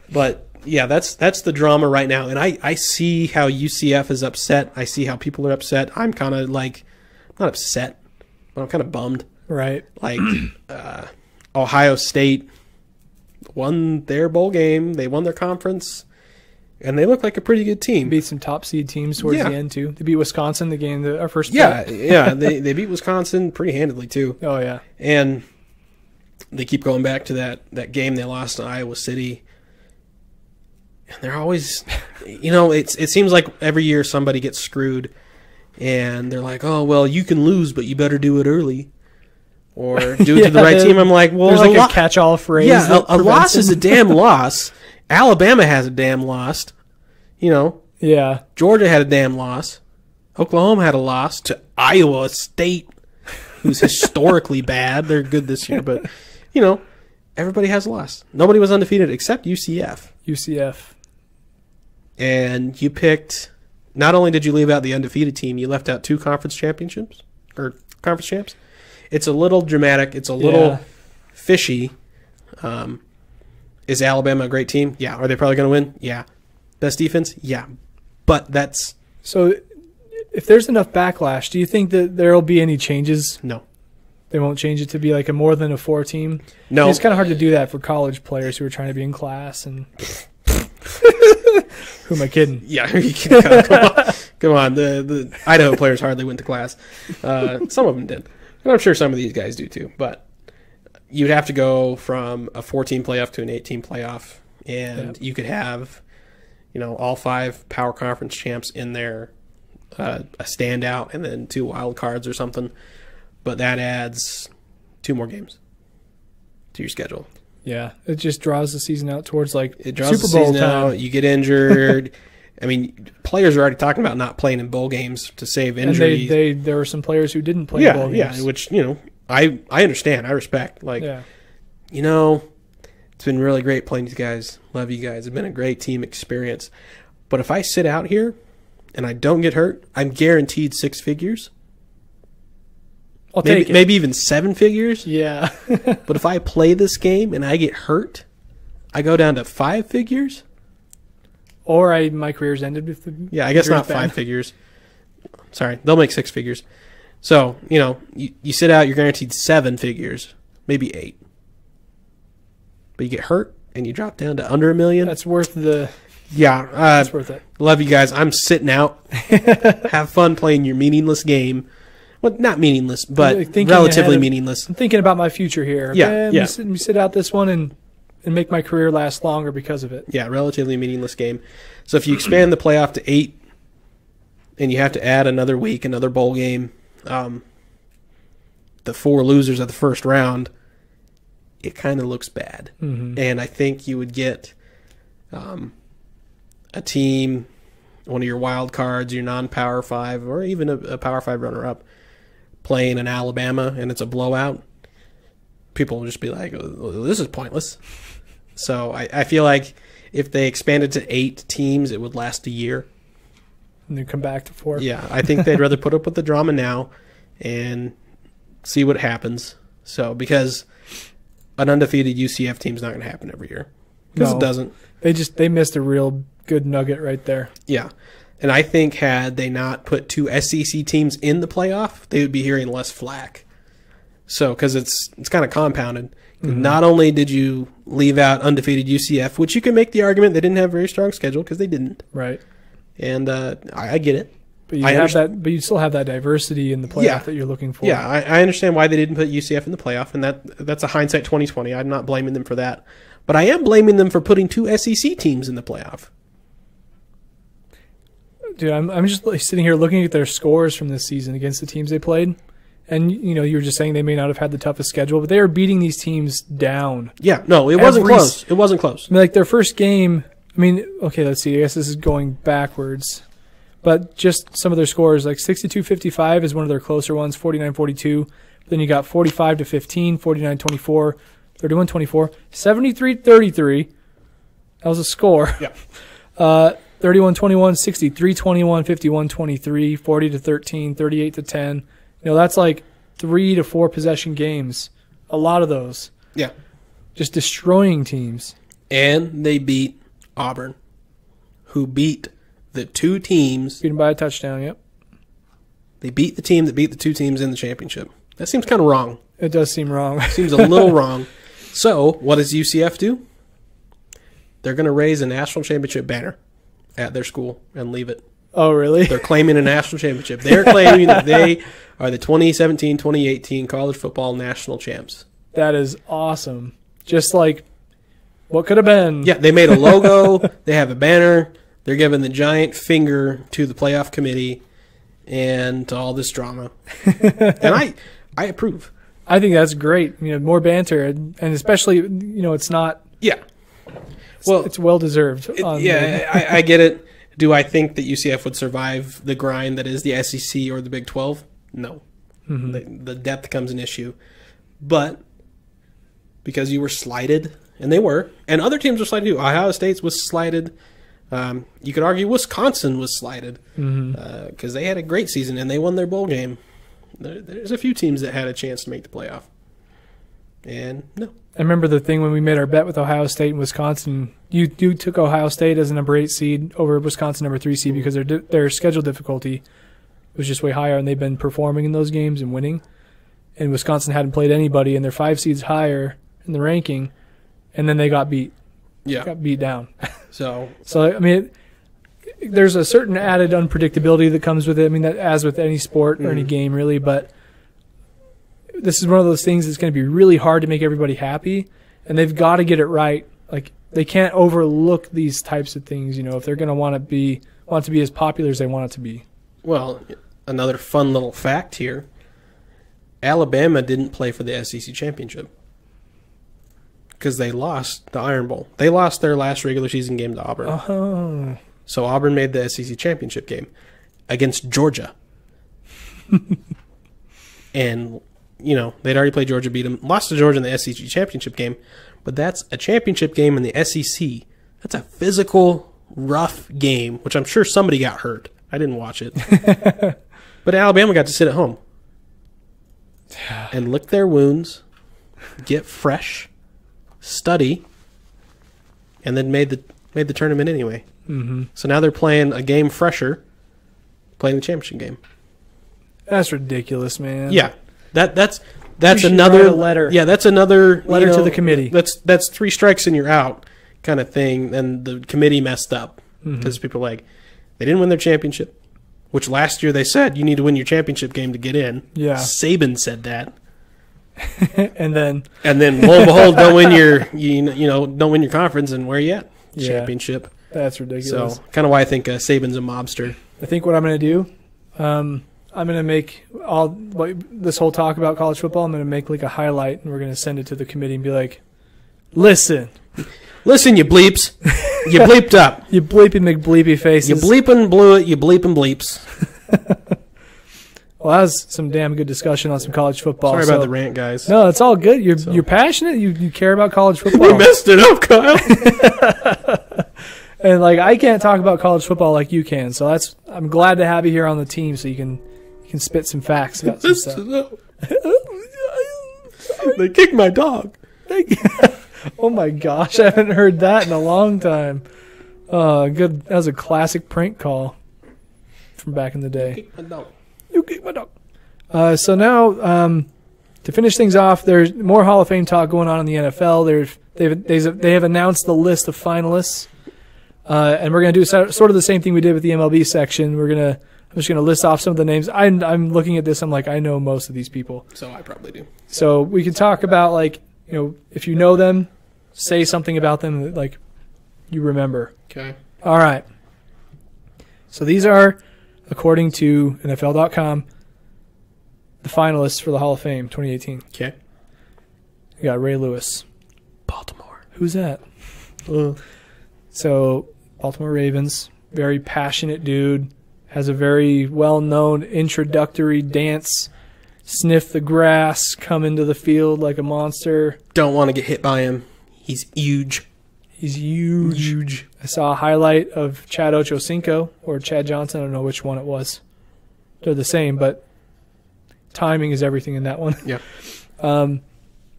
Speaker 2: But yeah, that's the drama right now, and I see how UCF is upset. I see how people are upset. I'm kind of like, not upset, but I'm kind of bummed.
Speaker 1: Right.
Speaker 2: Like, Ohio State won their bowl game. They won their conference, and they look like a pretty good team.
Speaker 1: Beat some top seed teams towards the end too. They beat Wisconsin the game, our first.
Speaker 2: Yeah. They beat Wisconsin pretty handedly too.
Speaker 1: Oh yeah.
Speaker 2: And they keep going back to that game they lost to Iowa City. And they're always, it seems like every year somebody gets screwed, and they're like, oh, well, you can lose, but you better do it early. Or do it to the right team. I'm like, well,
Speaker 1: there's like a catch-all phrase.
Speaker 2: Yeah, a loss is a damn loss. Alabama has a damn loss.
Speaker 1: Yeah.
Speaker 2: Georgia had a damn loss. Oklahoma had a loss to Iowa State, who's historically bad. They're good this year, but, everybody has a loss. Nobody was undefeated except UCF.
Speaker 1: UCF.
Speaker 2: And you picked, not only did you leave out the undefeated team, you left out 2 conference championships, or conference champs. It's a little dramatic. It's a little fishy. Is Alabama a great team? Yeah. Are they probably going to win? Yeah. Best defense? Yeah. But that's...
Speaker 1: So if there's enough backlash, do you think that there will be any changes?
Speaker 2: No.
Speaker 1: They won't change it to be like a more than a 4 team?
Speaker 2: No.
Speaker 1: It's kind of hard to do that for college players who are trying to be in class and... Who am I kidding?
Speaker 2: Yeah, you can come on. The Idaho players hardly went to class. Some of them did. And I'm sure some of these guys do too. But you'd have to go from a 14 playoff to an 18 playoff. And you could have, all 5 power conference champs in there, a standout, and then 2 wild cards or something. But that adds 2 more games to your schedule.
Speaker 1: Yeah, it just draws the season out towards Super Bowl
Speaker 2: the season
Speaker 1: time.
Speaker 2: Out, you get injured. I mean, players are already talking about not playing in bowl games to save injuries.
Speaker 1: And there were some players who didn't play in bowl games.
Speaker 2: Yeah, which, I understand. I respect. It's been really great playing these guys. Love you guys. It's been a great team experience. But if I sit out here and I don't get hurt, I'm guaranteed 6 figures.
Speaker 1: I'll take it.
Speaker 2: Maybe even 7 figures.
Speaker 1: Yeah.
Speaker 2: But if I play this game and I get hurt, I go down to 5 figures.
Speaker 1: Or my career's ended with the...
Speaker 2: Yeah, I guess not 5 figures. Sorry, they'll make 6 figures. So, you sit out, you're guaranteed 7 figures, maybe 8. But you get hurt and you drop down to under $1 million.
Speaker 1: That's worth the...
Speaker 2: Yeah.
Speaker 1: That's worth it.
Speaker 2: Love you guys. I'm sitting out. Have fun playing your meaningless game. Well, not meaningless, but relatively meaningless.
Speaker 1: I'm thinking about my future here. Okay?
Speaker 2: Yeah.
Speaker 1: Let me sit out this one and make my career last longer because of it.
Speaker 2: Yeah, relatively meaningless game. So if you expand the playoff to 8 and you have to add another week, another bowl game, the 4 losers of the first round, it kind of looks bad.
Speaker 1: Mm-hmm.
Speaker 2: And I think you would get a team, one of your wild cards, your non-Power 5, or even a Power 5 runner-up, playing in Alabama, and it's a blowout. People will just be like, oh, this is pointless. So I feel like if they expanded to 8 teams, it would last a year.
Speaker 1: And then come back to 4.
Speaker 2: Yeah, I think they'd rather put up with the drama now and see what happens. So, because an undefeated UCF team is not going to happen every year. Because it doesn't.
Speaker 1: They missed a real good nugget right there.
Speaker 2: Yeah. And I think had they not put 2 SEC teams in the playoff, they would be hearing less flack. So, because it's kind of compounded. Mm-hmm. Not only did you leave out undefeated UCF, which you can make the argument they didn't have a very strong schedule because they didn't.
Speaker 1: Right.
Speaker 2: And I get it.
Speaker 1: But you still have that diversity in the playoff that you're looking for.
Speaker 2: Yeah, I understand why they didn't put UCF in the playoff, and that's a hindsight 2020. I'm not blaming them for that. But I am blaming them for putting 2 SEC teams in the playoff.
Speaker 1: Dude, I'm just sitting here looking at their scores from this season against the teams they played. And, you were just saying they may not have had the toughest schedule, but they are beating these teams down.
Speaker 2: Yeah, no, it wasn't close. It wasn't close.
Speaker 1: I mean, like their first game, okay, let's see. I guess this is going backwards. But just some of their scores, like 62-55 is one of their closer ones, 49-42. Then you got 45-15, 49-24, 31-24, 73-33. That was a score.
Speaker 2: Yeah.
Speaker 1: 31-21, 63-21, 51-23, 40-13, 38-10. You know, that's like 3 to 4 possession games. A lot of those.
Speaker 2: Yeah.
Speaker 1: Just destroying teams.
Speaker 2: And they beat Auburn, who beat the two teams.
Speaker 1: Beaten by a touchdown, yep.
Speaker 2: They beat the team that beat the two teams in the championship. That seems kind of wrong.
Speaker 1: It does seem wrong.
Speaker 2: Seems a little wrong. So, what does UCF do? They're going to raise a national championship banner at their school and leave it.
Speaker 1: Oh, really?
Speaker 2: They're claiming a national championship. They're claiming that they are the 2017-2018 college football national champs.
Speaker 1: That is awesome. Just like what could have been.
Speaker 2: Yeah, they made a logo. They have a banner. They're giving the giant finger to the playoff committee and to all this drama. And I approve.
Speaker 1: I think that's great. You know, more banter, and especially, you know, it's not.
Speaker 2: Yeah.
Speaker 1: Well, it's well deserved.
Speaker 2: I get it. Do I think that UCF would survive the grind that is the SEC or the Big 12? No. Mm-hmm. The depth becomes an issue. But because you were slighted, and they were, and other teams were slighted too. Ohio State was slighted. You could argue Wisconsin was slighted because they had a great season and they won their bowl game. There's a few teams that had a chance to make the playoff. And no.
Speaker 1: I remember the thing when we made our bet with Ohio State and Wisconsin. You took Ohio State as a number 8 seed over Wisconsin number 3 seed because their schedule difficulty was just way higher, and they've been performing in those games and winning. And Wisconsin hadn't played anybody, and they're 5 seeds higher in the ranking, and then they got beat.
Speaker 2: Yeah,
Speaker 1: got beat down.
Speaker 2: So
Speaker 1: I mean, there's a certain added unpredictability that comes with it. I mean, that as with any sport or any game, really, but this is one of those things that's going to be really hard to make everybody happy, and they've got to get it right. Like, they can't overlook these types of things, you know, if they're going to want to be as popular as they want it to be.
Speaker 2: Well, another fun little fact here. Alabama didn't play for the SEC championship because they lost the Iron Bowl. They lost their last regular season game to Auburn.
Speaker 1: Oh.
Speaker 2: So Auburn made the SEC championship game against Georgia. And, you know, they'd already played Georgia, beat them, lost to Georgia in the SEC championship game. But that's a championship game in the SEC. That's a physical, rough game, which I'm sure somebody got hurt. I didn't watch it. But Alabama got to sit at home and lick their wounds, get fresh, study, and then made the tournament anyway. Mm-hmm. So now they're playing a game fresher, playing the championship game.
Speaker 1: That's ridiculous, man.
Speaker 2: Yeah, that's another
Speaker 1: write a letter.
Speaker 2: Yeah, that's another
Speaker 1: letter to the committee.
Speaker 2: That's 3 strikes and you're out kind of thing. And the committee messed up because people are like, they didn't win their championship, which last year they said you need to win your championship game to get in.
Speaker 1: Yeah,
Speaker 2: Saban said that.
Speaker 1: and then
Speaker 2: lo and behold, don't win your don't win your conference, and where you at? Championship.
Speaker 1: That's ridiculous.
Speaker 2: So kind of why I think Saban's a mobster.
Speaker 1: I think what I'm going to do, I'm going to make this whole talk about college football, I'm going to make like a highlight, and we're going to send it to the committee and be like, listen,
Speaker 2: you bleeps, you bleeped up,
Speaker 1: you bleeping McBleepy faces,
Speaker 2: you bleeping blew it, you bleeping bleeps.
Speaker 1: Well, that was some damn good discussion on some college football.
Speaker 2: Sorry about the rant, guys.
Speaker 1: No, it's all good. You're passionate. You care about college football.
Speaker 2: We messed it up, Kyle.
Speaker 1: And like, I can't talk about college football like you can. So I'm glad to have you here on the team so you can spit some facts about some stuff.
Speaker 2: They kicked my dog.
Speaker 1: Oh my gosh, I haven't heard that in a long time. Good. That was a classic prank call from back in the day. You kicked my dog. So now, to finish things off, there's more Hall of Fame talk going on in the NFL. They have announced the list of finalists, and we're going to do sort of the same thing we did with the MLB section. I'm just going to list off some of the names. I'm looking at this. I'm like, I know most of these people.
Speaker 2: So I probably do.
Speaker 1: So we can talk about, like, you know, if you know them, say something about them that, like, you remember.
Speaker 2: Okay.
Speaker 1: All right. So these are, according to NFL.com, the finalists for the Hall of Fame 2018.
Speaker 2: Okay.
Speaker 1: We got Ray Lewis.
Speaker 2: Baltimore.
Speaker 1: Who's that? So, Baltimore Ravens, very passionate dude, has a very well-known introductory dance. Sniff the grass, come into the field like a monster.
Speaker 2: Don't want to get hit by him. He's huge.
Speaker 1: He's huge. I saw a highlight of Chad Ochocinco or Chad Johnson. I don't know which one it was. They're the same, but timing is everything in that one.
Speaker 2: Yeah.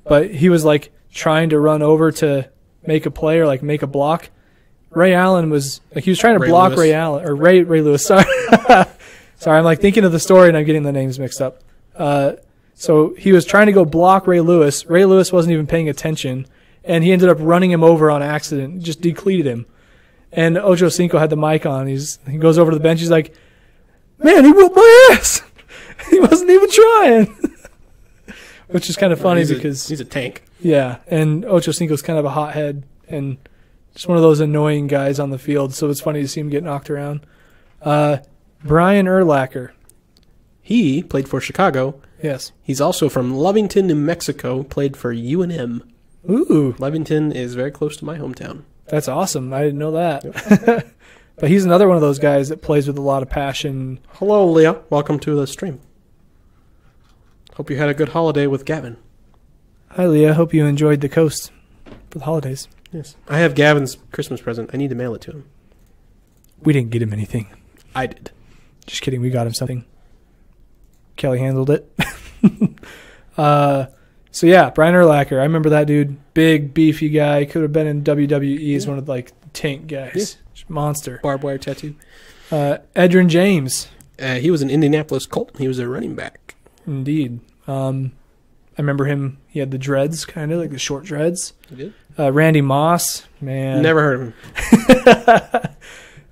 Speaker 1: But he was like trying to run over to make a play or like make a block. Ray Allen was like he was trying to block
Speaker 2: Lewis.
Speaker 1: Ray Allen or Ray Lewis. Sorry, sorry. I'm like thinking of the story and I'm getting the names mixed up. So he was trying to go block Ray Lewis. Ray Lewis wasn't even paying attention, and he ended up running him over on accident. Just decleated him. And Ochocinco had the mic on. He goes over to the bench. He's like, "Man, he whooped my ass. He wasn't even trying." Which is kind of funny because
Speaker 2: he's a tank.
Speaker 1: Yeah, and Ochocinco's kind of a hothead and just one of those annoying guys on the field. So it's funny to see him get knocked around. Brian Urlacher.
Speaker 2: He played for Chicago.
Speaker 1: Yes.
Speaker 2: He's also from Lovington, New Mexico, played for UNM.
Speaker 1: Ooh.
Speaker 2: Lovington is very close to my hometown.
Speaker 1: That's awesome. I didn't know that. Yep. But he's another one of those guys that plays with a lot of passion.
Speaker 2: Hello, Leah. Welcome to the stream. Hope you had a good holiday with Gavin.
Speaker 1: Hi, Leah. Hope you enjoyed the coast for the holidays.
Speaker 2: Yes. I have Gavin's Christmas present. I need to mail it to him.
Speaker 1: We didn't get him anything.
Speaker 2: I did.
Speaker 1: Just kidding. We got him something. Kelly handled it. So yeah, Brian Urlacher. I remember that dude. Big, beefy guy. Could have been in WWE. He's one of the, like tank guys.
Speaker 2: Yeah.
Speaker 1: Monster.
Speaker 2: Barbed wire tattoo.
Speaker 1: Edrin James.
Speaker 2: He was an Indianapolis Colt. He was a running back.
Speaker 1: Indeed. I remember him. He had the dreads, kind of like the short dreads.
Speaker 2: He did?
Speaker 1: Randy Moss. Man.
Speaker 2: Never heard of him.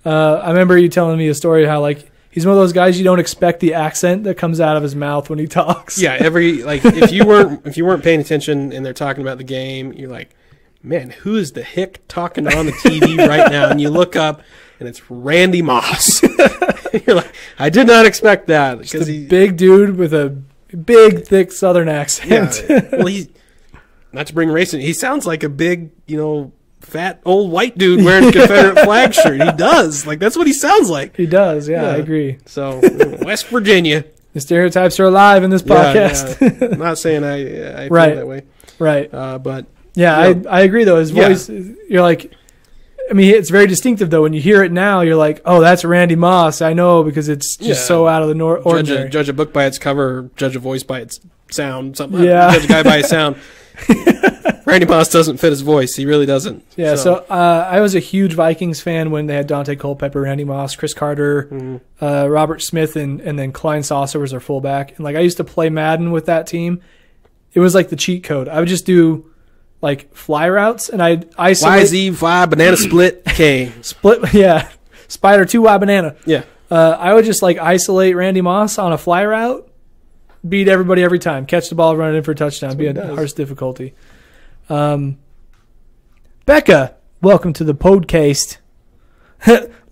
Speaker 1: I remember you telling me a story how like he's one of those guys you don't expect the accent that comes out of his mouth when he talks.
Speaker 2: Yeah, if you weren't paying attention and they're talking about the game, you're like, man, who is the hick talking on the TV right now? And you look up and it's Randy Moss. You're like, I did not expect that because he's
Speaker 1: a big dude with a big, thick Southern accent.
Speaker 2: Yeah, well, he's not to bring race in. He sounds like a big, fat old white dude wearing a Confederate flag shirt. He does. Like, that's what he sounds like.
Speaker 1: He does, yeah. I agree.
Speaker 2: So, West Virginia.
Speaker 1: The stereotypes are alive in this podcast.
Speaker 2: Yeah. I'm not saying I feel
Speaker 1: right.
Speaker 2: that way.
Speaker 1: Right.
Speaker 2: But
Speaker 1: yeah, I agree, though. His voice, you're like, I mean, it's very distinctive, though. When you hear it now, you're like, oh, that's Randy Moss. I know, because it's just so out of the ordinary.
Speaker 2: Judge a book by its cover, judge a voice by its sound. Something.
Speaker 1: Yeah.
Speaker 2: Judge a guy by his sound. Randy Moss doesn't fit his voice. He really doesn't.
Speaker 1: Yeah, so I was a huge Vikings fan when they had Dante Culpepper, Randy Moss, Chris Carter, Robert Smith, and then Klein Saucer was their fullback. And like I used to play Madden with that team. It was like the cheat code. I would just do like fly routes, and I'd isolate
Speaker 2: YZ5 banana split K
Speaker 1: split. Yeah, spider 2Y banana.
Speaker 2: Yeah,
Speaker 1: I would just like isolate Randy Moss on a fly route, beat everybody every time, catch the ball, run it in for a touchdown, be a hardest difficulty. Becca, welcome to the podcast.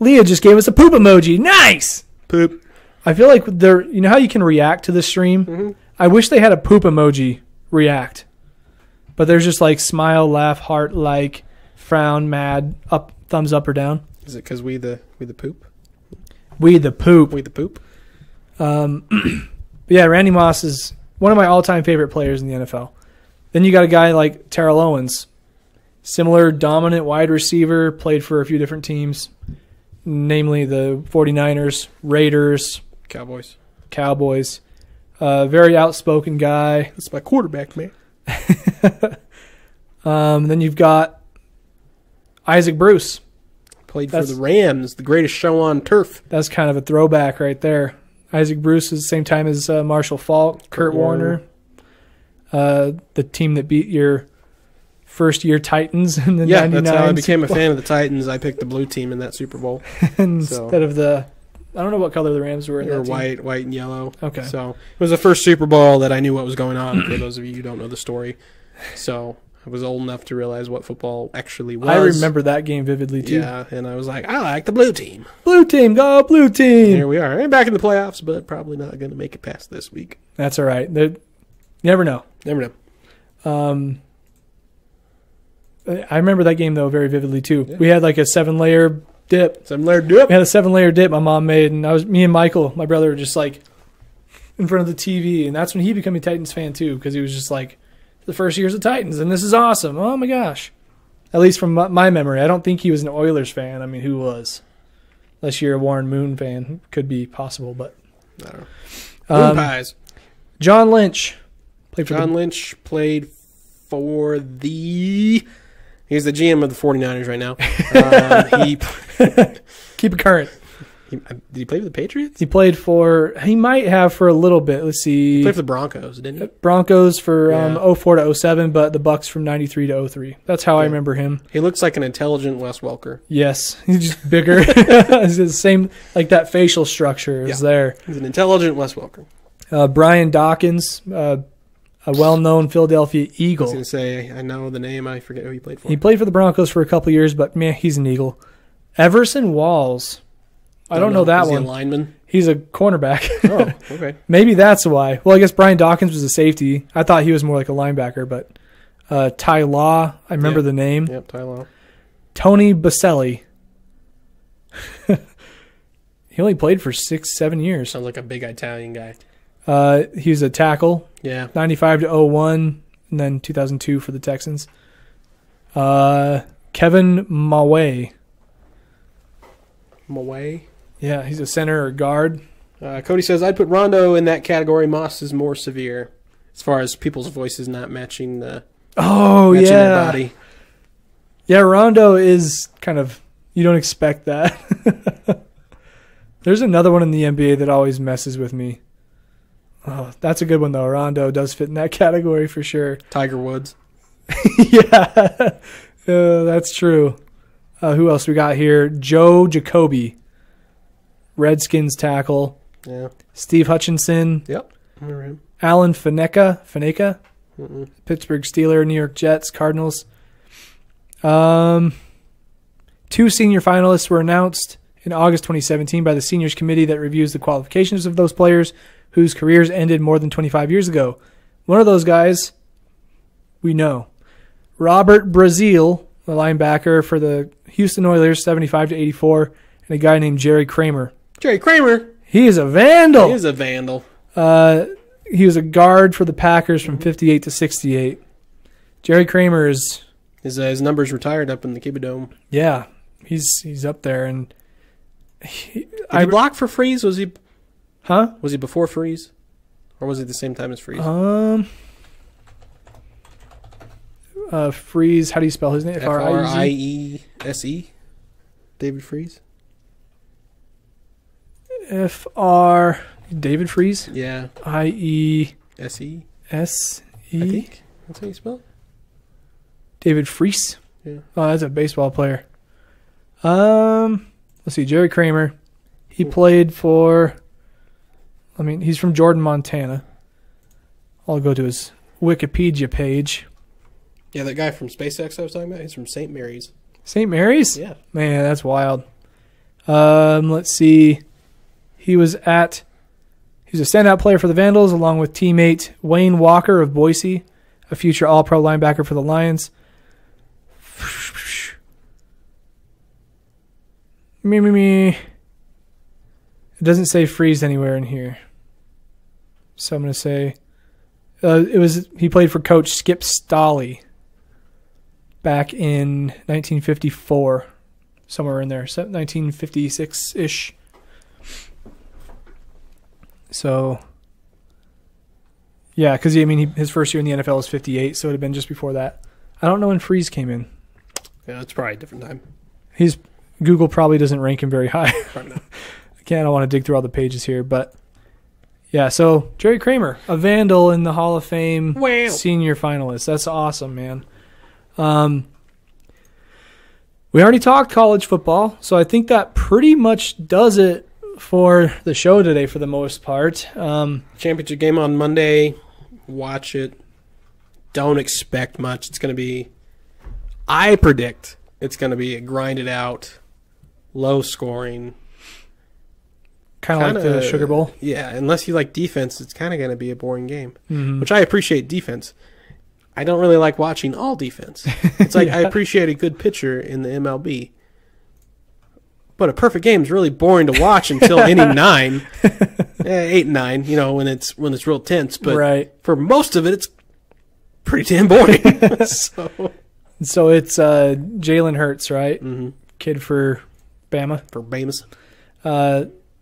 Speaker 1: Leah just gave us a poop emoji. Nice
Speaker 2: poop.
Speaker 1: I feel like you know how you can react to the stream. Mm-hmm. I wish they had a poop emoji react. But there's just like smile, laugh, heart, like, frown, mad, up, thumbs up or down.
Speaker 2: Is it because we the poop?
Speaker 1: We the poop.
Speaker 2: We the poop.
Speaker 1: Yeah, Randy Moss is one of my all-time favorite players in the NFL. Then you got a guy like Terrell Owens, similar dominant wide receiver, played for a few different teams, namely the 49ers, Raiders,
Speaker 2: Cowboys.
Speaker 1: Very outspoken guy.
Speaker 2: That's my quarterback, man.
Speaker 1: Then you've got Isaac Bruce.
Speaker 2: Played for the Rams, the greatest show on turf.
Speaker 1: That's kind of a throwback right there. Isaac Bruce is the same time as Marshall Faulk, Kurt Warner. The team that beat your first-year Titans in the 99.
Speaker 2: That's how I became a fan of the Titans. I picked the blue team in that Super Bowl.
Speaker 1: Instead of I don't know what color the Rams were in that team.
Speaker 2: White and yellow.
Speaker 1: Okay.
Speaker 2: So it was the first Super Bowl that I knew what was going on, for those of you who don't know the story. So I was old enough to realize what football actually was.
Speaker 1: I remember that game vividly, too.
Speaker 2: Yeah, and I was like, I like the blue team.
Speaker 1: Blue team, go blue team.
Speaker 2: And here we are. And back in the playoffs, but probably not going to make it past this week.
Speaker 1: That's all right. You never know.
Speaker 2: Never know.
Speaker 1: I remember that game, though, very vividly, too. Yeah. We had like a 7-layer dip.
Speaker 2: 7-layer dip.
Speaker 1: We had a 7-layer dip my mom made, and me and Michael, my brother, were just like in front of the TV, and that's when he became a Titans fan too, because he was just like, the first year's of Titans, and this is awesome. Oh my gosh. At least from my memory. I don't think he was an Oilers fan. I mean, who was? Unless you're a Warren Moon fan. Could be possible, but.
Speaker 2: I don't know. Moon pies.
Speaker 1: John Lynch.
Speaker 2: Lynch played for the... He's the GM of the 49ers right now.
Speaker 1: Keep it current.
Speaker 2: Did he play for the Patriots?
Speaker 1: He might have for a little bit. Let's see.
Speaker 2: He played for the Broncos, didn't he?
Speaker 1: Broncos for 04 to 07, but the Bucks from 93 to 03. That's how I remember him.
Speaker 2: He looks like an intelligent Wes Welker.
Speaker 1: Yes. He's just bigger. It's the same, like that facial structure is there.
Speaker 2: He's an intelligent Wes Welker.
Speaker 1: Brian Dawkins, a well-known Philadelphia Eagle.
Speaker 2: I was going to say, I know the name. I forget who he played for.
Speaker 1: He played for the Broncos for a couple years, but man, he's an Eagle. Everson Walls. I don't know that one.
Speaker 2: Is he a lineman?
Speaker 1: He's a cornerback.
Speaker 2: Oh, okay.
Speaker 1: Maybe that's why. Well, I guess Brian Dawkins was a safety. I thought he was more like a linebacker, but Ty Law, I remember the name.
Speaker 2: Yep, Ty Law.
Speaker 1: Tony Baselli. He only played for 6-7 years.
Speaker 2: Sounds like a big Italian guy.
Speaker 1: He was a tackle.
Speaker 2: Yeah.
Speaker 1: 95 to 01, and then 2002 for the Texans. Kevin Maway. Yeah, he's a center or guard.
Speaker 2: Cody says, I'd put Rondo in that category. Moss is more severe as far as people's voices not matching their body.
Speaker 1: Yeah, Rondo is kind of, you don't expect that. There's another one in the NBA that always messes with me. Oh, that's a good one, though. Rondo does fit in that category for sure.
Speaker 2: Tiger Woods.
Speaker 1: Yeah, that's true. Who else we got here? Joe Jacoby. Redskins tackle.
Speaker 2: Yeah.
Speaker 1: Steve Hutchinson.
Speaker 2: Yep. I remember him.
Speaker 1: Alan Faneca. Pittsburgh Steelers, New York Jets, Cardinals. 2 senior finalists were announced in August 2017 by the seniors committee that reviews the qualifications of those players whose careers ended more than 25 years ago. One of those guys, we know. Robert Brazil, the linebacker for the Houston Oilers, 75 to 84, and a guy named Jerry Kramer.
Speaker 2: Jerry Kramer.
Speaker 1: He is a vandal.
Speaker 2: He is a vandal.
Speaker 1: He was a guard for the Packers from 58 to 68. Jerry Kramer is...
Speaker 2: His number's retired up in the Kibidome.
Speaker 1: Yeah, he's up there. And
Speaker 2: Did he block for Freeze? Was he...
Speaker 1: Huh?
Speaker 2: Was he before Freeze? Or was he the same time as Freeze?
Speaker 1: Freeze, how do you spell his name?
Speaker 2: F-R-I-E-S-E? David Freeze?
Speaker 1: David Freeze?
Speaker 2: Yeah.
Speaker 1: I-E...
Speaker 2: S-E? I think that's how you spell it.
Speaker 1: David Freese?
Speaker 2: Yeah.
Speaker 1: Oh, that's a baseball player. Let's see, Jerry Kramer. He played for... he's from Jordan, Montana. I'll go to his Wikipedia page.
Speaker 2: Yeah, that guy from SpaceX I was talking about, he's from St. Mary's.
Speaker 1: St. Mary's?
Speaker 2: Yeah.
Speaker 1: Man, that's wild. Let's see. He was a standout player for the Vandals, along with teammate Wayne Walker of Boise, a future All-Pro linebacker for the Lions. It doesn't say Freeze anywhere in here. So I'm going to say he played for Coach Skip Stolley back in 1954, somewhere in there, 1956-ish. So, yeah, because his first year in the NFL was 58, so it would have been just before that. I don't know when Freeze came in.
Speaker 2: Yeah, it's probably a different time.
Speaker 1: Google probably doesn't rank him very high.
Speaker 2: Probably not.
Speaker 1: I don't want to dig through all the pages here, but yeah. So Jerry Kramer, a Vandal in the Hall of Fame senior finalist. That's awesome, man. We already talked college football, so I think that pretty much does it for the show today for the most part.
Speaker 2: Championship game on Monday. Watch it. Don't expect much. It's going to be, I predict, it's going to be a grinded out, low scoring.
Speaker 1: Kind of like the Sugar Bowl?
Speaker 2: Yeah, unless you like defense, it's kind of going to be a boring game, which I appreciate defense. I don't really like watching all defense. It's like I appreciate a good pitcher in the MLB. But a perfect game is really boring to watch until inning 9, 8 and 9. You know, when it's real tense. But
Speaker 1: Right.
Speaker 2: for most of it, it's pretty damn boring.
Speaker 1: So it's Jalen Hurts, right?
Speaker 2: Mm-hmm.
Speaker 1: Kid for Bama.
Speaker 2: For Bamas.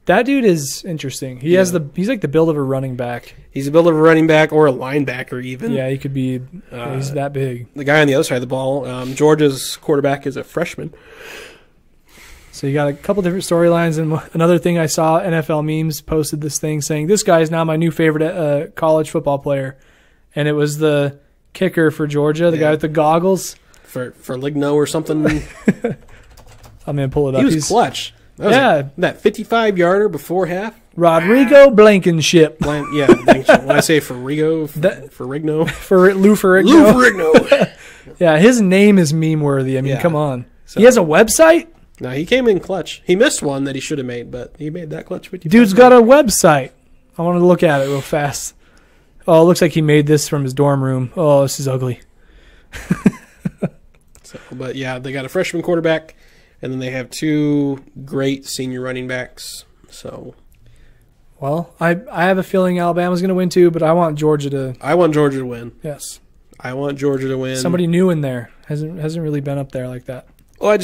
Speaker 1: That dude is interesting. He's like the build of a running back.
Speaker 2: He's a build of a running back or a linebacker even.
Speaker 1: Yeah, he could be. He's that big.
Speaker 2: The guy on the other side of the ball, Georgia's quarterback is a freshman.
Speaker 1: So you got a couple different storylines, and another thing I saw, NFL memes posted this thing saying, this guy is now my new favorite college football player. And it was the kicker for Georgia, the guy with the goggles.
Speaker 2: For Ligno or something.
Speaker 1: I'm going to pull it up.
Speaker 2: He was clutch. That 55-yarder before half.
Speaker 1: Rodrigo Blankenship.
Speaker 2: When I say Ferrigno.
Speaker 1: Lou Ferrigno. Yeah, his name is meme-worthy. I mean, come on. So, he has a website?
Speaker 2: No, he came in clutch. He missed one that he should have made, but he made that clutch.
Speaker 1: Dude's got a website. I want to look at it real fast. Oh, it looks like he made this from his dorm room. Oh, this is ugly.
Speaker 2: But yeah, they got a freshman quarterback, and then they have 2 great senior running backs. So,
Speaker 1: well, I have a feeling Alabama's going to win too, but I want Georgia to.
Speaker 2: I want Georgia to win.
Speaker 1: Yes,
Speaker 2: I want Georgia to win.
Speaker 1: Somebody new in there hasn't really been up there like that.
Speaker 2: Well,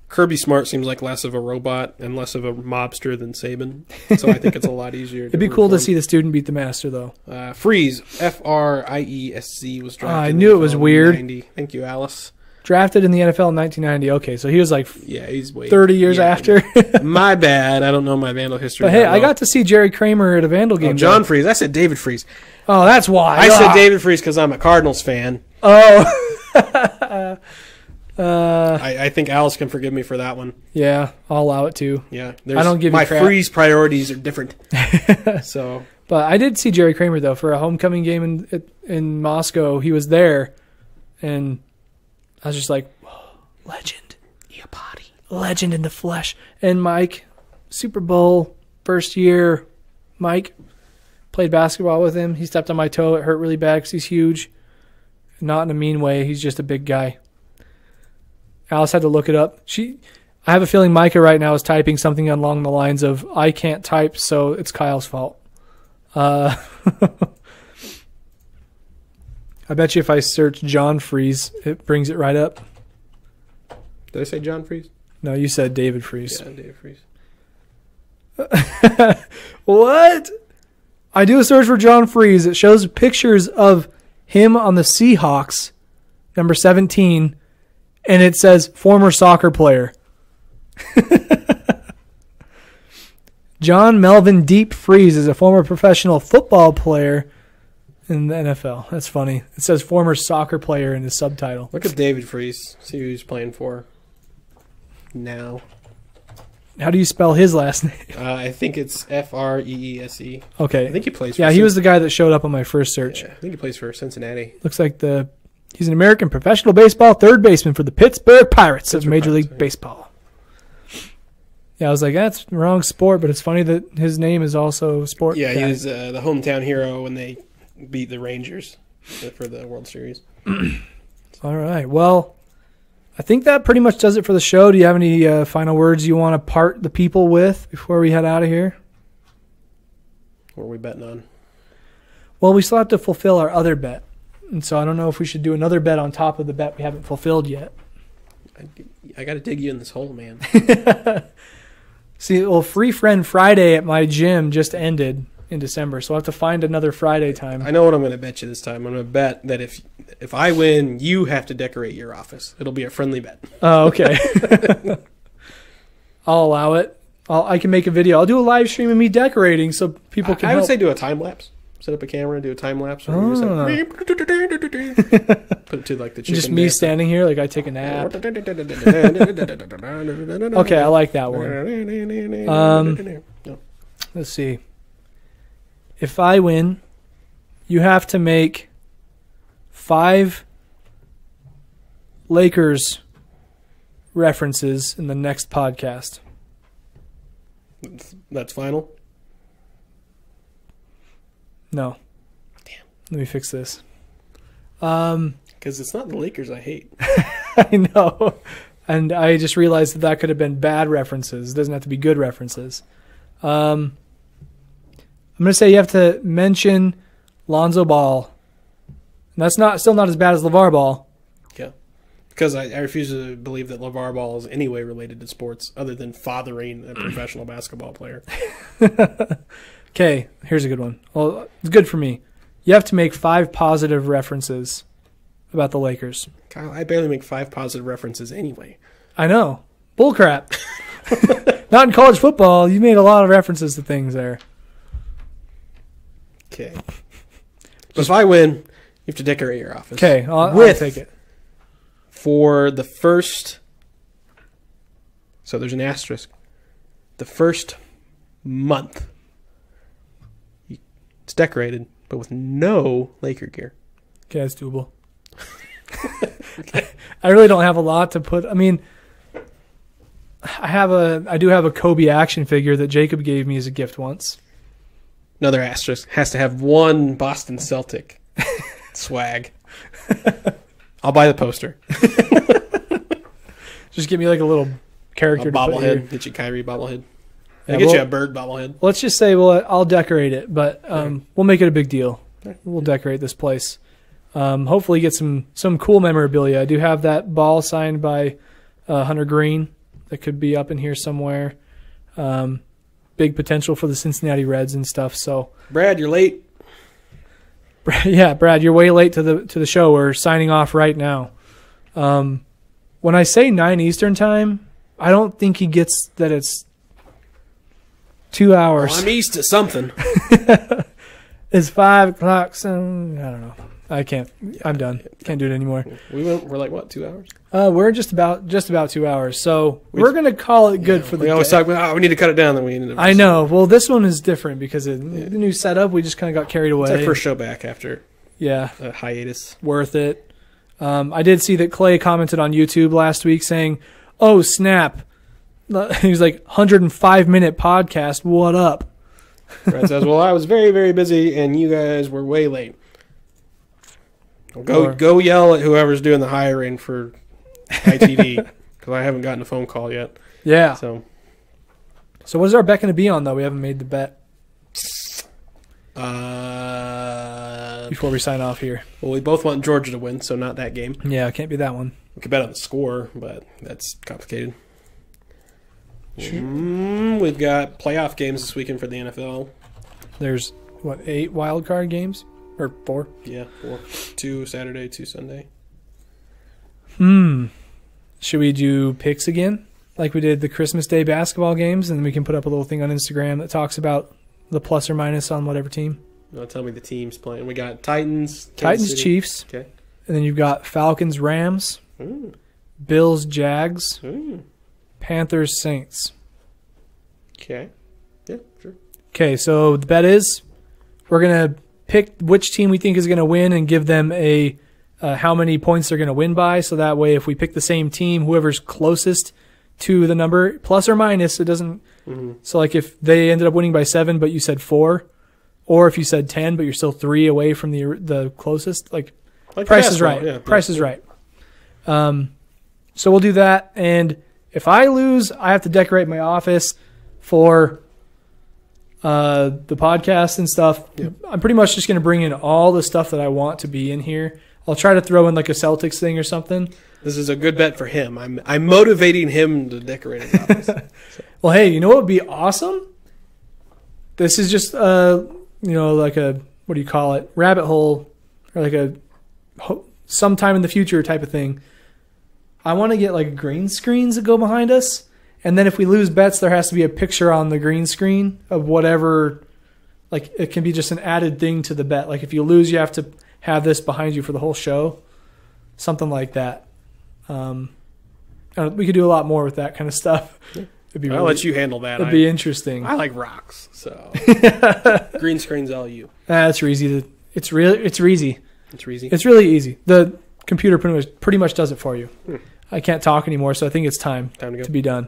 Speaker 2: Kirby Smart seems like less of a robot and less of a mobster than Saban, so I think it's a lot easier.
Speaker 1: It'd be cool to see the student beat the master, though.
Speaker 2: Freeze, Friesc, was drafted.
Speaker 1: I knew it was weird.
Speaker 2: 90. Thank you, Alice.
Speaker 1: Drafted in the NFL in 1990. Okay, so he was like
Speaker 2: he's way
Speaker 1: 30 years after.
Speaker 2: My bad. I don't know my Vandal history.
Speaker 1: But hey, I got to see Jerry Kramer at a Vandal game.
Speaker 2: John Freeze. I said David Freeze.
Speaker 1: Oh, that's why.
Speaker 2: I said David Freeze because I'm a Cardinals fan.
Speaker 1: Oh.
Speaker 2: I think Alice can forgive me for that one.
Speaker 1: Yeah, I'll allow it too.
Speaker 2: Yeah,
Speaker 1: I don't give you
Speaker 2: my
Speaker 1: crap.
Speaker 2: Freeze priorities are different. So,
Speaker 1: but I did see Jerry Kramer though for a homecoming game in Moscow. He was there, and I was just like, whoa, legend, legend in the flesh. And Mike, Super Bowl first year, Mike played basketball with him. He stepped on my toe. It hurt really bad because he's huge, not in a mean way. He's just a big guy. Alice had to look it up. I have a feeling Micah right now is typing something along the lines of, I can't type, so it's Kyle's fault. I bet you if I search John Freeze, it brings it right up.
Speaker 2: Did I say John Freeze?
Speaker 1: No, you said David Freeze.
Speaker 2: Yeah, David Freeze.
Speaker 1: What? I do a search for John Freeze. It shows pictures of him on the Seahawks, number 17, and it says former soccer player. John Melvin Deep Freeze is a former professional football player in the NFL. That's funny. It says former soccer player in the subtitle.
Speaker 2: Look at David Freeze. See who he's playing for now.
Speaker 1: How do you spell his last name?
Speaker 2: I think it's Freese.
Speaker 1: Okay.
Speaker 2: I think he plays for
Speaker 1: he was the guy that showed up on my first search.
Speaker 2: Yeah, I think he plays for Cincinnati.
Speaker 1: Looks like he's an American professional baseball third baseman for the Pittsburgh Pirates of Major League Baseball. Yeah, I was like, that's the wrong sport, but it's funny that his name is also sport.
Speaker 2: Yeah, he was the hometown hero when they beat the Rangers for the World Series.
Speaker 1: All right. Well, I think that pretty much does it for the show. Do you have any final words you want to part the people with before we head out of here?
Speaker 2: What are we betting on?
Speaker 1: Well, we still have to fulfill our other bet. And so I don't know if we should do another bet on top of the bet we haven't fulfilled yet.
Speaker 2: I got to dig you in this hole, man.
Speaker 1: See, well, Free Friend Friday at my gym just ended in December, so I'll have to find another Friday time.
Speaker 2: I know what I'm going to bet you this time. I'm going to bet that if I win, you have to decorate your office. It'll be a friendly bet.
Speaker 1: Oh, okay. I'll allow it. I can make a video. I'll do a live stream of me decorating so people can
Speaker 2: I would
Speaker 1: help.
Speaker 2: say do a time lapse. Set up a camera and do a time lapse. Put it to like the chicken.
Speaker 1: Just me
Speaker 2: dance.
Speaker 1: standing here like I take a nap. Okay, I like that one. Let's see. If I win, you have to make 5 Lakers references in the next podcast.
Speaker 2: That's final?
Speaker 1: No. Damn. Let me fix this.
Speaker 2: Because it's not the Lakers I hate.
Speaker 1: I know. And I just realized that could have been bad references. It doesn't have to be good references. I'm going to say you have to mention Lonzo Ball. And that's still not as bad as LeVar Ball.
Speaker 2: Yeah. Because I refuse to believe that LeVar Ball is any way related to sports other than fathering a professional basketball player.
Speaker 1: Okay, here's a good one. Well, it's good for me. You have to make 5 positive references about the Lakers.
Speaker 2: Kyle, I barely make 5 positive references anyway.
Speaker 1: I know. Bullcrap. Not in college football. You made a lot of references to things there.
Speaker 2: Okay. But if I win, you have to decorate your office.
Speaker 1: Okay, I'll take it.
Speaker 2: For the first... So there's an asterisk. The first month, it's decorated, but with no Laker gear.
Speaker 1: Okay, that's doable. I really don't have a lot to put. I mean, I do have a Kobe action figure that Jacob gave me as a gift once.
Speaker 2: Another asterisk has to have one Boston Celtic swag. I'll buy the poster.
Speaker 1: Just give me like a little character.
Speaker 2: A bobblehead. Get you Kyrie bobblehead.
Speaker 1: Yeah,
Speaker 2: Get you a bird bobblehead.
Speaker 1: Let's just say, I'll decorate it, but we'll make it a big deal. We'll decorate this place. Hopefully get some cool memorabilia. I do have that ball signed by Hunter Green that could be up in here somewhere. Big potential for the Cincinnati Reds and stuff. So,
Speaker 2: Brad, you're late.
Speaker 1: Yeah, Brad, you're way late to the show. We're signing off right now. When I say 9 Eastern time, I don't think he gets that it's 2 hours.
Speaker 2: Well, I'm east of something.
Speaker 1: It's 5 o'clock. So I don't know. I can't. I'm done. Can't do it anymore.
Speaker 2: We're like what, 2 hours?
Speaker 1: We're just about 2 hours. So we're gonna call it good for the.
Speaker 2: We always talk about we need to cut it down. Then we ended up.
Speaker 1: I know. Well, this one is different because of the new setup. We just kind of got carried away.
Speaker 2: It's our first show back after
Speaker 1: a
Speaker 2: hiatus.
Speaker 1: Worth it. I did see that Clay commented on YouTube last week saying, "Oh snap!" He was like, 105-minute podcast. What up?
Speaker 2: Brad says, "Well, I was very, very busy, and you guys were way late." Go yell at whoever's doing the hiring for ITD because I haven't gotten a phone call yet.
Speaker 1: Yeah.
Speaker 2: So
Speaker 1: what is our bet going to be on, though? We haven't made the bet. Before we sign off here.
Speaker 2: Well, we both want Georgia to win, so not that game.
Speaker 1: Yeah, it can't be that one.
Speaker 2: We could bet on the score, but that's complicated. We've got playoff games this weekend for the NFL.
Speaker 1: There's, 8 wild card games? Or 4?
Speaker 2: Yeah, 4. 2 Saturday, 2 Sunday.
Speaker 1: Should we do picks again? Like we did the Christmas Day basketball games, and we can put up a little thing on Instagram that talks about the plus or minus on whatever team.
Speaker 2: No, tell me the teams playing. We got Titans,
Speaker 1: Chiefs.
Speaker 2: Okay.
Speaker 1: And then you've got Falcons, Rams. Bills, Jags. Panthers, Saints.
Speaker 2: Okay. Yeah, sure.
Speaker 1: Okay, so the bet is we're going to pick which team we think is going to win and give them a how many points they're going to win by. So that way, if we pick the same team, whoever's closest to the number, plus or minus, it doesn't. So like if they ended up winning by 7, but you said 4, or if you said 10, but you're still 3 away from the closest, like Price is Right.
Speaker 2: Yeah,
Speaker 1: Price is Right. So we'll do that, and if I lose, I have to decorate my office for the podcast and stuff. Yep. I'm pretty much just going to bring in all the stuff that I want to be in here. I'll try to throw in like a Celtics thing or something.
Speaker 2: This is a good bet for him. I'm motivating him to decorate his office.
Speaker 1: Well, hey, you know what would be awesome? This is just like a, what do you call it? Rabbit hole, or like a sometime in the future type of thing. I want to get like green screens that go behind us. And then if we lose bets, there has to be a picture on the green screen of whatever, like it can be just an added thing to the bet. Like if you lose, you have to have this behind you for the whole show. Something like that. We could do a lot more with that kind of stuff.
Speaker 2: I'll let you handle that.
Speaker 1: It'd be interesting.
Speaker 2: I like rocks, so green screen's all you.
Speaker 1: That's easy. It's really easy.
Speaker 2: It's easy.
Speaker 1: It's really easy. The computer pretty much does it for you. I can't talk anymore, so I think it's time
Speaker 2: to go.
Speaker 1: To be done.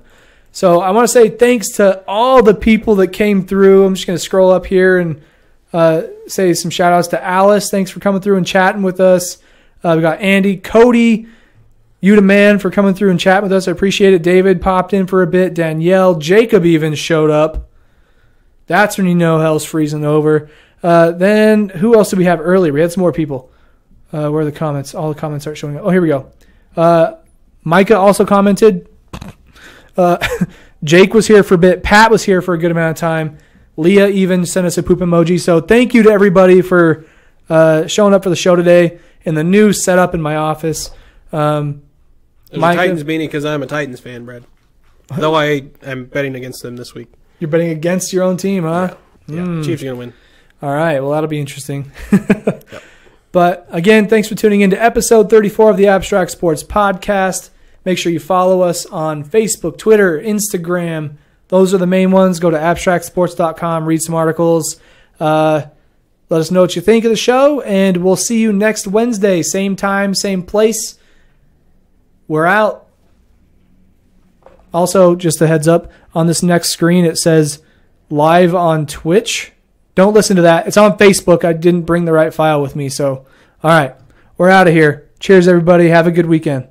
Speaker 1: So I want to say thanks to all the people that came through. I'm just going to scroll up here and say some shout outs to Alice. Thanks for coming through and chatting with us. We got Andy, Cody, You the man for coming through and chatting with us. I appreciate it. David popped in for a bit. Danielle. Jacob even showed up. That's when you know hell's freezing over. Then who else did we have earlier? We had some more people. Where are the comments? All the comments start showing up. Oh, here we go. Micah also commented. Jake was here for a bit. Pat was here for a good amount of time. Leah even sent us a poop emoji. So thank you to everybody for showing up for the show today in the new setup in my office.
Speaker 2: There's a Titans beanie because I'm a Titans fan, Brad. Though I am betting against them this week.
Speaker 1: You're betting against your own team, huh?
Speaker 2: Yeah. Chiefs are going to win.
Speaker 1: All right. Well, that'll be interesting. Yep. But again, thanks for tuning in to episode 34 of the Abstract Sports Podcast. Make sure you follow us on Facebook, Twitter, Instagram. Those are the main ones. Go to abstractsports.com, read some articles. Let us know what you think of the show, and we'll see you next Wednesday. Same time, same place. We're out. Also, just a heads up, on this next screen it says live on Twitch. Don't listen to that. It's on Facebook. I didn't bring the right file with me. So, all right. We're out of here. Cheers, everybody. Have a good weekend.